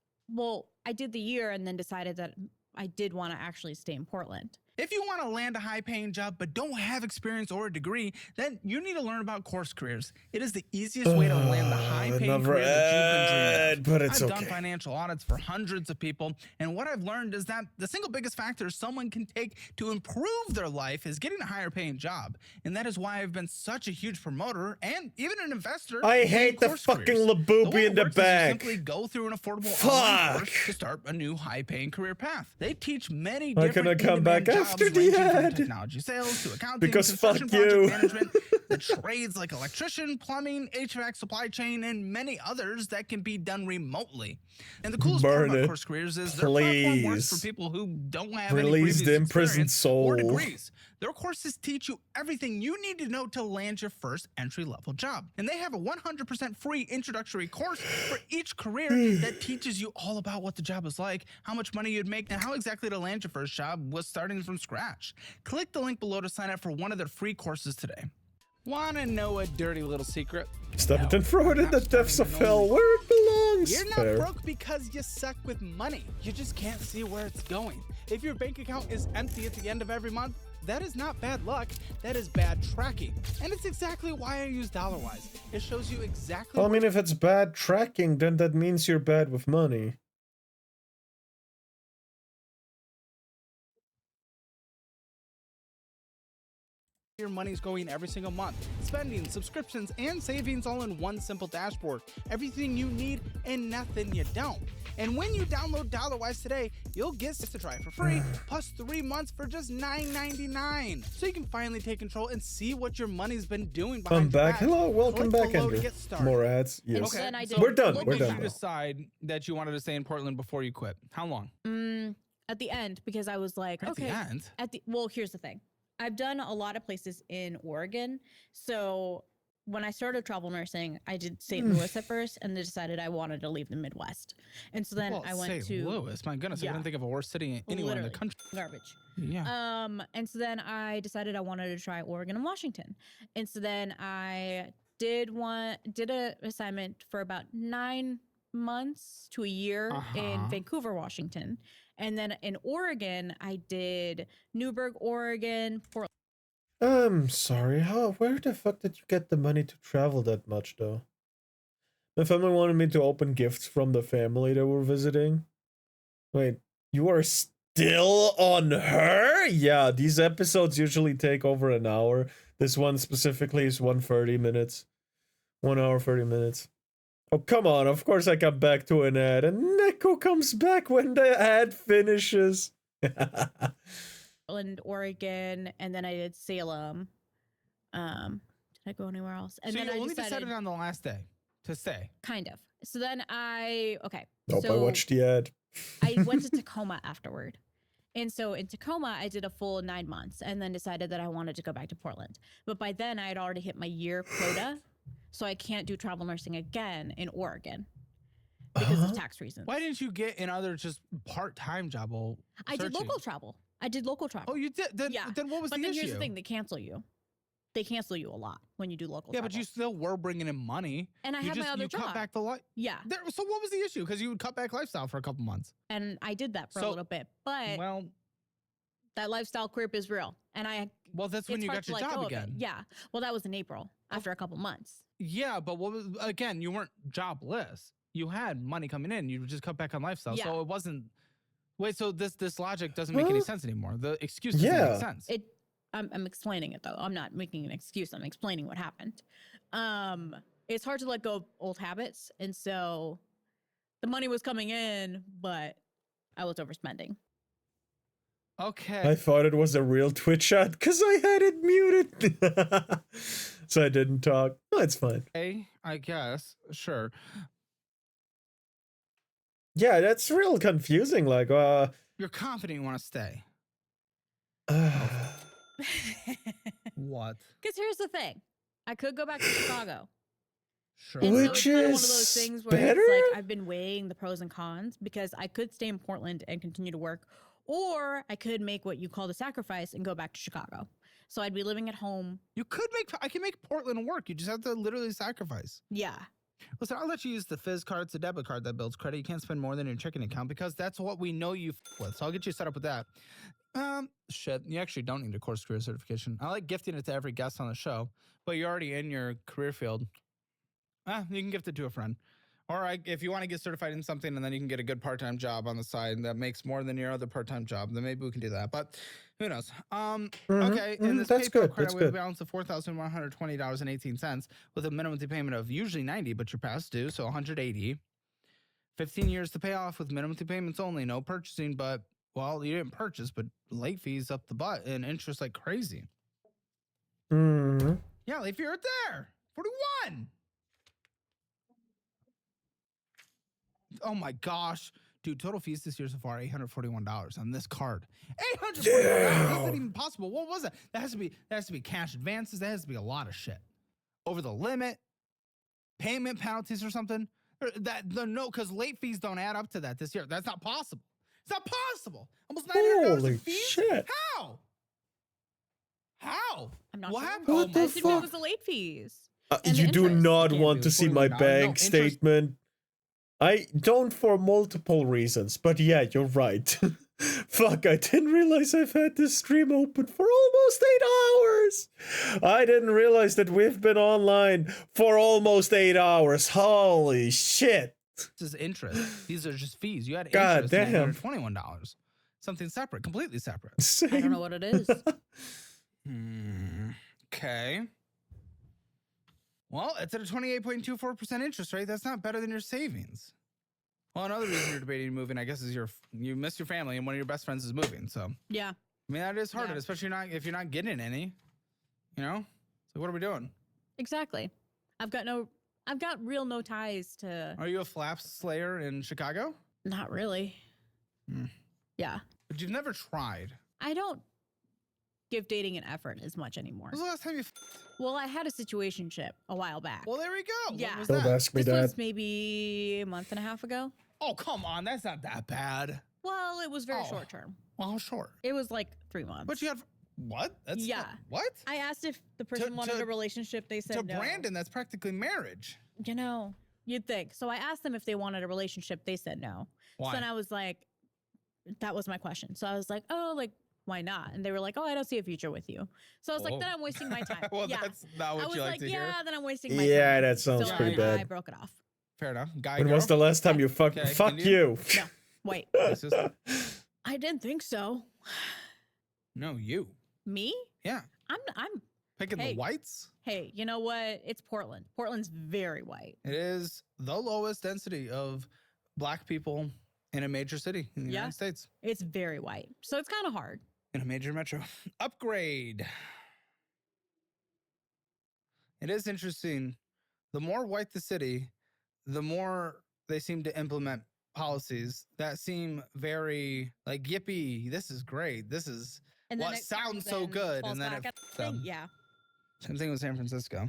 I did the year and then decided that I did want to actually stay in Portland. If you want to land a high-paying job but don't have experience or a degree, then you need to learn about course careers. It is the easiest way to land the high-paying career that you've been dreaming of. But it's I've okay. done financial audits for hundreds of people, and what I've learned is that the single biggest factor someone can take to improve their life is getting a higher-paying job, and that is why I've been such a huge promoter and even an investor. I in hate the course fucking careers. Labubu way in it the works is you back. simply go through an affordable online course Fuck. to start a new high-paying career path. They teach many Why different can I come back in-demand after jobs the ranging from ad? technology sales to accounting, Because fuck construction project you. management, the trades like electrician, plumbing, HVAC, supply chain, and many others that can be done remotely. And the coolest part Burn about it. course careers is their platform works for Please. people who don't have any Release previous the imprisoned experience soul. or degrees. Their courses teach you everything you need to know to land your first entry-level job. And they have a 100% free introductory course for each career that teaches you all about what the job is like, how much money you'd make, and how exactly to land your first job with starting from scratch. Click the link below to sign up for one of their free courses today. Want to know a dirty little secret? Stop it No, and throw it you're in the not depths starting of an hell only- where it belongs. You're not Fair. broke because you suck with money. You just can't see where it's going. If your bank account is empty at the end of every month, that is not bad luck, that is bad tracking. And it's exactly why I use DollarWise. It shows you exactly Well, I what mean, if it's bad tracking, then that means you're bad with money. your money's going every single month. Spending, subscriptions, and savings all in one simple dashboard. Everything you need and nothing you don't. And when you download DollarWise today, you'll get to try it for free, plus 3 months for just $9.99. So you can finally take control and see what your money's been doing behind I'm your back. back. Hello, welcome Click back, below to Andrew. get started. More ads. Yes. Okay. Then I did We're done. local We're When did done. you decide that you wanted to stay in Portland before you quit? How long? At the end, because I was like, At okay. the end? Well, here's the thing. I've done a lot of places in Oregon. So when I started travel nursing, I did St. Louis at first and then decided I wanted to leave the Midwest. And so then Well, I went St. to Louis. My goodness, I Yeah. couldn't think of a worse city anywhere in the Literally. country. Garbage. Yeah. And so then I decided I wanted to try Oregon and Washington. And so then I did a assignment for about 9 months to a year in Vancouver, Washington. And then in Oregon, I did Newburgh, Oregon, Portland. I'm sorry. Where the fuck did you get the money to travel that much, though? My family wanted me to open gifts from the family they were visiting. Wait, you are still on her? Yeah, these episodes usually take over an hour. This one specifically is 130 minutes. 1 hour, 30 minutes. Oh, come on. Of course I come back to an ad. And Neko comes back when the ad finishes. Portland, Oregon, and then I did Salem. Did I go anywhere else? And So then you I only decided, decided on the last day to stay. kind of. So then okay. Nope, I so watched the ad. I went to Tacoma afterward. And so in Tacoma, I did a full 9 months and then decided that I wanted to go back to Portland. But by then I had already hit my year quota. So I can't do travel nursing again in Oregon because of tax reasons. Why didn't you get another just part-time job? While I did searching? local travel. Oh, you did? Then what was but the then issue? here's the thing, they cancel you. They cancel you a lot when you do local Yeah, travel. but you still were bringing in money. And I you had my other you job. cut back the life. Yeah. So what was the issue? Because you would cut back lifestyle for a couple months. And I did that for a So- little bit. But Well, that lifestyle creep is real. and Well, that's when it's you hard got to your let job go of it. again. Yeah. Well, that was in April after a couple months. Yeah, but again, you weren't jobless. You had money coming in. You just cut back on lifestyle. Yeah. So it wasn't. Wait, so this logic doesn't make any sense anymore. The excuse doesn't make Yeah. sense. I'm explaining it though. I'm not making an excuse. I'm explaining what happened. It's hard to let go of old habits, and so the money was coming in, but I was overspending. Okay. I thought it was a real Twitch chat because I had it muted. So I didn't talk. No, it's fine. Okay, I guess. Sure. Yeah, that's real confusing. Like, You're confident you want to stay. What? Because here's the thing. I could go back to Chicago. Sure. And so Which it's kind of one of is those things where better? it's like I've been weighing the pros and cons because I could stay in Portland and continue to work, or I could make what you call the sacrifice and go back to Chicago. So I'd be living at home. I can make Portland work. You just have to literally sacrifice. Yeah. Listen, I'll let you use the Fizz card. It's a debit card that builds credit. You can't spend more than your checking account because that's what we know you with. So I'll get you set up with that. Shit, you actually don't need a course career certification. I like gifting it to every guest on the show, but you're already in your career field. You can gift it to a friend. Or if you want to get certified in something and then you can get a good part-time job on the side that makes more than your other part-time job, then maybe we can do that. But who knows? Okay, in this That's PayPal good, credit, that's we have a good. balance of $4,120.18 with a minimum payment of usually 90, but you're past due, so 180. 15 years to pay off with minimum payments only, no purchasing, but well, you didn't purchase, but late fees up the butt and interest like crazy. Yeah, late fee right there. 41. Oh my gosh. Dude, total fees this year so far, $841 on this card. $841. How's that even possible? What was that? That has to be cash advances. That has to be a lot of shit. Over the limit, payment penalties or something. No, because late fees don't add up to that this year. That's not possible. It's not possible. Almost $900 Holy in fees? shit. How? I'm not What sure. happened? What I the assumed it fuck? was the late fees. And You the do interest. not can't want do to see my $41. No, bank interest- statement. I don't for multiple reasons, but yeah, you're right. Fuck, I didn't realize I've had this stream open for almost 8 hours. I didn't realize that we've been online for almost 8 hours. Holy shit. This is interest. These are just fees. You had God interest damn. of $21. Something separate, completely separate. I don't know what it is. Okay. Well, it's at a 28.24% interest rate. That's not better than your savings. Well, another reason you're debating moving, I guess, is you miss your family and one of your best friends is moving. So, Yeah. I mean, that is hard, Yeah. especially if you're not getting any. You know? So what are we doing? Exactly. I've got real no ties to. Are you a flaps slayer in Chicago? Not really. Yeah. But you've never tried. I don't give dating an effort as much anymore. When was the last time you? Well, I had a situationship a while back. Well, there we go. Yeah. What was Don't that? ask me This that. was maybe a month and a half ago. Oh, come on. That's not that bad. Well, it was very Oh. short term. Well, sure. It was like 3 months. But you had what? That's Yeah. What? I asked if the person wanted a relationship. They said To no. Brandon, that's practically marriage. You know, you'd think. So I asked them if they wanted a relationship. They said no. Why? So then I was like, that was my question. So I was like, oh, like, why not? And they were like, oh, I don't see a future with you. So I was like, then I'm wasting my time. Well, yeah. that's not what I was you like like, to yeah, hear. then I'm wasting my time. Yeah, that sounds so pretty I bad. broke it off. Fair enough. Guy, When girl? was the last time you fuck Okay, fuck Indian? you? No, wait. Racist? I didn't think so. No, you. Me? Yeah. I'm Picking Hey. the whites? hey, you know what? It's Portland. Portland's very white. It is the lowest density of black people in a major city in the Yeah. United States. It's very white. So it's kind of hard. In a major metro. Upgrade. It is interesting. The more white the city, the more they seem to implement policies that seem very like, yippee, this is great. This is And what it sounds comes so and good. falls And then back it at f- the thing. them. Yeah. Same thing with San Francisco.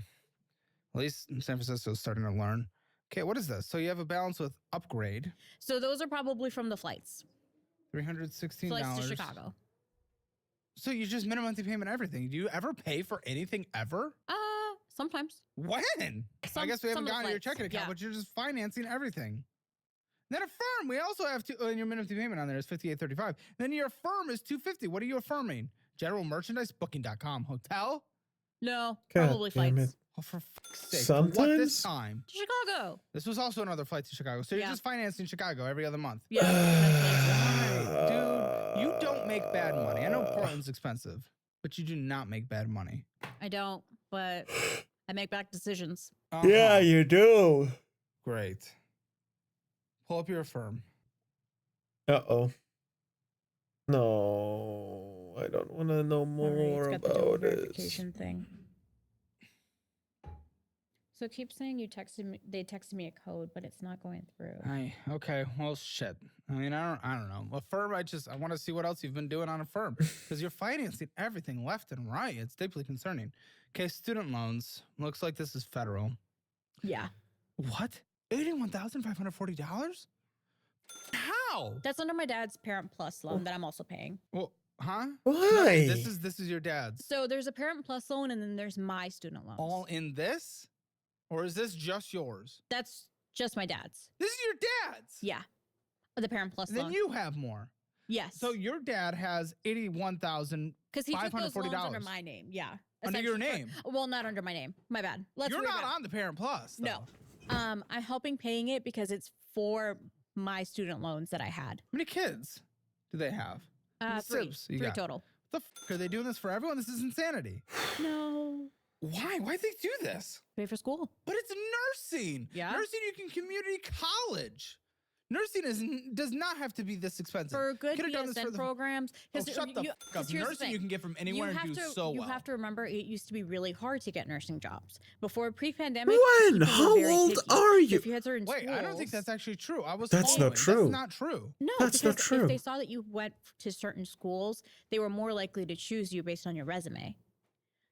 At least San Francisco's starting to learn. Okay, what is this? So you have a balance with upgrade. So those are probably from the flights. $316. Flights to Chicago. So you just minimum monthly payment everything. Do you ever pay for anything ever? Sometimes. When? I Some- guess we haven't some of the gotten to your flights, checking account, yeah. but you're just financing everything. Then affirm. We also have to, and your minimum payment on there is $58.35. Then your affirm is $250. What are you affirming? General merchandise, booking.com, hotel. No, God probably damn flights. it. Oh, for fuck's sake. For what this Sometimes? time? To Chicago. This was also another flight to Chicago. So you're Yeah. just financing Chicago every other month. Yeah. essentially. Why? Dude, you don't make bad money. I know Portland's expensive, but you do not make bad money. I don't, but I make back decisions. Yeah, Uh-huh. you do. Great. Pull up your Affirm. Uh-oh. No, I don't want to know All right, more it's got the dual about it. verification thing. So it keeps saying they texted me a code, but it's not going through. Okay, well, shit. I mean, I don't know. Affirm, I want to see what else you've been doing on Affirm because you're financing everything left and right. It's deeply concerning. Okay, student loans. Looks like this is federal. Yeah. What? $81,540? How? That's under my dad's Parent Plus loan that I'm also paying. Well, huh? Why? No, this is your dad's. So there's a Parent Plus loan and then there's my student loans. All in this? Or is this just yours? That's just my dad's. This is your dad's. Yeah. The Parent Plus Then loan. you have more. Yes. So your dad has $81,540. Because he took those loans under my name. Yeah. Under your essentially. name? Well, not under my name. My bad. You're not on the Parent Plus. Though. No. I'm helping paying it because it's for my student loans that I had. How many kids do they have? How many Three. sibs you Three got? total. The f are they doing this for everyone? This is insanity. No. Why? Why'd they do this? Pay for school. But it's nursing. Yeah. Nursing, you can community college. Nursing does not have to be this expensive. For good Could've done this BSN for the- programs. Oh, shut the fuck up. Nursing you can get from anywhere and do so You well. have to remember, it used to be really hard to get nursing jobs. Before pre-pandemic. When? people were How very old picky. are you? If you had certain Wait, I don't think schools- that's actually true. I was That's not following. true. That's not true. No, That's not because true. if they saw that you went to certain schools, they were more likely to choose you based on your resume.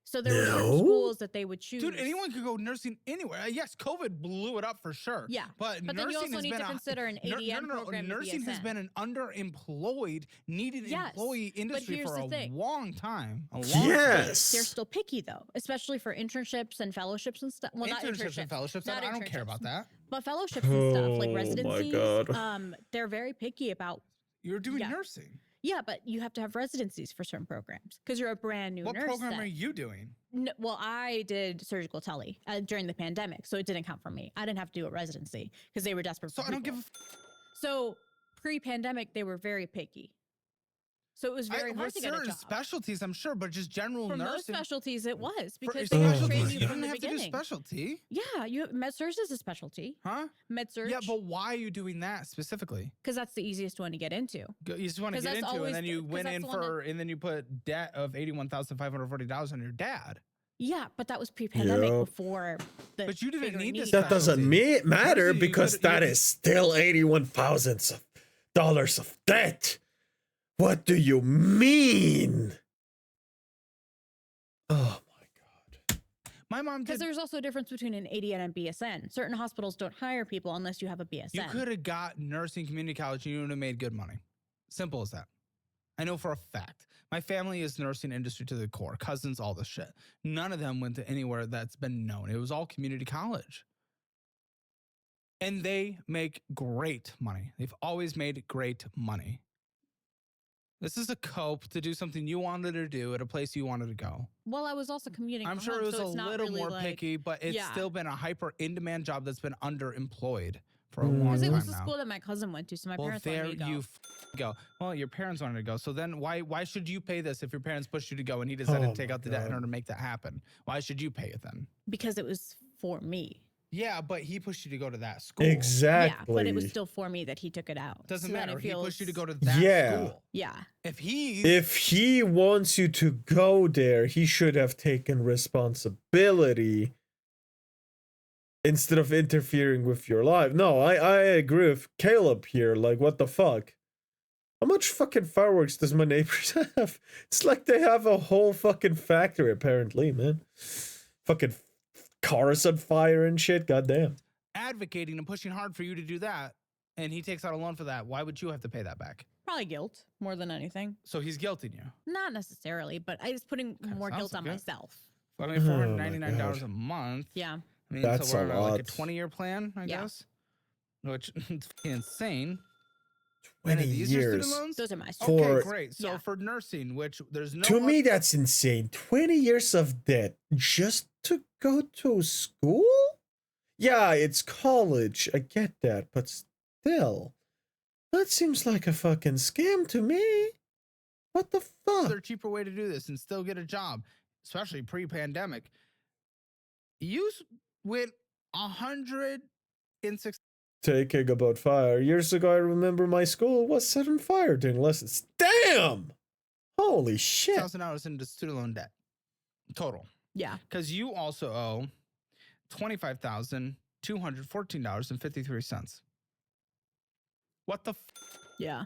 So there were certain No. schools that they would choose. Dude, anyone could go nursing anywhere. Yes, COVID blew it up for sure. Yeah, but then nursing you also has need been to consider an ADN program and a Nursing has BSN. been an underemployed, needed Yes, employee but industry here's for the a thing. long time. A long Yes. They're still picky though, especially for internships and fellowships and stuff. Well, not internships and fellowships. not I don't care internships, about that. But fellowships and stuff like Oh my residencies, God. they're very picky about. You're doing Yeah. nursing. Yeah, but you have to have residencies for certain programs because you're a brand new What nurse. program then. are you doing? No, well, I did surgical tele during the pandemic, so it didn't count for me. I didn't have to do a residency because they were desperate So for I don't give people. a So pre-pandemic, they were very picky. So it was very hard with to get a certain job. specialties, I'm sure, but just general For most nursing. specialties, it was For because a they would specialty, train you you you from didn't the have to do beginning. specialty, Yeah, med surg is a specialty. huh? Med surg. Yeah, but why are you doing that specifically? because that's the easiest one to get into. You just want to 'Cause get that's into it, always and then the- you 'cause went that's in the one for, and then you put debt of $81,540 on your dad. Yeah, but that was pre-pandemic Yep. before. The But you didn't bigger need this need. That doesn't specialty. matter Nursing, you because could- that you- is still $81,000 of debt. What do you mean? Oh my God. My mom Because did. there's also a difference between an ADN and BSN. Certain hospitals don't hire people unless you have a BSN. You could have got nursing community college and you would have made good money. Simple as that. I know for a fact. My family is nursing industry to the core. Cousins, all this shit. None of them went to anywhere that's been known. It was all community college. And they make great money. They've always made great money. This is a cope to do something you wanted to do at a place you wanted to go. Well, I was also commuting. I'm from sure home, it was so a it's not little really more like, picky, but it's yeah. still been a hyper in-demand job that's been underemployed for a Mm. long Because time it was the now. school that my cousin went to, so my Well, parents there wanted me to you go. go. Well, your parents wanted to go. So then why should you pay this if your parents pushed you to go and he decided Oh to take my out the debt in God. order to make that happen? Why should you pay it then? Because it was for me. Yeah, but he pushed you to go to that school. Exactly. Yeah, but it was still for me that he took it out. Doesn't So then matter. it He pushed you to feels- go to that Yeah. school. Yeah. If he If he wants you to go there, he should have taken responsibility instead of interfering with your life. No, I agree with Caleb here. Like, what the fuck? How much fucking fireworks does my neighbors have? It's like they have a whole fucking factory, apparently, man. Fucking cars on fire and shit. Goddamn. advocating and pushing hard for you to do that, and he takes out a loan for that, why would you have to pay that back? Probably guilt more than anything. So he's guilting you. Not necessarily, but I was putting more sounds guilt on good. myself. I mean, Oh my $499 God. a month. Yeah. I mean, That's so a we're like a lot. 20-year plan, I Yeah. guess, which is fucking insane. And 20 these are student years. loans? Those are my Okay, For- great. So Yeah. for nursing, which there's no To me, that's insane. 20 years of debt just to go to school? Yeah, it's college. I get that, but still. That seems like a fucking scam to me. What the fuck? other cheaper way to do this and still get a job, especially pre-pandemic. You went 106 Taking about fire. Years ago, I remember my school was set on fire during lessons. Damn! Holy shit. $1,000 into student loan debt total. Yeah. Because you also owe $25,214.53. What the? Yeah.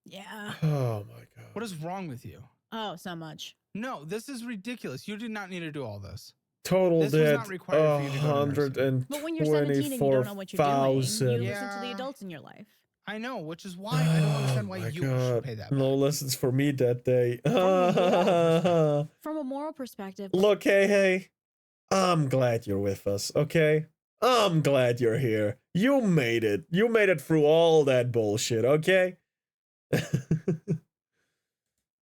Yeah. Oh my god. What is wrong with you? Oh, so much. No, this is ridiculous. You did not need to do all this. Total This was debt not required for you to go to nursing. But when you're 17 and you don't know what you're doing, you 24,000. listen to the Yeah. adults in your life. I know, which is why I don't understand why Oh my you God. should pay that back. No lessons for me that day. From a moral perspective, Look, hey. I'm glad you're with us, okay? I'm glad you're here. You made it. You made it through all that bullshit, okay?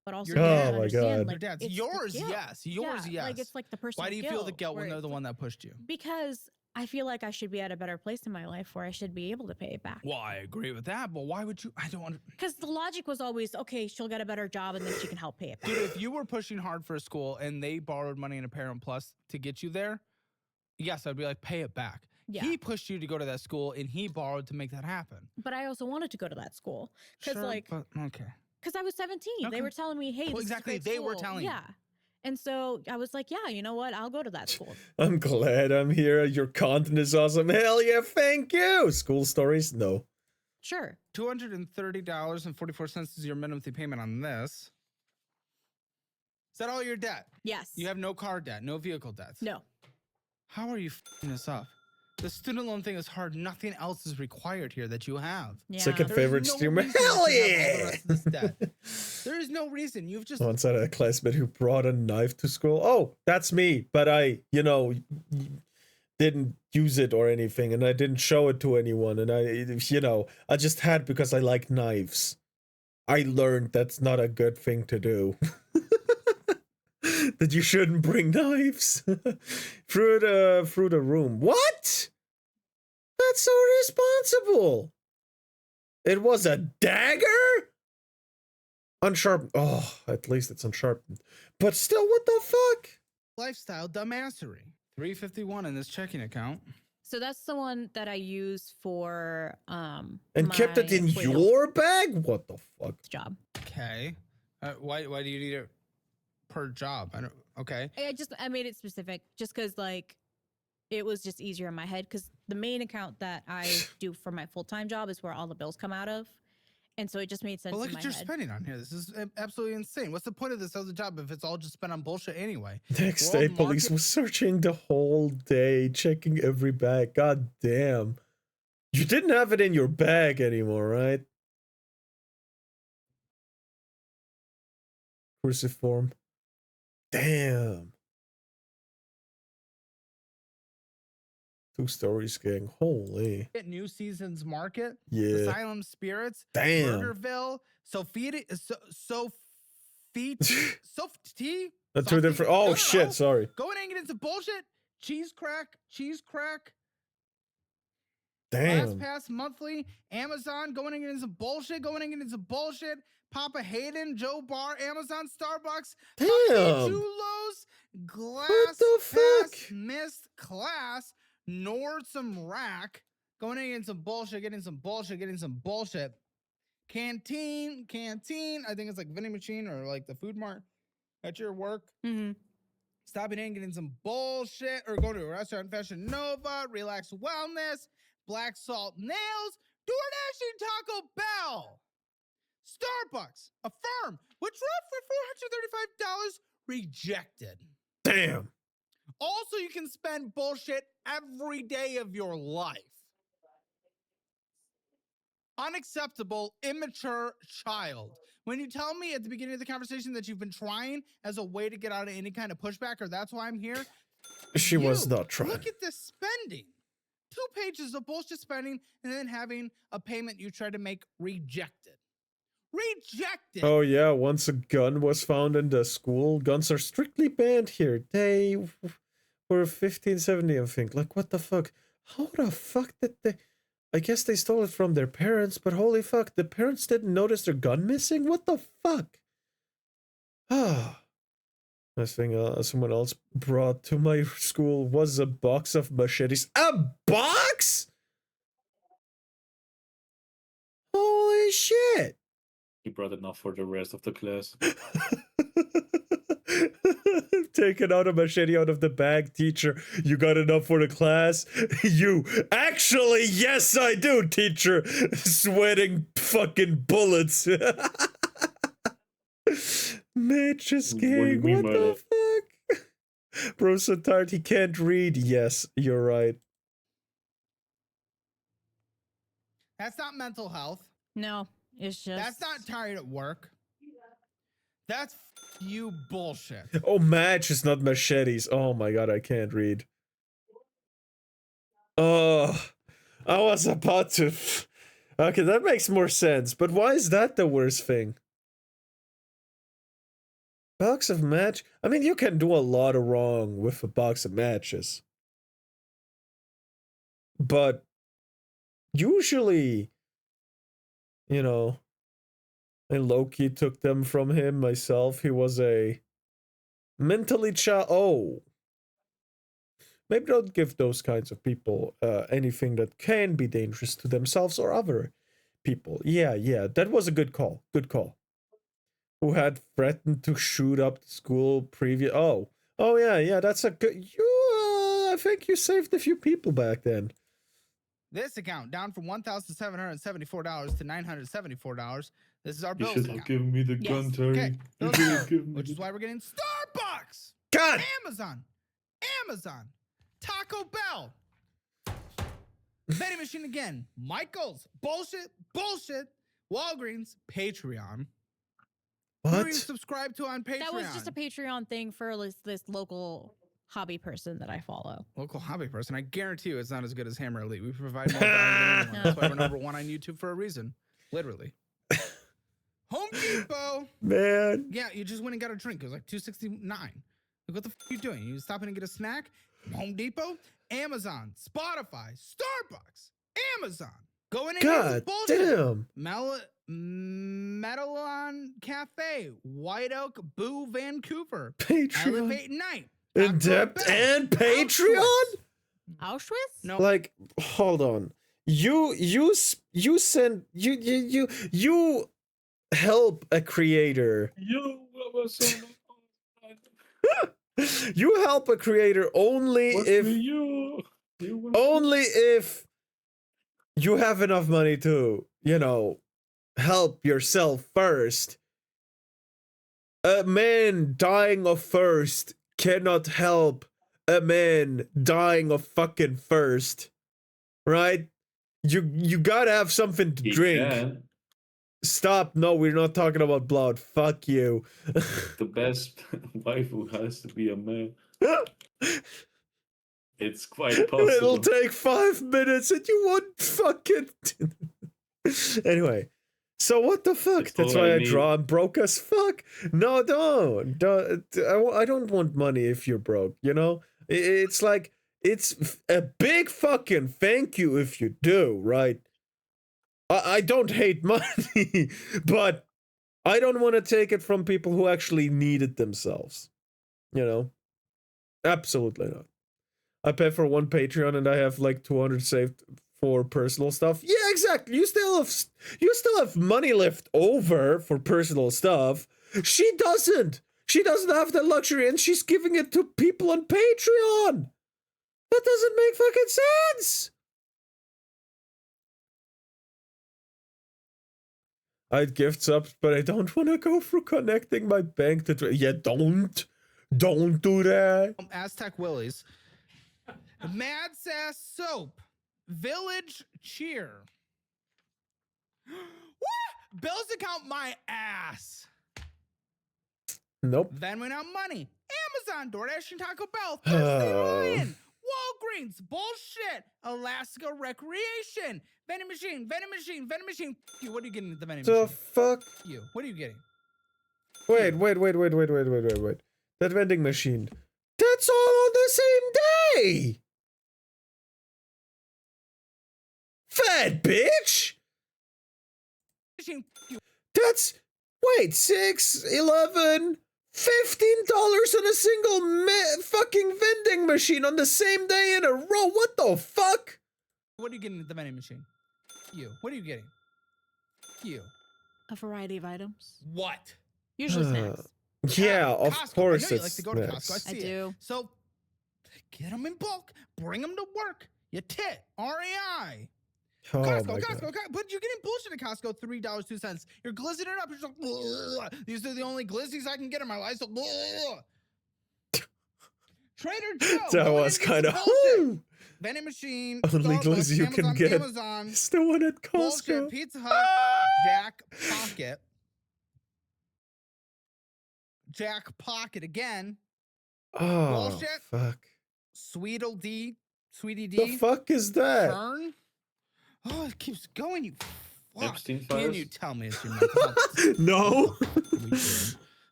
but also Your you dad- gotta Oh my understand, God. like, Your dad's it's the yours, guilt. yes. Yours, Yeah, yes. Like it's like the personal Why do you feel the guilt where when they're it's the like- one that pushed you? Because I feel like I should be at a better place in my life where I should be able to pay it back. Well, I agree with that, but why would you? I don't want Because the logic was always, okay, she'll get a better job and then she can help pay it back. Dude, if you were pushing hard for a school and they borrowed money in a Parent Plus to get you there, yes, I'd be like, pay it back. Yeah. He pushed you to go to that school and he borrowed to make that happen. But I also wanted to go to that school because, Sure, like, but okay. because I was 17. They Okay. were telling me, hey, Well, this is a exactly, great they were school. telling you. Yeah. And so I was like, yeah, you know what? I'll go to that school. I'm glad I'm here. Your content is awesome. Hell yeah, thank you. School stories? No. Sure. $230.44 is your monthly payment on this. Is that all your debt? Yes. You have no car debt, no vehicle debts. No. How are you f***ing this up? The student loan thing is hard. Nothing else is required here that you have. Yeah. Second There is favorite no streamer. reason you Hell should have all the yeah. rest of this debt. There is no reason. You've just Once I had a classmate who brought a knife to school. Oh, that's me. But I, didn't use it or anything. And I didn't show it to anyone. And I just had because I like knives. I learned that's not a good thing to do. That you shouldn't bring knives through the room. What? That's so irresponsible. It was a dagger? Unsharpened. Oh, at least it's unsharpened. But still, what the fuck? lifestyle dumbassery. $351 in this checking account. So that's the one that I use for And kept it my in employee health your bag? What the fuck? job. Okay. Why do you need it per job? I don't. Okay. I made it specific just because like it was just easier in my head because the main account that I do for my full-time job is where all the bills come out of. And so it just made sense Well, look in my at your head. spending on here. This is absolutely insane. What's the point of this as a job if it's all just spent on bullshit anyway? Next World day, police market- was searching the whole day, checking every bag. God damn. You didn't have it in your bag anymore, right? Cruciform. Damn. 2 stories, gang. Holy. New Seasons Market, Yeah. Asylum Spirits, Damn. Burgerville, Sophie, Two different. Oh, shit. Sorry. Going and getting some bullshit. Cheese crack. Damn. LastPass monthly. Amazon going and getting some bullshit. Papa Hayden, Joe Bar, Amazon, Starbucks. Damn. Tulos, What the fuck? Pass, missed class. Nordstrom Rack. Going and getting some bullshit. Canteen. I think it's like vending machine or like the food mart at your work. Mm-hmm. Stopping in, getting some bullshit, or going to a restaurant, Fashion Nova, Relax Wellness, Black Salt Nails, DoorDash and Taco Bell, Starbucks, Affirm, which were up for $435, rejected. Damn. Also, you can spend bullshit every day of your life. Unacceptable, immature child. When you tell me at the beginning of the conversation that you've been trying as a way to get out of any kind of pushback or that's why I'm here, She was you, not trying. Look at this spending. 2 pages of bullshit spending and then having a payment you tried to make rejected. Rejected. Oh yeah, once a gun was found in the school, guns are strictly banned here. They were 1570, I think. Like, what the fuck? How the fuck did they... I guess they stole it from their parents, but holy fuck, the parents didn't notice their gun missing? What the fuck? Ah. Last thing someone else brought to my school was a box of machetes. A box?! Holy shit! He brought enough for the rest of the class. Taking out a machete out of the bag, teacher. You got enough for the class? You. Actually, yes, I do, teacher. Sweating fucking bullets. Matches gang, what the fuck? Bro's so tired he can't read. Yes, you're right. That's not mental health. No, it's just... That's not tired at work. That's you bullshit. Oh, matches, not machetes. Oh my god, I can't read. Oh, I was about to... Okay, that makes more sense. But why is that the worst thing? Box of match? I mean, you can do a lot of wrong with a box of matches. But usually, you know, and Loki took them from him myself. He was a mentally oh. Maybe don't give those kinds of people anything that can be dangerous to themselves or other people. Yeah, that was a good call. Good call. Who had threatened to shoot up the school previous... Oh, yeah, that's a good... I think you saved a few people back then. This account down from $1,774 to $974. This is our You bills should account. have given me the gun, Terry. Okay, You bills should have account, given me which is why we're getting Starbucks, God! Amazon, Taco Bell, vending machine again, Michael's, bullshit, Walgreens, Patreon. Who are you What? subscribed to on Patreon? That was just a Patreon thing for this local hobby person that I follow. Local hobby person. I guarantee you it's not as good as Hammer Elite. We provide more value than anyone. That's why we're number 1 on YouTube for a reason. Literally. Home Depot. Man. Yeah, you just went and got a drink. It was like $2.69. Like, what the f are you doing? You stopping and get a snack? Home Depot, Amazon, Spotify, Starbucks, Amazon. Go in and God damn. Metalon Cafe, White Oak, Boo, Vancouver, Patreon. Elevate Night, In depth and Patreon? Auschwitz? No. Like, hold on. You help a creator. You help a creator only if you have enough money to, help yourself first. A man dying of thirst cannot help a man dying of fucking thirst. Right? You gotta have something to drink. Can. Stop. No, we're not talking about blood. Fuck you. The best waifu has to be a man. It's quite possible. It'll take 5 minutes and you won't fucking... Anyway. So what the fuck? That's why I draw and broke as fuck. No, don't. I don't want money if you're broke, It's like, it's a big fucking thank you if you do, right? I don't hate money, but I don't want to take it from people who actually need it themselves. Absolutely not. I pay for 1 Patreon and I have like 200 saved for personal stuff. Yeah, exactly. You still have money left over for personal stuff. She doesn't. She doesn't have the luxury and she's giving it to people on Patreon. That doesn't make fucking sense. I'd gift subs, but I don't want to go through connecting my bank to... Yeah, don't do that. Aztec Willie's, Mad Sass Soap, Village Cheer. What? Bills account my ass. Nope. Then went out money. Amazon, DoorDash, and Taco Bell. Thursday Lion. Walgreens, bullshit. Alaska Recreation, vending machine, vending machine, vending machine. You, what are you getting at the vending The machine? fuck? You, what are you getting? Wait. That vending machine. That's all on the same day! Fat bitch! Machine. You. That's... Wait, 6, 11, $15 on a single fucking vending machine on the same day in a row. What the fuck? What are you getting at the vending machine? You, what are you getting? You. A variety of items. What? Usually snacks. Yeah, of Costco. course I know you it's like to go to Costco. I snacks. see I do. It. So get them in bulk. Bring them to work. You tit. REI. Oh Costco, my Costco, God. Costco. But you're getting bullshit at Costco. $3.02. You're glizzing it up. You're just like, ugh. These are the only glizzies I can get in my life. So, ugh. Trader Joe. That go in was and get kind some of... bullshit. Vending machine. Only Starbucks, glizzy you can Amazon, get. Amazon. It's the one at Bullshit. Costco. Pizza Hut. Jack Pocket. Jack Pocket again. Oh, Bullshit. fuck. Sweetie The D. fuck is that? Fern. Oh, it keeps going. You fuck. Epstein Can files? you tell me it's your mental health? No.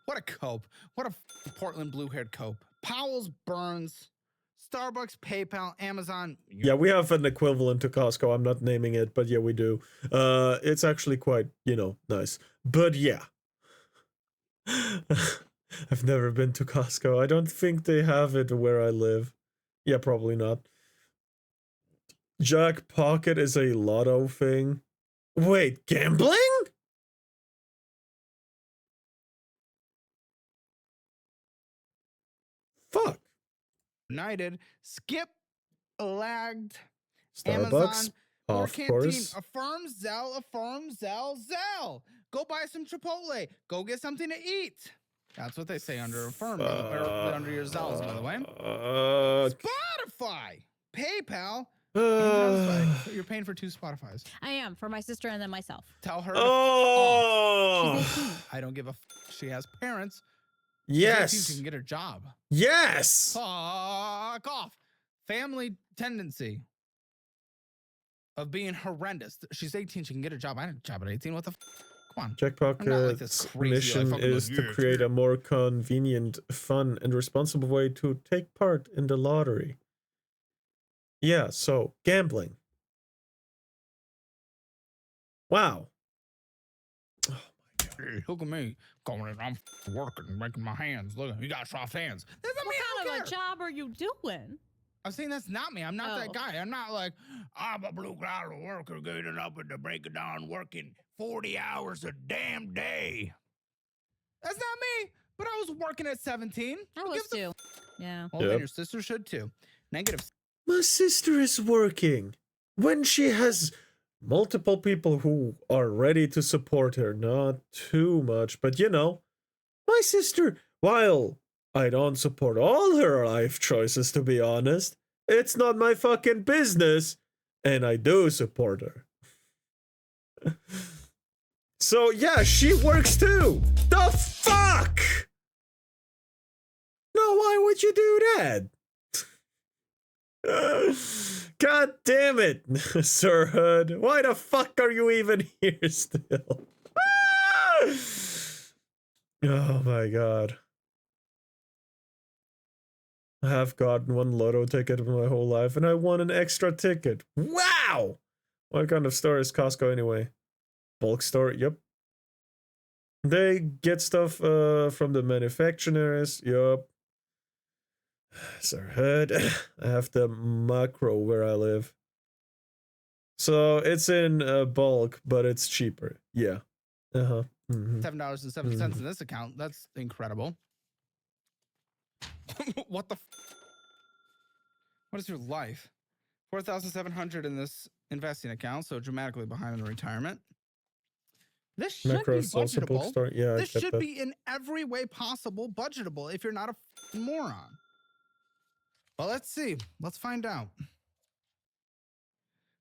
What a cope. What a Portland blue-haired cope. Powell's, Burns, Starbucks, PayPal, Amazon. Yeah, we have an equivalent to Costco. I'm not naming it, but yeah, we do. It's actually quite, nice. But yeah. I've never been to Costco. I don't think they have it where I live. Yeah, probably not. Jack Pocket is a lotto thing. Wait, gambling? Fuck. United, Skip, Lagged, Starbucks, Amazon, or of Canteen. course. Affirm, Zell. Go buy some Chipotle. Go get something to eat. That's what they say under Affirm, or under your Zells, by the way. Spotify, PayPal. You're paying for 2 Spotifys. I am, for my sister and then myself. Tell her. Oh. She's 18. I don't give a. She has parents. Yes. She can get her job. Yes. Fuck off. Family tendency of being horrendous. She's 18. She can get a job. I had a job at 18. What the? Come on. Jack I'm not like this Pocket's crazy, mission fucking is to create a more convenient, fun, and responsible way to take part in the lottery. Yeah, so gambling. Wow. Oh my God. Hey, look at me going in. I'm working, making my hands. Look, you got soft hands. That's not What me. I kind don't of a care. job are you doing? I'm saying that's not me. I'm not that Oh. guy. I'm not like, I'm a blue collar worker getting up at the break of dawn working 40 hours a damn day. That's not me. But I was working at 17. I Who was gives a too. Yeah. Well, then your sister should too. Negative. My sister is working when she has multiple people who are ready to support her. Not too much, but my sister, while I don't support all her life choices, to be honest, it's not my fucking business, and I do support her. So yeah, she works too. The fuck? No, why would you do that? God damn it, Sir Hood. Why the fuck are you even here still? Oh my God. I have gotten one lotto ticket in my whole life, and I won an extra ticket. Wow! What kind of store is Costco anyway? Bulk store? Yep. They get stuff from the manufacturers. Yup. Sir Hood. I have the macro where I live. So it's in bulk, but it's cheaper. Yeah. Uh-huh. $7.07 in this account. That's incredible. What the? What is your life? 4,700 in this investing account, so dramatically behind in retirement. This should Macro be is also bulk budgetable. store. Yeah, This I get should that. be in every way possible budgetable if you're not a moron. Well, let's see. Let's find out.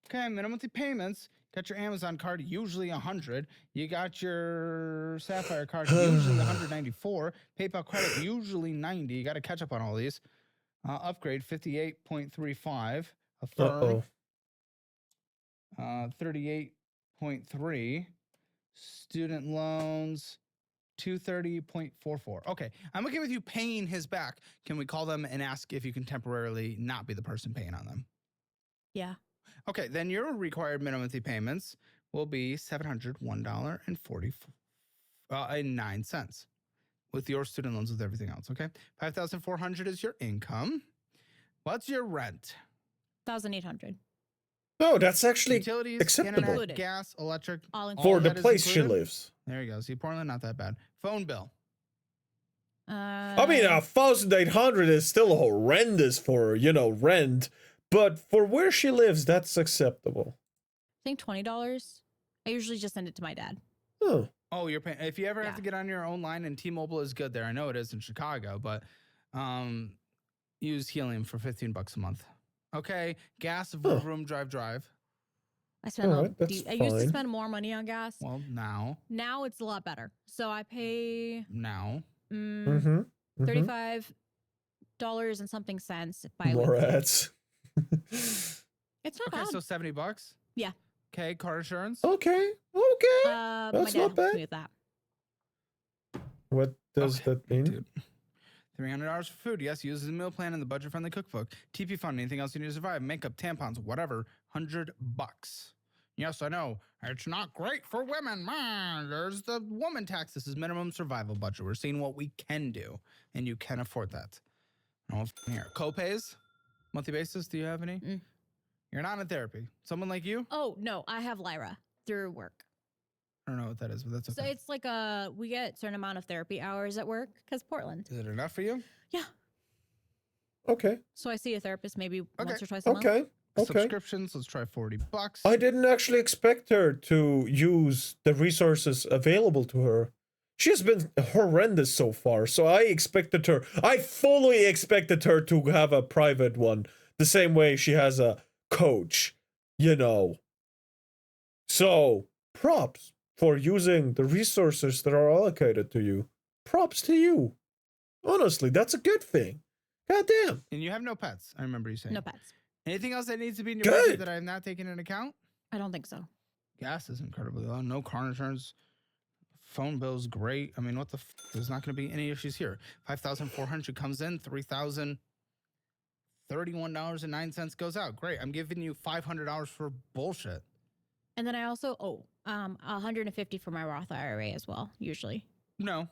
Okay, minimum payments. Got your Amazon card, usually 100. You got your Sapphire card, usually 194. PayPal credit, usually 90. You got to catch up on all these. Upgrade 58.35. Affirm. 38.3. Student loans 230.44. Okay, I'm okay with you paying his back. Can we call them and ask if you can temporarily not be the person paying on them? Yeah. Okay, then your required minimum monthly payments will be $701.49 with your student loans with everything else. Okay, $5,400 is your income. What's your rent? 1,800. No, that's actually Utilities, acceptable. internet, Included. gas, electric, All all For included. the that is place she included? lives. There you go. See, Portland, not that bad. Phone bill. I mean, 1,800 is still horrendous for, rent. But for where she lives, that's acceptable. I think $20. I usually just send it to my dad. Oh. Oh, you're paying. If you ever have Yeah. to get on your own line, and T-Mobile is good there. I know it is in Chicago, but use Helium for $15 a month. Okay, gas, room, drive. I spend Alright, that's I used to fine. spend more money on gas. Well, now Now it's a lot better. So I pay Mm-hmm. $35 and something cents bi-weekly. More ads. It's not okay, bad. so $70. Yeah. Okay, car insurance. Okay. My That's dad not helps bad. me with that. What does Okay, that mean? dude. $300 for food. Yes, use the meal plan and the budget-friendly cookbook. TP fund. Anything else you need to survive? Makeup, tampons, whatever. $100. Yes, I know. It's not great for women. Man, there's the woman tax. This is minimum survival budget. We're seeing what we can do, and you can afford that. No, here. Copays, monthly basis. Do you have any? You're not in therapy. Someone like you? Oh, no. I have Lyra through work. I don't know what that is, but that's So okay. it's like we get a certain amount of therapy hours at work because Portland. Is it enough for you? Yeah. Okay. So I see a therapist maybe once Okay. or twice a month. Okay. Subscriptions. Let's try $40. I didn't actually expect her to use the resources available to her. She's been horrendous so far, so I fully expected her to have a private one, the same way she has a coach, So, props for using the resources that are allocated to you. Props to you. Honestly, that's a good thing. God damn. And you have no pets. I remember you saying. No pets. Anything else that needs to be in your Good. budget that I have not taken into account? I don't think so. Gas is incredibly low. No car insurance. Phone bill's great. I mean, what the there's not going to be any issues here. $5,400 comes in. $3,031.09 goes out. Great. I'm giving you $500 for bullshit. And then I also 150 for my Roth IRA as well, usually. No,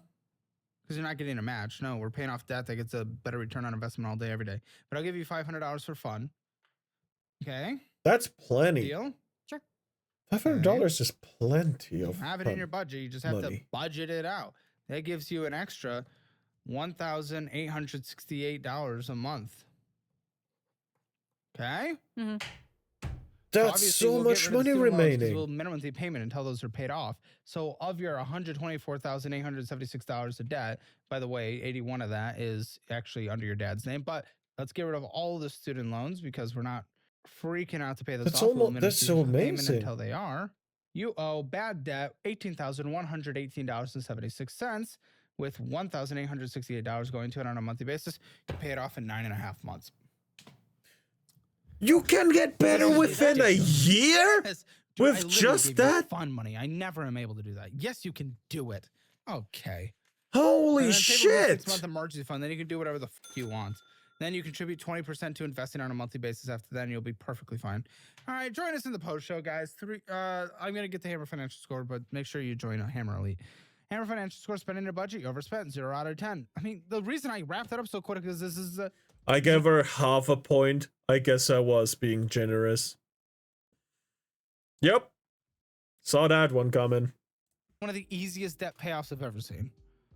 because you're not getting a match. No, we're paying off debt that gets a better return on investment all day, every day. But I'll give you $500 for fun. Okay. That's plenty. Deal? Sure. $500 is plenty of Have it in your budget. You just have to money. budget it out. That gives you an extra $1,868 a month. Okay? Mm-hmm. That's obviously so we'll get much rid of the money student loans 'cause remaining. We'll minimum payment until those are paid off. So of your $124,876 of debt, by the way, 81 of that is actually under your dad's name. But let's get rid of all the student loans because we're not freaking out to pay those That's off. We'll that's so minimum payment amazing. until they are. You owe bad debt $18,118.76 with $1,868 going to it on a monthly basis. You pay it off in 9.5 months. You can get better within a year? Yes. Dude, I With literally just gave you that? fun money. I never am able to do that. Yes, you can do it. Okay. Holy And then save a shit. 6-month emergency fund. Then you can do whatever the you want. Then you contribute 20% to investing on a monthly basis. After that, and you'll be perfectly fine. All right, join us in the post show, guys. I'm gonna get the Hammer Financial Score, but make sure you join a Hammer Elite. Hammer Financial Score: spending your budget, you overspent. 0 out of 10. I mean, the reason I wrapped that up so quick is this is I gave her half a point. I guess I was being generous. Yep. Saw that one coming. one of the easiest debt payoffs I've ever seen.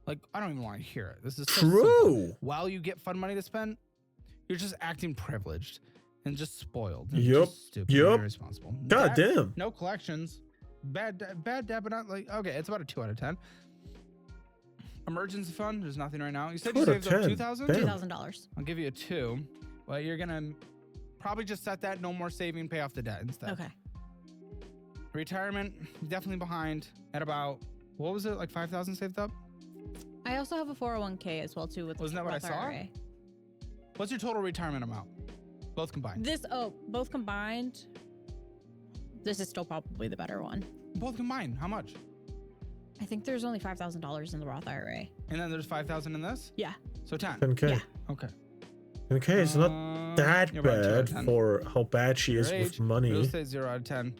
Like, I don't even want to hear it. This is so True. simple. While you get fun money to spend, you're just acting privileged and just spoiled. And Yep. just stupid and Yep. irresponsible. God Debt, damn. No collections. Bad debt, but not like, okay, it's about a 2 out of 10. Emergency fund, there's nothing right now. You said 2 you out of saved up 10. 2,000? Damn. $2,000. I'll give you a 2. Well, you're going to probably just set that no more saving, pay off the debt instead. Okay. Retirement, definitely behind at about, what was it, like 5,000 saved up? I also have a 401k as well too with Wasn't that what I Roth saw? IRA. What's your total retirement amount? Both combined. Both combined. This is still probably the better one. Both combined. How much? I think there's only $5,000 in the Roth IRA. And then there's 5,000 in this? Yeah. So 10. 10K. Yeah. Okay. Okay, it's not that you're about 2 out of bad 10. for how bad she is Your with age, money. Real estate 0 out of 10.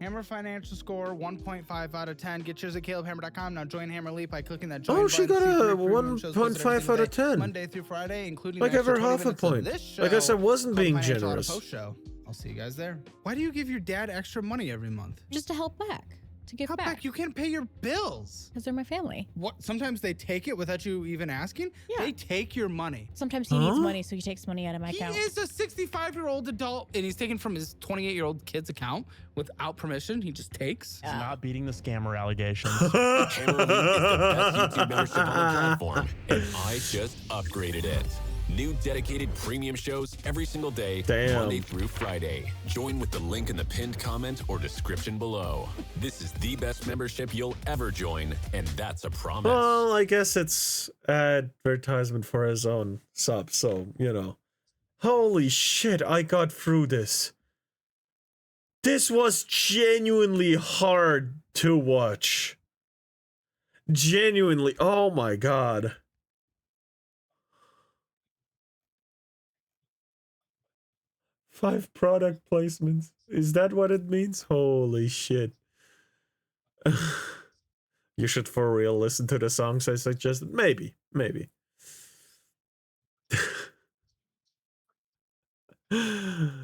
Hammer financial score 1.5 out of 10. Get yours at calebhammer.com. Now join Hammer Leap by clicking that join Oh, she button. got See a 3 premium shows posted every 1.5 single out of day, 10. Monday through Friday, including I the gave her extra 20 half a minutes of point. this I guess I show wasn't called being Financial Auto generous. Post Show. I'll see you guys there. Why do you give your dad extra money every month? Just to help back. To give How back. You can't pay your bills. Because they're my family. What? Sometimes they take it without you even asking? Yeah. They take your money. Sometimes he needs money, so he takes money out of my He account. is a 65-year-old adult, and he's taking from his 28-year-old kid's account without permission. He just takes. It's not beating the scammer allegations. Hammer Leap is the best YouTube membership on the platform, and I just upgraded it. New dedicated premium shows every single day, Monday through Friday. Join with the link in the pinned comment or description below. This is the best membership you'll ever join, and that's a promise. Well, I guess it's advertisement for his own sub, so, you know. Holy shit, I got through this. This was genuinely hard to watch. Genuinely, oh my god. Five product placements. Is that what it means? Holy shit. You should for real listen to the songs I suggested. Maybe.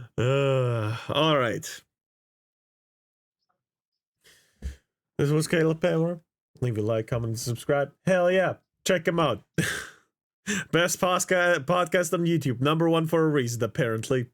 All right. This was Caleb Hammer. Leave a like, comment, and subscribe. Hell yeah. Check him out. Best podcast on YouTube. #1 for a reason, apparently.